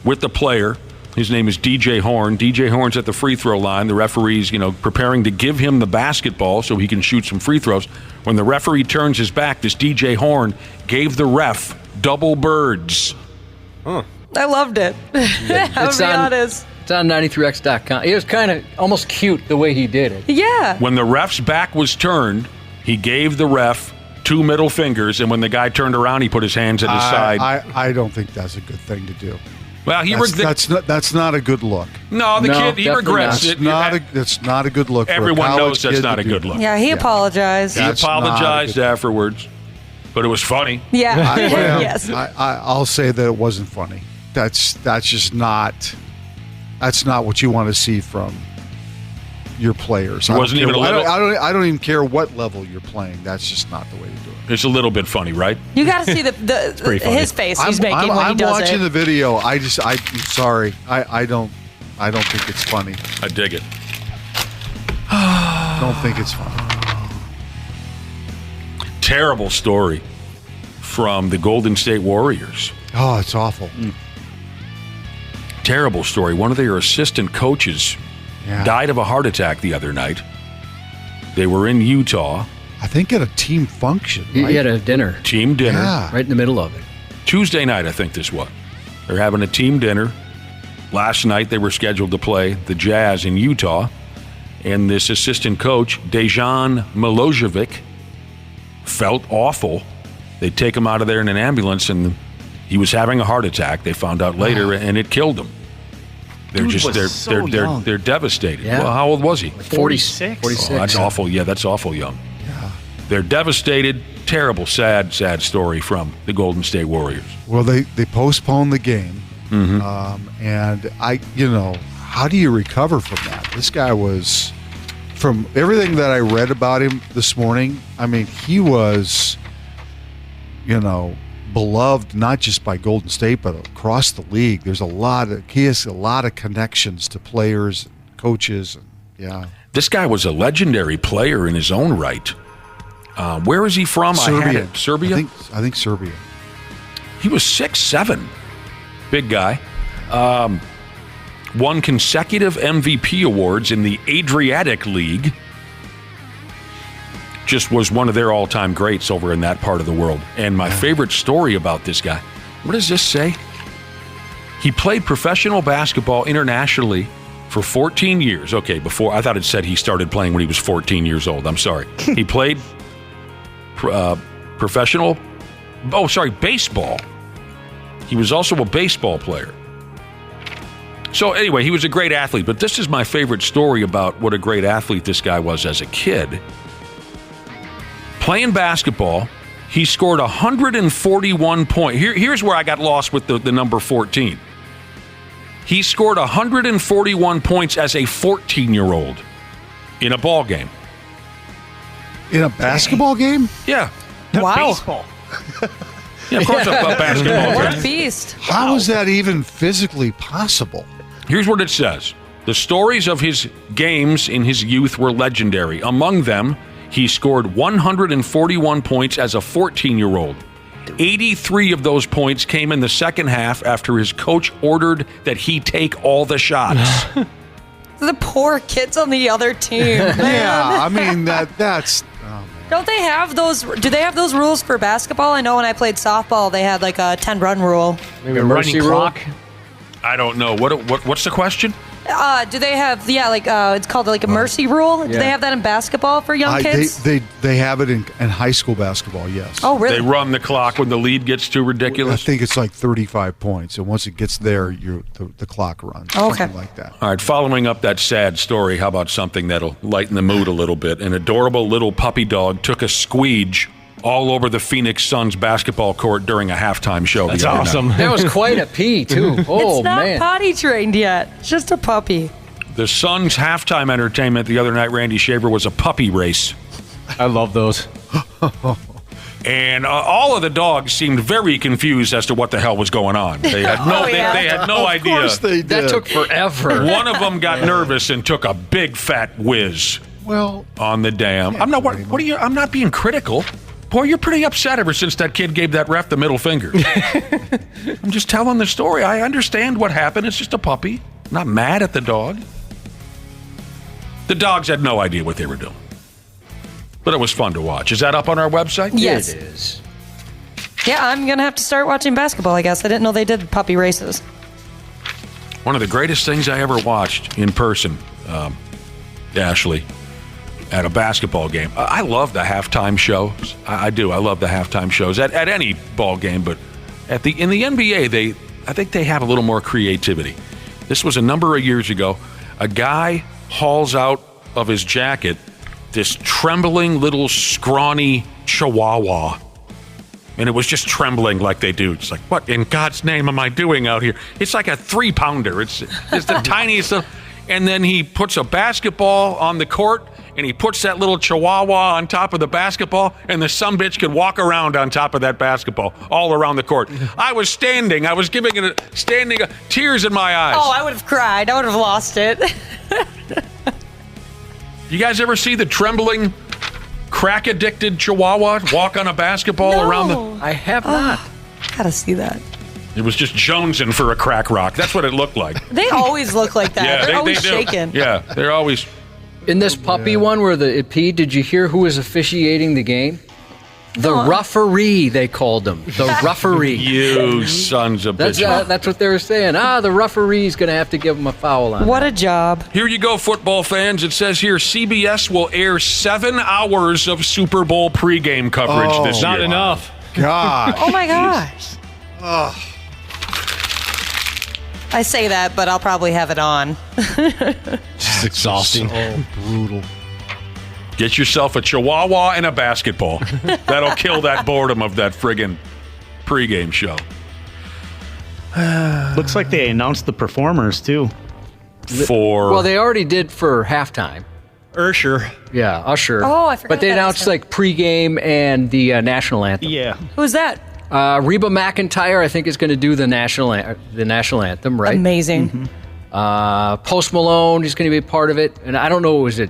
with the player. His name is DJ Horn. DJ Horn's at the free throw line. The referee's, preparing to give him the basketball so he can shoot some free throws. When the referee turns his back, this DJ Horn gave the ref double birds. I loved it. I'll be honest. It's on 93x.com. It was kind of almost cute the way he did it. Yeah. When the ref's back was turned, he gave the ref 2 middle fingers, and when the guy turned around, he put his hands at his side. I don't think that's a good thing to do. Well, that's not a good look. No, kid, he regrets it. That's not a good look. Everyone knows that's not a good look. Yeah, he apologized. He apologized afterwards, but it was funny. Yeah. Yes. I'll say that it wasn't funny. That's just not. That's not what you want to see from your players. It wasn't even a little. I don't even care what level you're playing. That's just not the way to do it. It's a little bit funny, right? You got to see his face he's making when he does it. I'm watching the video. I'm sorry. I don't think it's funny. I dig it. Don't think it's funny. Terrible story from the Golden State Warriors. Oh, it's awful. Terrible story. One of their assistant coaches died of a heart attack the other night. They were in Utah. I think at a team function. Right? He had a dinner. Team dinner. Yeah. Right in the middle of it. Tuesday night, I think this was. They're having a team dinner. Last night, they were scheduled to play the Jazz in Utah. And this assistant coach, Dejan Milojevic, felt awful. They take him out of there in an ambulance, and he was having a heart attack. They found out later, and it killed him. They're devastated. Yeah. Well, how old was he? 46. Oh, that's awful. Yeah, that's awful young. Yeah. They're devastated. Terrible, sad story from the Golden State Warriors. Well, they postponed the game, and how do you recover from that? This guy was, from everything that I read about him this morning, I mean, he was, beloved not just by Golden State but across the league. He has a lot of connections to players, coaches. This guy was a legendary player in his own right. Where is he from? Serbia. Serbia? I think Serbia. He was 6'7", big guy. Won consecutive MVP awards in the Adriatic League. Just was one of their all-time greats over in that part of the world. And my favorite story about this guy, what does this say? He played professional basketball internationally for 14 years. Okay, before, I thought it said he started playing when he was 14 years old. I'm sorry. He played baseball. He was also a baseball player. So anyway, he was a great athlete. But this is my favorite story about what a great athlete this guy was as a kid. Playing basketball, he scored 141 points. Here's where I got lost with the number 14. He scored 141 points as a 14-year-old in a ball game. In a basketball game? Yeah. Wow. Baseball. Yeah, of course, a basketball What game. a beast. How is that even physically possible? Here's what it says. The stories of his games in his youth were legendary. Among them, he scored 141 points as a 14-year-old. 83 of those points came in the second half after his coach ordered that he take all the shots. The poor kids on the other team. Man. Yeah, I mean, that's... Don't they have those? Do they have those rules for basketball? I know when I played softball, they had like a 10-run rule. Maybe a running clock. I don't know. What's the question? Do they have, it's called like a mercy rule? Do they have that in basketball for young kids? They have it in high school basketball, yes. Oh, really? They run the clock when the lead gets too ridiculous? I think it's like 35 points, and once it gets there, the clock runs. Okay. Something like that. All right, following up that sad story, how about something that'll lighten the mood a little bit? An adorable little puppy dog took a squeege all over the Phoenix Suns basketball court during a halftime show. That's awesome. That was quite a pee, too. Oh, it's not man. potty trained yet. It's just a puppy. The Suns' halftime entertainment the other night, Randy Shaver, was a puppy race. I love those. And all of the dogs seemed very confused as to what the hell was going on. They had no, they had no idea. Of course they did. That took forever. One of them got nervous and took a big fat whiz. Well, on the dam. I'm not. What are you? I'm not being critical. Boy, you're pretty upset ever since that kid gave that ref the middle finger. I'm just telling the story. I understand what happened. It's just a puppy. I'm not mad at the dog. The dogs had no idea what they were doing. But it was fun to watch. Is that up on our website? Yes. It is. Yeah, I'm going to have to start watching basketball, I guess. I didn't know they did puppy races. One of the greatest things I ever watched in person, Ashley, at a basketball game. I love the halftime shows. I do. I love the halftime shows at any ball game, but in the NBA, I think they have a little more creativity. This was a number of years ago. A guy hauls out of his jacket this trembling little scrawny chihuahua. And it was just trembling like they do. It's like, what in God's name am I doing out here? It's like a 3-pounder. It's the tiniest. And then he puts a basketball on the court, and he puts that little chihuahua on top of the basketball, and the sumbitch can walk around on top of that basketball all around the court. I was standing. I was giving it tears in my eyes. Oh, I would have cried. I would have lost it. You guys ever see the trembling, crack-addicted chihuahua walk on a basketball around the... I have not. Gotta see that. It was just jonesing for a crack rock. That's what it looked like. They always look like that. Yeah, they're always do. shaking. Yeah, they're always... In this puppy one where it peed, did you hear who was officiating the game? The referee, they called him. The referee. You sons of bitches. That's what they were saying. The referee's going to have to give him a foul on What that. a job. Here you go, football fans. It says here, CBS will air 7 hours of Super Bowl pregame coverage this year. Not enough. God. Oh, my gosh. I say that, but I'll probably have it on. It's exhausting. So brutal. Get yourself a chihuahua and a basketball. That'll kill that boredom of that friggin' pregame show. Looks like they announced the performers, too. Well, they already did for halftime. Usher. Yeah, Usher. Oh, I forgot But they that announced was him. like pregame and the national anthem. Yeah. Who's that? Reba McEntire, I think, is going to do the national anthem, right? Amazing. Mm-hmm. Post Malone is going to be a part of it, and I don't know, was it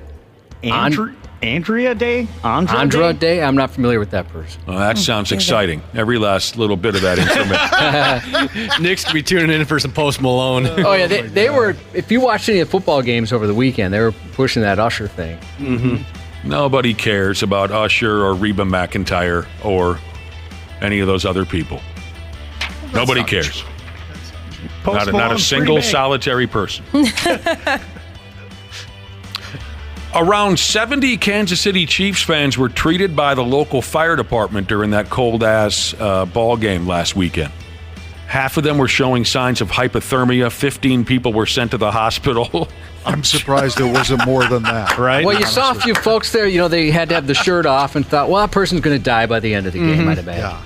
Andrea Day? Andra Day? I'm not familiar with that person. Well, that sounds exciting. Every last little bit of that information. Nick's going to be tuning in for some Post Malone. Oh, yeah, they were, if you watched any of the football games over the weekend, they were pushing that Usher thing. Mm-hmm. Nobody cares about Usher or Reba McEntire or any of those other people. Nobody cares. Not a single solitary person. Around 70 Kansas City Chiefs fans were treated by the local fire department during that cold-ass ball game last weekend. Half of them were showing signs of hypothermia. 15 people were sent to the hospital. I'm surprised there wasn't more than that. Right? Well, you saw a few folks there, they had to have the shirt off and thought, well, that person's going to die by the end of the game, I'd imagine. Yeah.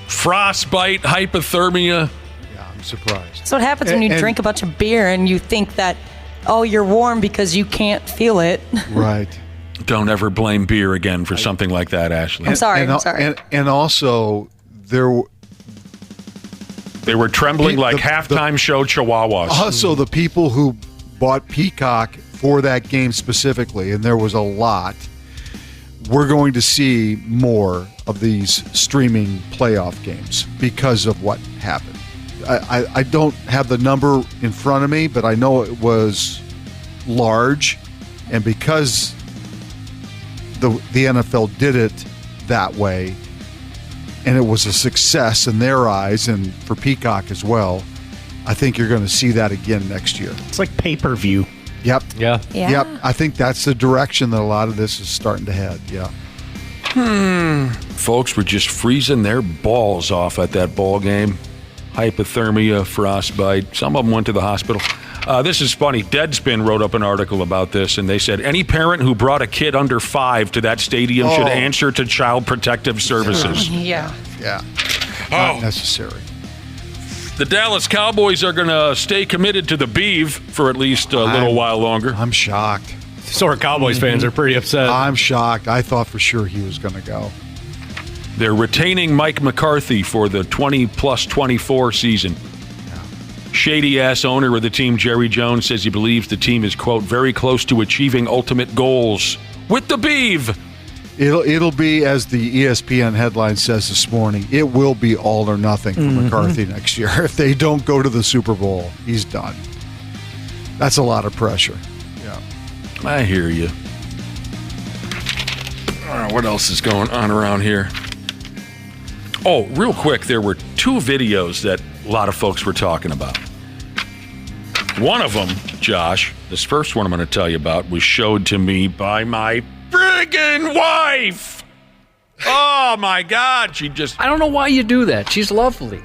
Frostbite, hypothermia. Yeah, I'm surprised. That's what happens when you drink a bunch of beer and you think that, you're warm because you can't feel it. Right. Don't ever blame beer again for something like that, Ashley. I'm sorry. And also, they were trembling like halftime show chihuahuas. Also, the people who bought Peacock for that game specifically, and there was a lot, we're going to see more of these streaming playoff games because of what happened. I don't have the number in front of me, but I know it was large, and because the NFL did it that way, and it was a success in their eyes and for Peacock as well, I think you're going to see that again next year. It's like pay-per-view. Yep. Yeah. Yep. I think that's the direction that a lot of this is starting to head. Yeah. Folks were just freezing their balls off at that ball game. Hypothermia, frostbite. Some of them went to the hospital. This is funny. Deadspin wrote up an article about this, and they said any parent who brought a kid under 5 to that stadium should answer to Child Protective Services. Yeah. Yeah. Not necessary. The Dallas Cowboys are going to stay committed to the Beeve for at least a little while longer. I'm shocked. So our Cowboys fans are pretty upset. I'm shocked. I thought for sure he was going to go. They're retaining Mike McCarthy for the 20+24 season. Shady-ass owner of the team, Jerry Jones, says he believes the team is, quote, very close to achieving ultimate goals with the Beeve. It'll be, as the ESPN headline says this morning, it will be all or nothing for McCarthy next year. If they don't go to the Super Bowl, he's done. That's a lot of pressure. Yeah, I hear you. What else is going on around here? Oh, real quick, there were 2 videos that a lot of folks were talking about. One of them, Josh, this first one I'm going to tell you about, was showed to me by my friggin' wife. Oh, my God. I don't know why you do that. She's lovely.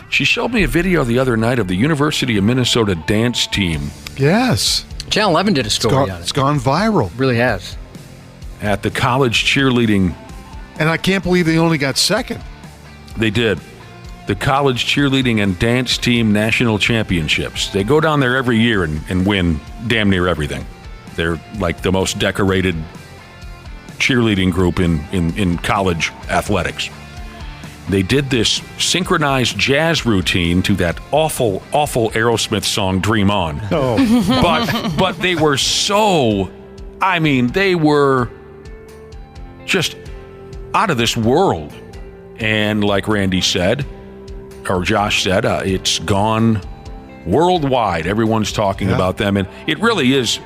She showed me a video the other night of the University of Minnesota dance team. Yes. Channel 11 did a story on it. It's gone viral. It really has. At the college cheerleading. And I can't believe they only got second. They did. The college cheerleading and dance team national championships. They go down there every year and win damn near everything. They're like the most decorated cheerleading group in college athletics. They did this synchronized jazz routine to that awful Aerosmith song, Dream On. Oh. But they were so, they were just out of this world. And like Randy said, or Josh said, it's gone worldwide. Everyone's talking about them. And it really is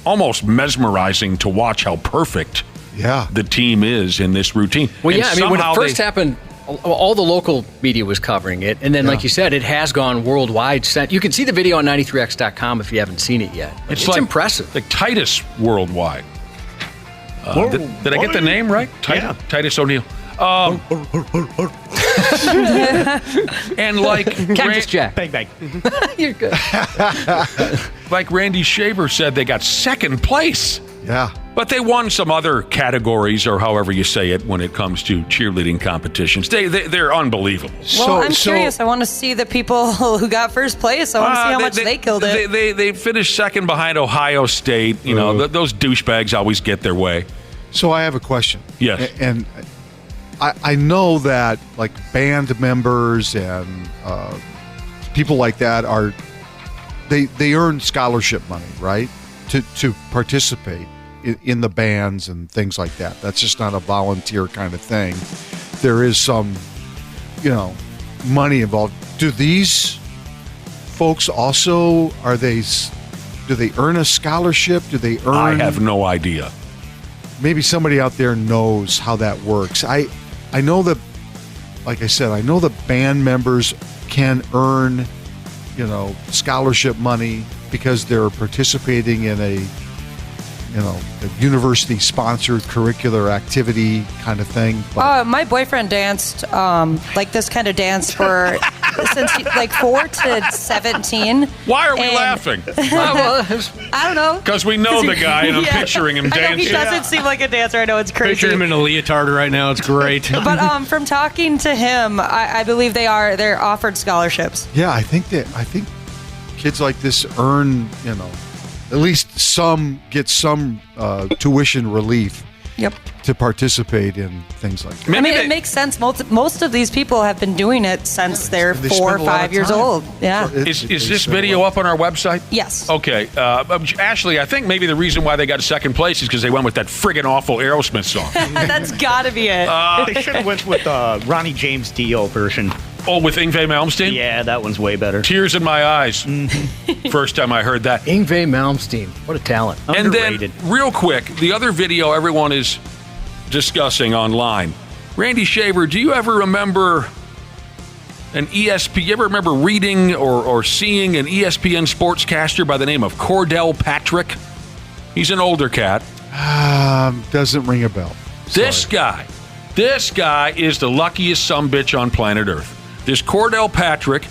almost mesmerizing to watch how perfect the team is in this routine. Well, and when it first happened, all the local media was covering it. And then, like you said, it has gone worldwide. You can see the video on 93x.com if you haven't seen it yet. It's impressive. Like Titus Worldwide. Did I get the name right? Titus O'Neil. And like Cactus Jack. Bang, bang. You're good. Like Randy Shaver said, they got second place. Yeah. But they won some other categories, or however you say it, when it comes to cheerleading competitions. They're unbelievable. Well, I'm curious. I want to see the people who got first place. I want to see how much they killed it. They finished second behind Ohio State. You know, those douchebags always get their way. So I have a question. Yes. And I know that like band members and people like that they earn scholarship money, right? To participate in the bands and things like that. That's just not a volunteer kind of thing. There is some, money involved. Do these folks also, do they earn a scholarship? Do they earn? I have no idea. Maybe somebody out there knows how that works. I know that, like I said, I know the band members can earn, scholarship money because they're participating in a university-sponsored curricular activity kind of thing. My boyfriend danced like this kind of dance for since 4 to 17. Why are we laughing? I don't know. Because we know the guy, and I'm picturing him dancing. I know, he doesn't seem like a dancer. I know it's crazy. Picture him in a leotard right now. It's great. But from talking to him, I believe they're offered scholarships. Yeah, I think kids like this earn, at least some get some tuition relief. Yep. To participate in things like that. It makes sense. Most of these people have been doing it since they're 4 or 5 years old. Yeah. So is this video up on our website? Yes. Okay. Ashley, I think maybe the reason why they got second place is because they went with that friggin' awful Aerosmith song. That's got to be it. They should have went with Ronnie James Dio version. Oh, with Yngwie Malmsteen? Yeah, that one's way better. Tears in my eyes. First time I heard that. Yngwie Malmsteen. What a talent. Underrated. And then, real quick, the other video everyone is discussing online. Randy Shaver, do you ever remember an ESPN. You ever remember reading or seeing an ESPN sportscaster by the name of Cordell Patrick? He's an older cat. Doesn't ring a bell. This guy is the luckiest sumbitch on planet Earth. This Cordell Patrick,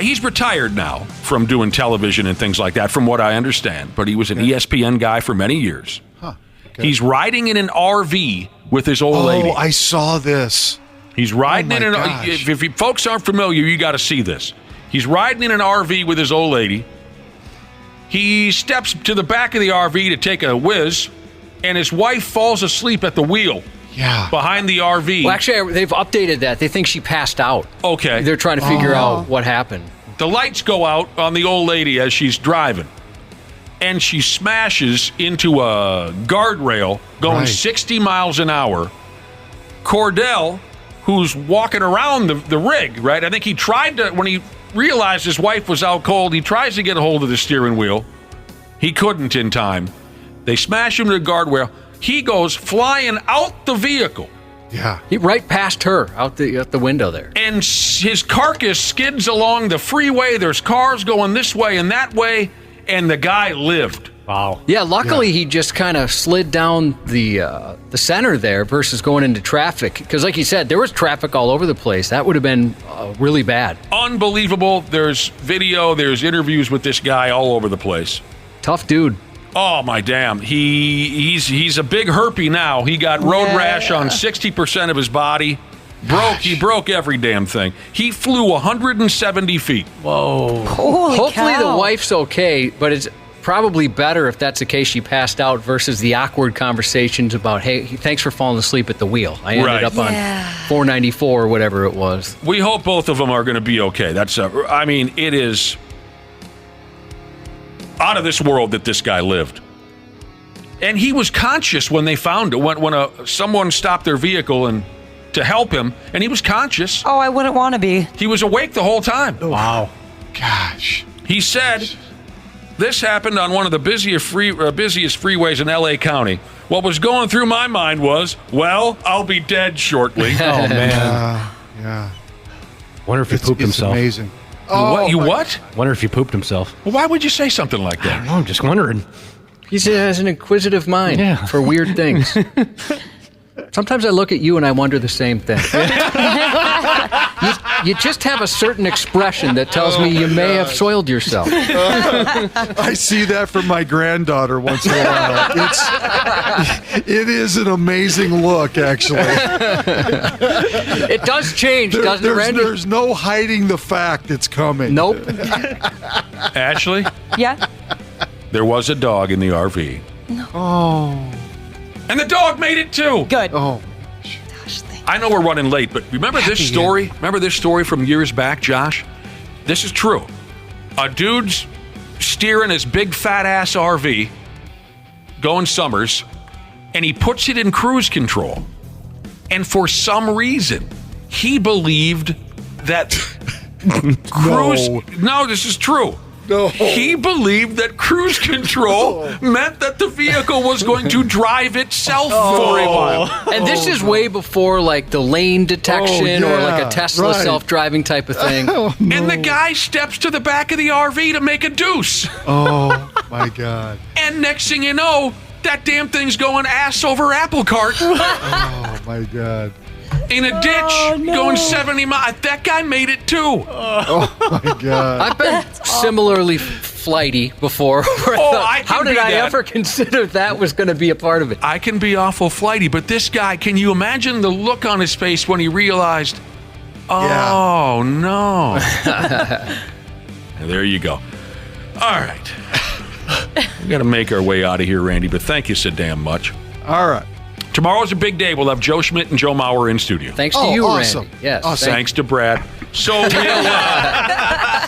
he's retired now from doing television and things like that, from what I understand. But he was an ESPN guy for many years. Huh. Okay. He's riding in an RV with his old lady. Oh, I saw this. He's riding in an RV. If you folks aren't familiar, you got to see this. He's riding in an RV with his old lady. He steps to the back of the RV to take a whiz, and his wife falls asleep at the wheel. Yeah. Behind the RV. Well, actually, they've updated that. They think she passed out. Okay. They're trying to figure out what happened. The lights go out on the old lady as she's driving, and she smashes into a guardrail going 60 miles an hour. Cordell, who's walking around the rig, right? I think he tried to, when he realized his wife was out cold, he tries to get a hold of the steering wheel. He couldn't in time. They smash him to the guardrail. He goes flying out the vehicle. Yeah. He right past her out the window there. And his carcass skids along the freeway. There's cars going this way and that way, and the guy lived. Wow. Yeah, luckily he just kind of slid down the center there versus going into traffic. Because like you said, there was traffic all over the place. That would have been really bad. Unbelievable. There's video, there's interviews with this guy all over the place. Tough dude. Oh, my damn. He's a big herpy now. He got road rash on 60% of his body. He broke every damn thing. He flew 170 feet. Whoa. Hopefully the wife's okay, but it's probably better if that's the case she passed out versus the awkward conversations about, hey, thanks for falling asleep at the wheel. I ended up on 494 or whatever it was. We hope both of them are going to be okay. It is out of this world that this guy lived. And he was conscious when they found it, when someone stopped their vehicle and to help him, and he was conscious. Oh, I wouldn't want to be. He was awake the whole time. Wow. Gosh. He said this happened on one of the busiest freeways in L.A. County. What was going through my mind was, well, I'll be dead shortly. Oh, man. Yeah. Wonder if he pooped himself. It's amazing. What? Wonder if he pooped himself. Well, why would you say something like that? I don't know. I'm just wondering. He has an inquisitive mind for weird things. Sometimes I look at you and I wonder the same thing. You just have a certain expression that tells me you may have soiled yourself. I see that from my granddaughter once in a while. It is an amazing look, actually. It does change, doesn't it, Randy? There's no hiding the fact it's coming. Nope. Ashley? Yeah? There was a dog in the RV. No. Oh. And the dog made it too. Good. Oh. I know we're running late, but remember this story? Remember this story from years back, Josh? This is true. A dude's steering his big fat ass RV, going Summers, and he puts it in cruise control. And for some reason, he believed that No, this is true. No. He believed that cruise control meant that the vehicle was going to drive itself for a while. And this is way before like the lane detection or like a Tesla self-driving type of thing. And the guy steps to the back of the RV to make a deuce. Oh, my God. And next thing you know, that damn thing's going ass over apple cart. Oh, my God. In a ditch, going 70 miles. That guy made it too. Oh, my God. I've been similarly flighty before. How did I ever consider that was going to be a part of it? I can be awful flighty, but this guy, can you imagine the look on his face when he realized, no. There you go. All right. We got to make our way out of here, Randy, but thank you so damn much. All right. Tomorrow's a big day. We'll have Joe Schmidt and Joe Mauer in studio. Thanks to you, awesome. Randy. Yes. Awesome. Thanks to Brad. So we'll...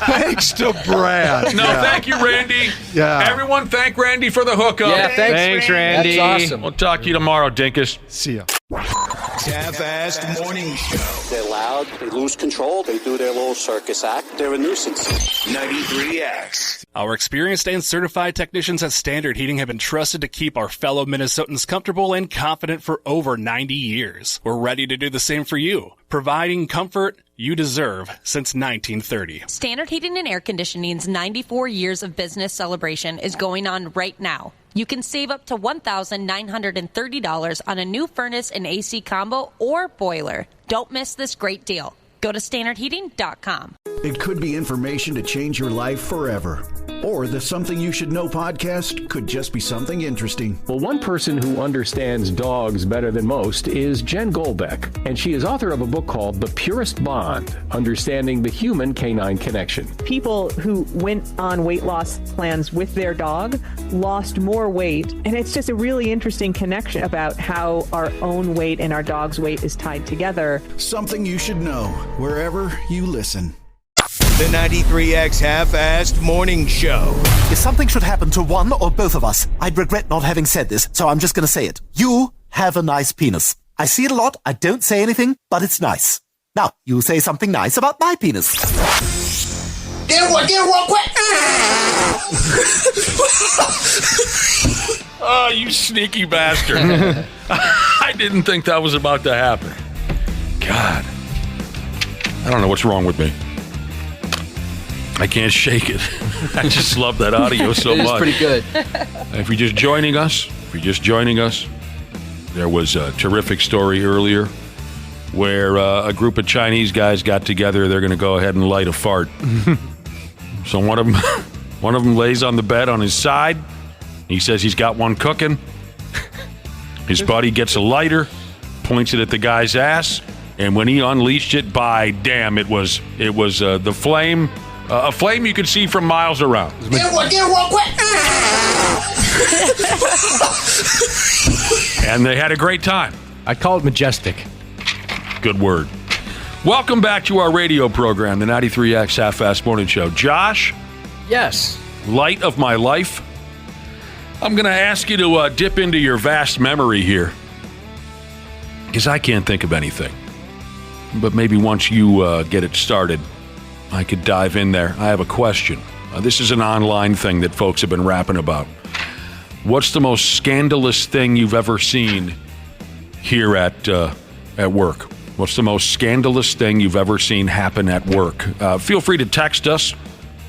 Thanks to Brad. No, thank you, Randy. Yeah. Everyone, thank Randy for the hookup. Yeah, thanks Randy. That's awesome. We'll talk to you tomorrow, Dinkus. See ya. Half-assed morning show. They're loud, they lose control, they do their little circus act. They're a nuisance. 93X. Our experienced and certified technicians at Standard Heating have been trusted to keep our fellow Minnesotans comfortable and confident for over 90 years. We're ready to do the same for you, providing comfort you deserve since 1930. Standard Heating and Air Conditioning's 94 years of business celebration is going on right now. You can save up to $1,930 on a new furnace and AC combo or boiler. Don't miss this great deal. Go to standardheating.com. It could be information to change your life forever. Or the Something You Should Know podcast could just be something interesting. Well, one person who understands dogs better than most is Jen Golbeck, and she is author of a book called The Purest Bond, Understanding the Human Canine Connection. People who went on weight loss plans with their dog lost more weight, and it's just a really interesting connection about how our own weight and our dog's weight is tied together. Something you should know, wherever you listen. The 93X Half-Assed Morning Show. If something should happen to one or both of us, I'd regret not having said this, so I'm just going to say it. You have a nice penis. I see it a lot, I don't say anything, but it's nice. Now, you say something nice about my penis. Get one quick! Oh, you sneaky bastard. I didn't think that was about to happen. God. I don't know what's wrong with me. I can't shake it. I just love that audio so much. It's pretty good. If you're just joining us, there was a terrific story earlier where a group of Chinese guys got together. They're going to go ahead and light a fart. So one of them lays on the bed on his side. He says he's got one cooking. His buddy gets a lighter, points it at the guy's ass, and when he unleashed it, by damn, it was the flame. A flame you could see from miles around. Get one quick! And they had a great time. I call it majestic. Good word. Welcome back to our radio program, the 93X Half-Assed Morning Show. Josh? Yes. Light of my life. I'm going to ask you to dip into your vast memory here, because I can't think of anything. But maybe once you get it started, I could dive in there. I have a question. This is an online thing that folks have been rapping about. What's the most scandalous thing you've ever seen here at work? What's the most scandalous thing you've ever seen happen at work? Feel free to text us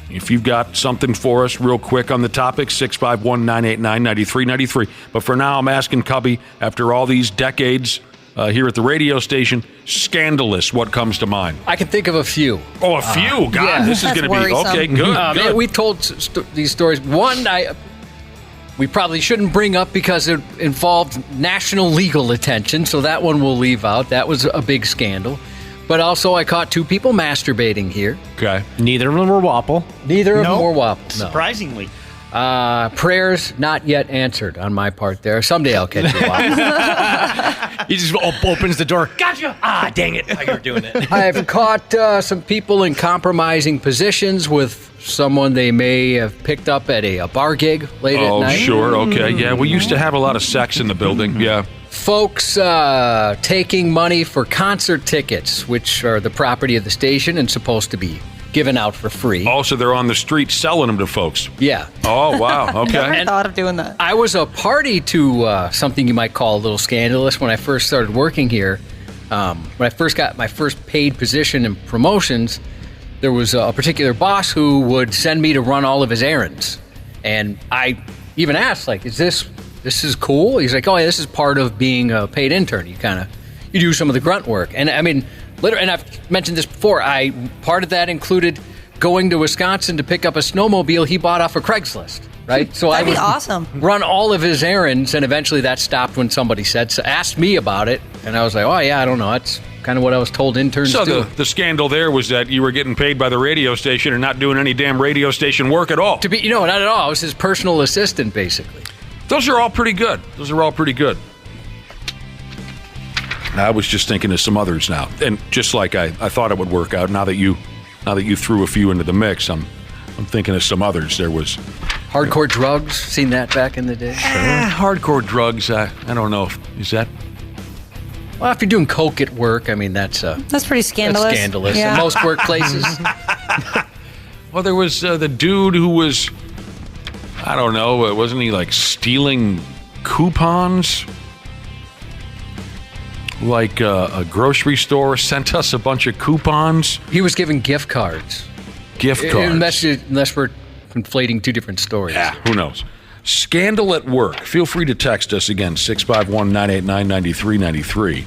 if you've got something for us real quick on the topic, 651-989-9393. But for now, I'm asking Cubby, after all these decades here at the radio station, scandalous, what comes to mind? I can think of a few. Oh, a few? God, yeah. This is going to be... Okay, good, good. Man, we told these stories. One, we probably shouldn't bring up because it involved national legal attention, so that one we'll leave out. That was a big scandal. But also, I caught two people masturbating here. Okay. Neither of them were Wapple. Neither of them were Wapple. No. Surprisingly. Prayers not yet answered on my part there. Someday I'll catch you Wapple. He just opens the door. Gotcha! Ah, dang it. You're doing it. I've caught some people in compromising positions with someone they may have picked up at a bar gig late at night. Oh, sure. Okay. Yeah, we used to have a lot of sex in the building. Yeah. Folks taking money for concert tickets, which are the property of the station and supposed to be given out for free. Also, they're on the street selling them to folks. Yeah. Oh, wow. Okay. Never thought of doing that. I was a party to something you might call a little scandalous when I first started working here. When I first got my first paid position in promotions, there was a particular boss who would send me to run all of his errands. And I even asked, like, this is cool? He's like, oh, yeah, this is part of being a paid intern. You do some of the grunt work. And I mean, and I've mentioned this before, part of that included going to Wisconsin to pick up a snowmobile he bought off of Craigslist, right? So That'd be awesome. Run all of his errands, and eventually that stopped when somebody asked me about it, and I was like, oh, yeah, I don't know. That's kind of what I was told interns do. So the scandal there was that you were getting paid by the radio station and not doing any damn radio station work at all. Not at all. I was his personal assistant, basically. Those are all pretty good. I was just thinking of some others now, and just like I thought it would work out. Now that you threw a few into the mix, I'm thinking of some others. There was hardcore drugs. Seen that back in the day. Hardcore drugs. I don't know. Is that? Well, if you're doing coke at work, I mean that's pretty scandalous. That's scandalous Yeah. in most workplaces. Well, there was the dude who was, I don't know, wasn't he like stealing coupons? like a grocery store sent us a bunch of coupons. He was giving gift cards. Gift cards. Unless we're conflating two different stories. Yeah, who knows? Scandal at work. Feel free to text us again, 651-989-9393.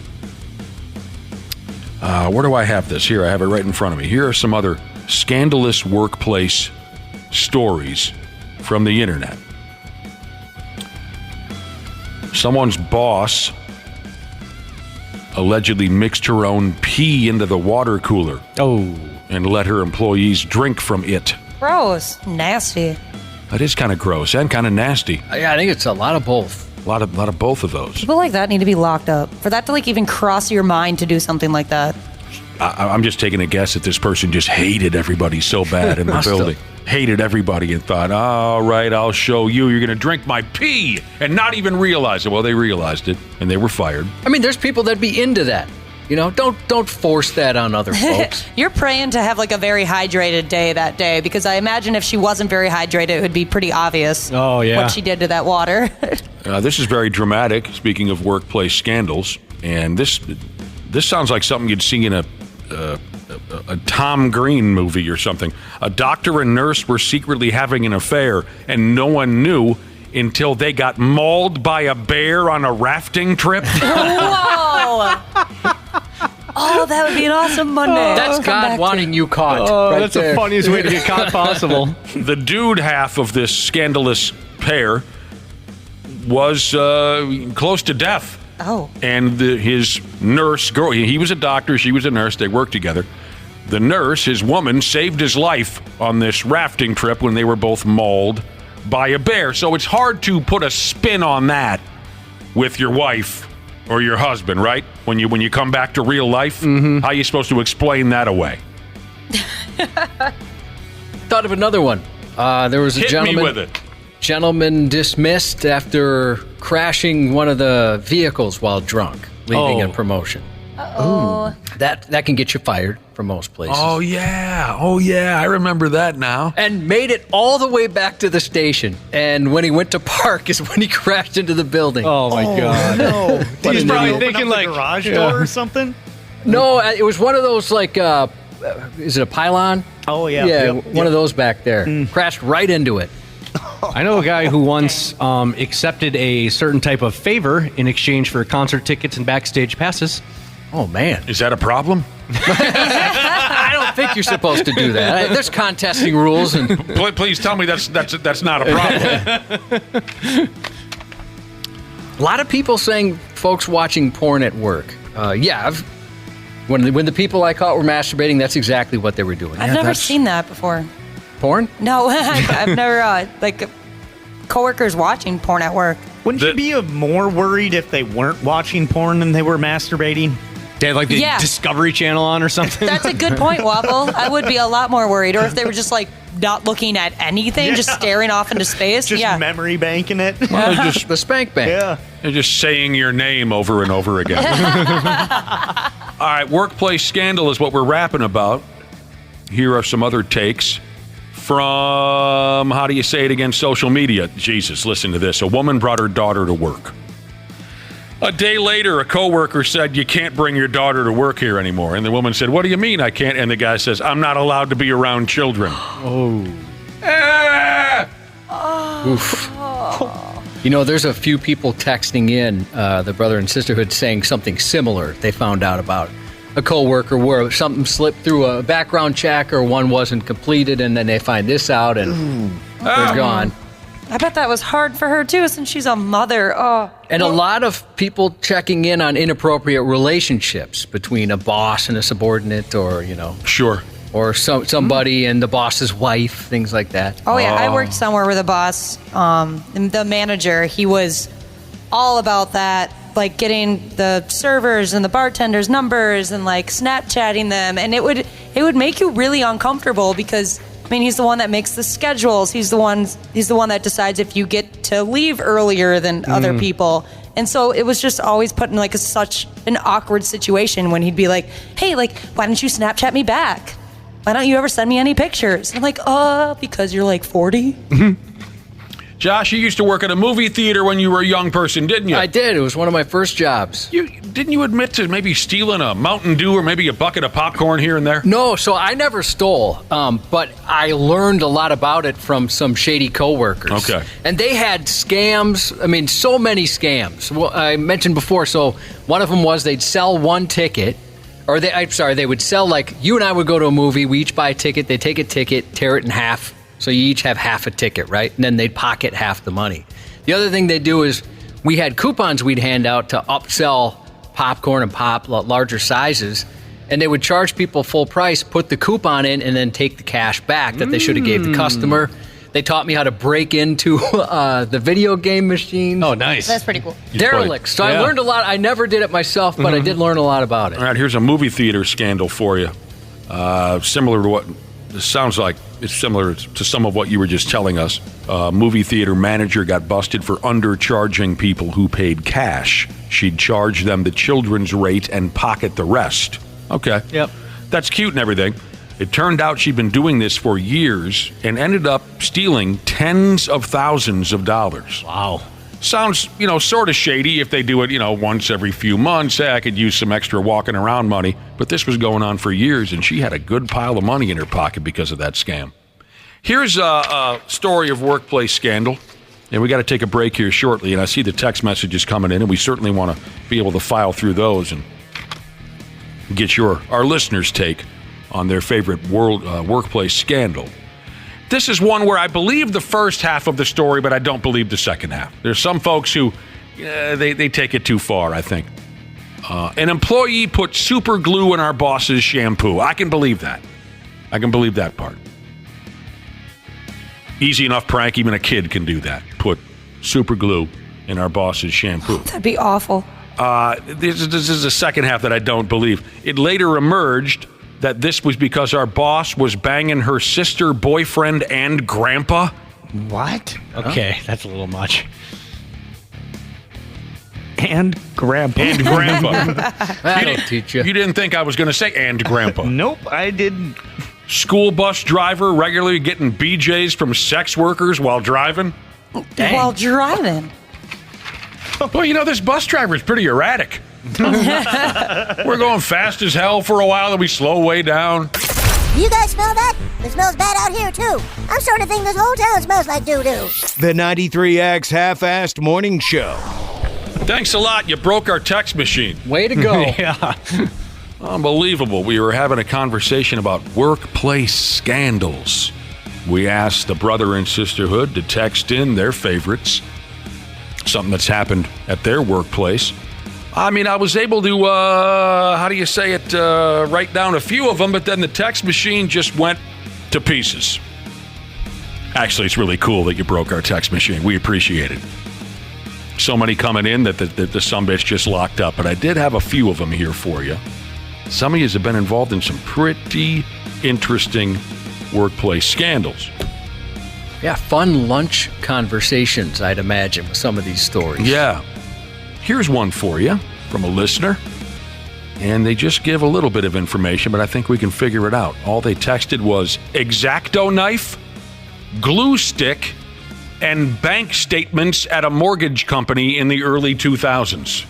Where do I have this? Here, I have it right in front of me. Here are some other scandalous workplace stories from the internet. Someone's boss allegedly mixed her own pee into the water cooler. And let her employees drink from it. Gross. Nasty. That is kind of gross and kind of nasty. Yeah, I think it's a lot of both. A lot of both of those. People like that need to be locked up. For that to like even cross your mind to do something like that. I'm just taking a guess that this person just hated everybody so bad in the building. Hated everybody and thought, all right, I'll show you. You're going to drink my pee and not even realize it. Well, they realized it and they were fired. I mean, there's people that'd be into that. You know, don't force that on other folks. You're praying to have like a very hydrated day that day, because I imagine if she wasn't very hydrated, it would be pretty obvious what she did to that water. This is very dramatic, speaking of workplace scandals. And this sounds like something you'd see in a Tom Green movie or something. A doctor and nurse were secretly having an affair, and no one knew until they got mauled by a bear on a rafting trip. Whoa! Oh, that would be an awesome Monday. That's God wanting you caught. That's the funniest way to get caught possible. The dude half of this scandalous pair was close to death. Oh. And his nurse girl, he was a doctor, she was a nurse, they worked together. The nurse, his woman, saved his life on this rafting trip when they were both mauled by a bear. So it's hard to put a spin on that with your wife or your husband, right? When you come back to real life, how are you supposed to explain that away? Thought of another one. There was a Hit me with it. Gentleman dismissed after crashing one of the vehicles while drunk, leaving a promotion. Uh-oh. That can get you fired from most places. Oh yeah, I remember that now. And made it all the way back to the station. And when he went to park is when he crashed into the building. Oh my God! No, He's probably thinking like garage door or something. No, it was one of those like, is it a pylon? Oh yeah, yeah, one of those back there. Crashed right into it. I know a guy who once accepted a certain type of favor in exchange for concert tickets and backstage passes. Oh, man. Is that a problem? I don't think you're supposed to do that. There's contesting rules. And Please tell me that's not a problem. A lot of people saying folks watching porn at work. When the people I caught were masturbating, that's exactly what they were doing. I've never seen that before. Porn? No, I've never, coworkers watching porn at work. Wouldn't you be more worried if they weren't watching porn and they were masturbating? They had like the Discovery Channel on or something? That's a good point, Waffle. I would be a lot more worried. Or if they were just like not looking at anything, just staring off into space. Just memory banking it. Well, just the spank bank. Yeah. They're just saying your name over and over again. All right, workplace scandal is what we're rapping about. Here are some other takes from, how do you say it again, social media. Jesus, listen to this. A woman brought her daughter to work. A day later, a coworker said, "You can't bring your daughter to work here anymore." And the woman said, "What do you mean I can't?" And the guy says, "I'm not allowed to be around children." Oof. You know, there's a few people texting in, the brother and sisterhood, saying something similar they found out about a coworker where something slipped through a background check or one wasn't completed, and then they find this out and they're gone. I bet that was hard for her too, since she's a mother. Oh. And a lot of people checking in on inappropriate relationships between a boss and a subordinate, or sure, or somebody and the boss's wife, things like that. Oh yeah, I worked somewhere where the boss, the manager, he was all about that, like getting the servers and the bartenders' numbers and like Snapchatting them, and it would make you really uncomfortable because, I mean, he's the one that makes the schedules. He's the one that decides if you get to leave earlier than other people. And so it was just always put in like such an awkward situation when he'd be like, "Hey, like, why don't you Snapchat me back? Why don't you ever send me any pictures?" I'm like, because you're like 40. Josh, you used to work at a movie theater when you were a young person, didn't you? I did. It was one of my first jobs. Didn't you admit to maybe stealing a Mountain Dew or maybe a bucket of popcorn here and there? No, so I never stole, but I learned a lot about it from some shady coworkers. Okay. And they had scams. I mean, so many scams. Well, I mentioned before, so one of them was they'd sell one ticket. Or they would sell, like, you and I would go to a movie, we each buy a ticket, they take a ticket, tear it in half, so you each have half a ticket, right? And then they'd pocket half the money. The other thing they'd do is we had coupons we'd hand out to upsell popcorn and pop, larger sizes, and they would charge people full price, put the coupon in, and then take the cash back that they should have gave the customer. They taught me how to break into the video game machines. Oh, nice. That's pretty cool. Derelicts. So I learned a lot. I never did it myself, but I did learn a lot about it. All right, here's a movie theater scandal for you. Similar to what it sounds like. It's similar to some of what you were just telling us. Movie theater manager got busted for undercharging people who paid cash. She'd charge them the children's rate and pocket the rest. Okay. Yep. That's cute and everything. It turned out she'd been doing this for years and ended up stealing tens of thousands of dollars. Wow. Sounds, sort of shady if they do it, once every few months. Hey, I could use some extra walking around money. But this was going on for years, and she had a good pile of money in her pocket because of that scam. Here's a story of workplace scandal. And we got to take a break here shortly. And I see the text messages coming in, and we certainly want to be able to file through those and get our listeners' take on their favorite workplace scandal. This is one where I believe the first half of the story, but I don't believe the second half. There's some folks who, they take it too far, I think. An employee put super glue in our boss's shampoo. I can believe that. I can believe that part. Easy enough prank, even a kid can do that. Put super glue in our boss's shampoo. That'd be awful. This is the second half that I don't believe. It later emerged that this was because our boss was banging her sister, boyfriend, and grandpa. What? Okay, that's a little much. And grandpa. And grandpa. That'll teach you. You didn't think I was going to say and grandpa. Nope, I didn't. School bus driver regularly getting BJs from sex workers while driving. Dang. While driving? Well, this bus driver is pretty erratic. We're going fast as hell for a while, then we slow way down. You guys smell that? It smells bad out here, too. I'm starting to think this whole town smells like doo-doo. The 93X Half-Assed Morning Show. Thanks a lot. You broke our text machine. Way to go. Yeah. Unbelievable. We were having a conversation about workplace scandals. We asked the brother and sisterhood to text in their favorites. Something that's happened at their workplace. I mean, I was able to, write down a few of them, but then the text machine just went to pieces. Actually, it's really cool that you broke our text machine. We appreciate it. So many coming in that the sumbitch just locked up, but I did have a few of them here for you. Some of you have been involved in some pretty interesting workplace scandals. Yeah, fun lunch conversations, I'd imagine, with some of these stories. Yeah. Here's one for you from a listener. And they just give a little bit of information, but I think we can figure it out. All they texted was X-Acto knife, glue stick, and bank statements at a mortgage company in the early 2000s.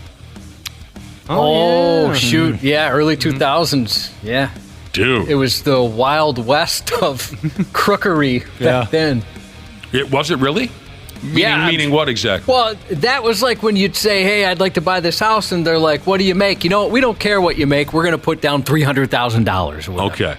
Oh, shoot. Yeah, early 2000s. Yeah. Dude. It was the Wild West of crookery back then. Was it really? Meaning what exactly? Well, that was like when you'd say, hey, I'd like to buy this house, and they're like, what do you make? You know what? We don't care what you make. We're going to put down $300,000. Okay.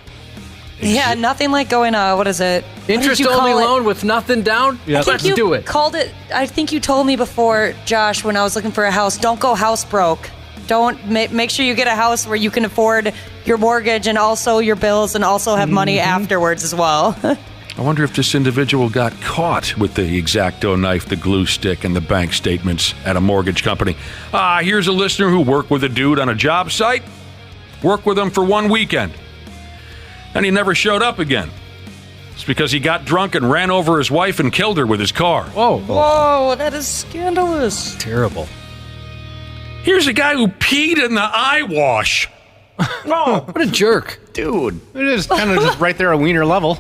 Yeah, nothing like going, what is it? Interest-only loan with nothing down? Yeah. Let's do it. Called it, I think you told me before, Josh, when I was looking for a house, don't go house broke. Don't make sure you get a house where you can afford your mortgage and also your bills and also have money afterwards as well. I wonder if this individual got caught with the X-Acto knife, the glue stick, and the bank statements at a mortgage company. Here's a listener who worked with a dude on a job site. Worked with him for one weekend. And he never showed up again. It's because he got drunk and ran over his wife and killed her with his car. Whoa, that is scandalous. Terrible. Here's a guy who peed in the eye wash. Oh, what a jerk. Dude. It is kind of just right there at wiener level.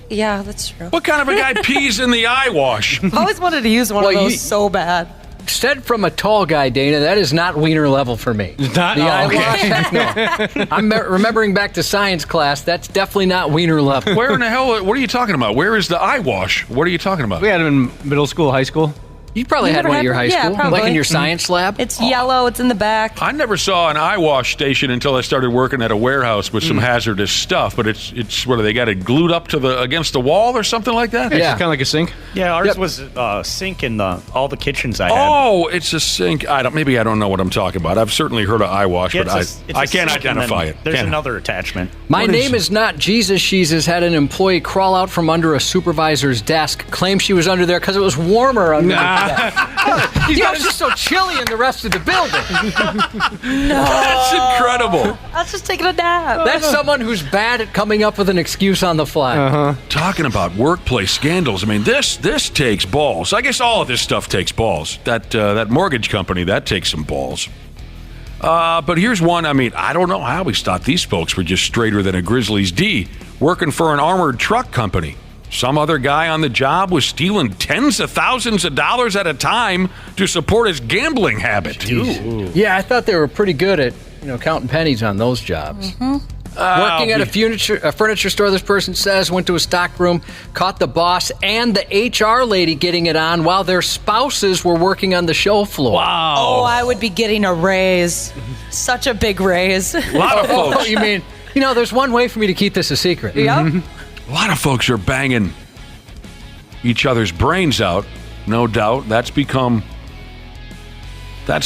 Yeah, that's true. What kind of a guy pees in the eye wash? I always wanted to use one of those so bad. Said from a tall guy, Dana, that is not wiener level for me. Not the eye okay. wash? No. I'm remembering back to science class. That's definitely not wiener level. Where in the hell? What are you talking about? Where is the eye wash? What are you talking about? We had them in middle school, high school. You probably had one at your high school, probably. like in your science lab. It's yellow. It's in the back. I never saw an eye wash station until I started working at a warehouse with some hazardous stuff. But it's what, do they got it glued up to against the wall or something like that? Yeah, it's kind of like a sink. Yeah, ours was a sink in all the kitchens I had. Oh, it's a sink. Maybe I don't know what I'm talking about. I've certainly heard of eye wash, but I can't identify it. There's another attachment. My name is not Jesus. She's had an employee crawl out from under a supervisor's desk, claim she was under there because it was warmer under the desk. It's just so chilly in the rest of the building. No. That's incredible. I was just taking a nap. That's someone who's bad at coming up with an excuse on the fly. Talking about workplace scandals, I mean, this takes balls. I guess all of this stuff takes balls. That mortgage company, that takes some balls. But here's one. I mean, I don't know. I always thought these folks were just straighter than a Grizzlies D, working for an armored truck company. Some other guy on the job was stealing tens of thousands of dollars at a time to support his gambling habit. Yeah, I thought they were pretty good at counting pennies on those jobs. Working at a furniture store, this person says, went to a stock room, caught the boss and the HR lady getting it on while their spouses were working on the show floor. Wow. Oh, I would be getting a raise. Such a big raise. A lot of folks. Oh, you mean, there's one way for me to keep this a secret. Yep. A lot of folks are banging each other's brains out, no doubt. That's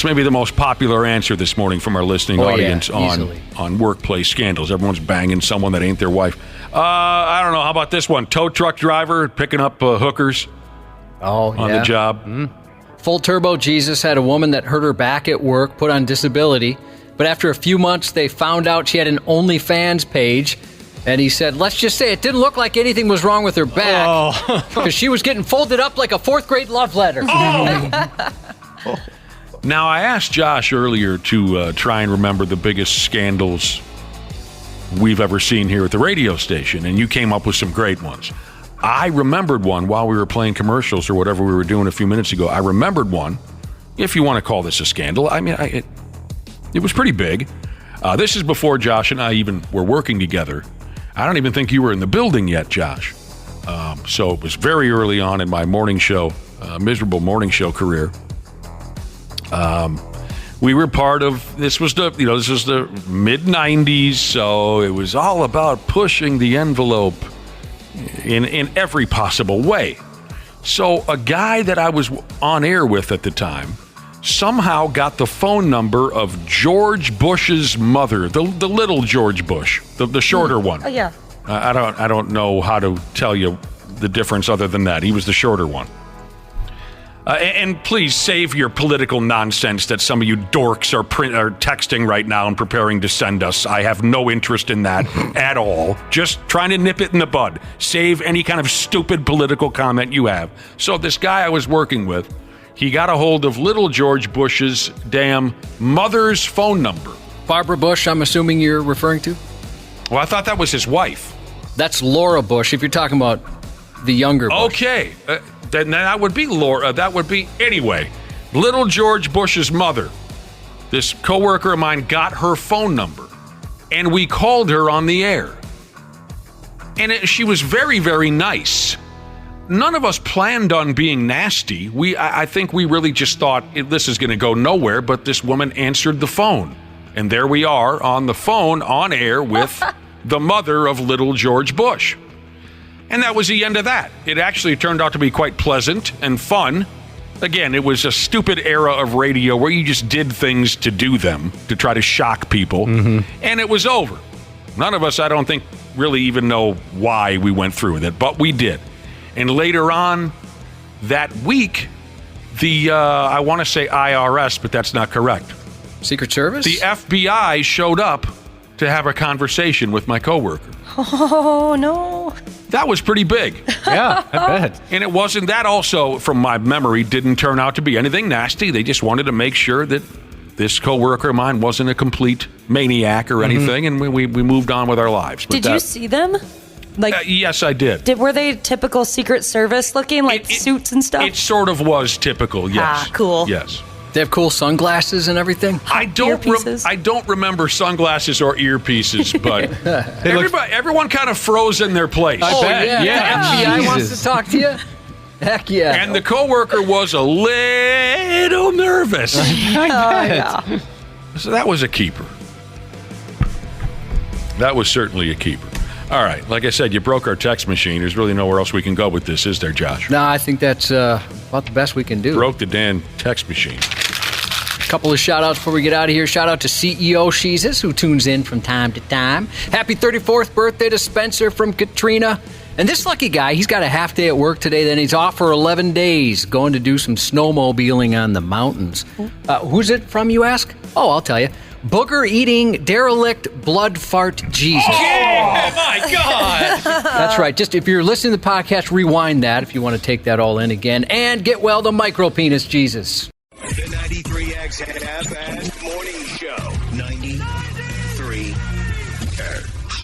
maybe the most popular answer this morning from our listening audience on workplace scandals. Everyone's banging someone that ain't their wife. I don't know. How about this one? Tow truck driver picking up hookers on the job. Full Turbo Jesus had a woman that hurt her back at work, put on disability. But after a few months, they found out she had an OnlyFans page. And he said, let's just say it didn't look like anything was wrong with her back because she was getting folded up like a fourth grade love letter. Now, I asked Josh earlier to try and remember the biggest scandals we've ever seen here at the radio station, and you came up with some great ones. I remembered one while we were playing commercials or whatever we were doing a few minutes ago. I remembered one, if you want to call this a scandal. I mean, it was pretty big. This is before Josh and I even were working together. I don't even think you were in the building yet, Josh. So it was very early on in my morning show, miserable morning show career. We were part of, this was the mid 90s. So it was all about pushing the envelope in every possible way. So a guy that I was on air with at the time somehow got the phone number of George Bush's mother, the little George Bush, the shorter one. Oh, yeah. I don't know how to tell you the difference other than that. He was the shorter one. And please save your political nonsense that some of you dorks are texting right now and preparing to send us. I have no interest in that at all. Just trying to nip it in the bud. Save any kind of stupid political comment you have. So this guy I was working with, he got a hold of little George Bush's damn mother's phone number. Barbara Bush, I'm assuming you're referring to? Well, I thought that was his wife. That's Laura Bush, if you're talking about the younger Bush. Okay. Then that would be Laura. That would be, anyway, little George Bush's mother. This coworker of mine got her phone number, and we called her on the air. And she was very, very nice. None of us planned on being nasty. I think we really just thought this is going to go nowhere, but this woman answered the phone. And there we are on the phone, on air with the mother of little George Bush. And that was the end of that. It actually turned out to be quite pleasant and fun. Again, it was a stupid era of radio where you just did things to do them, to try to shock people. And it was over. None of us, I don't think, really even know why we went through with it, but we did. And later on that week, the, I want to say IRS, but that's not correct. Secret Service? The FBI showed up to have a conversation with my coworker. Oh, no. That was pretty big. Yeah, I bet. And it wasn't, that also, from my memory, didn't turn out to be anything nasty. They just wanted to make sure that this coworker of mine wasn't a complete maniac or anything, and we moved on with our lives. But Did you see them? Yes, I did. Were they typical Secret Service looking, like suits and stuff? It sort of was typical, yes. Ah, cool. Yes. They have cool sunglasses and everything? I don't remember sunglasses or earpieces, but everyone kind of froze in their place. I bet. Yeah. The FBI wants to talk to you? Heck yeah. And the coworker was a little nervous. Yeah. So that was a keeper. That was certainly a keeper. All right. Like I said, you broke our text machine. There's really nowhere else we can go with this, is there, Josh? No, I think that's about the best we can do. Broke the Dan text machine. A couple of shout-outs before we get out of here. Shout out to CEO Sheezus, who tunes in from time to time. Happy 34th birthday to Spencer from Katrina. And this lucky guy, he's got a half day at work today, then he's off for 11 days, going to do some snowmobiling on the mountains. Who's it from, you ask? Oh, I'll tell you. Booger-eating, derelict, blood fart Jesus. Yeah, my God. That's right. Just if you're listening to the podcast, rewind that if you want to take that all in again. And get well to micro-penis Jesus. The 93X Half-Assed Morning Show. 93.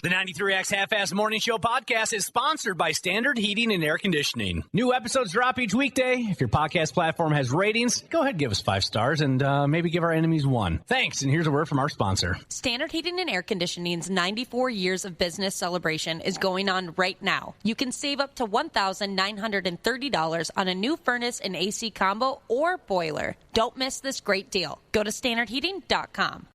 The 93X Half-Ass Morning Show podcast is sponsored by Standard Heating and Air Conditioning. New episodes drop each weekday. If your podcast platform has ratings, go ahead and give us 5 stars and maybe give our enemies 1. Thanks, and here's a word from our sponsor. Standard Heating and Air Conditioning's 94 years of business celebration is going on right now. You can save up to $1,930 on a new furnace and AC combo or boiler. Don't miss this great deal. Go to standardheating.com.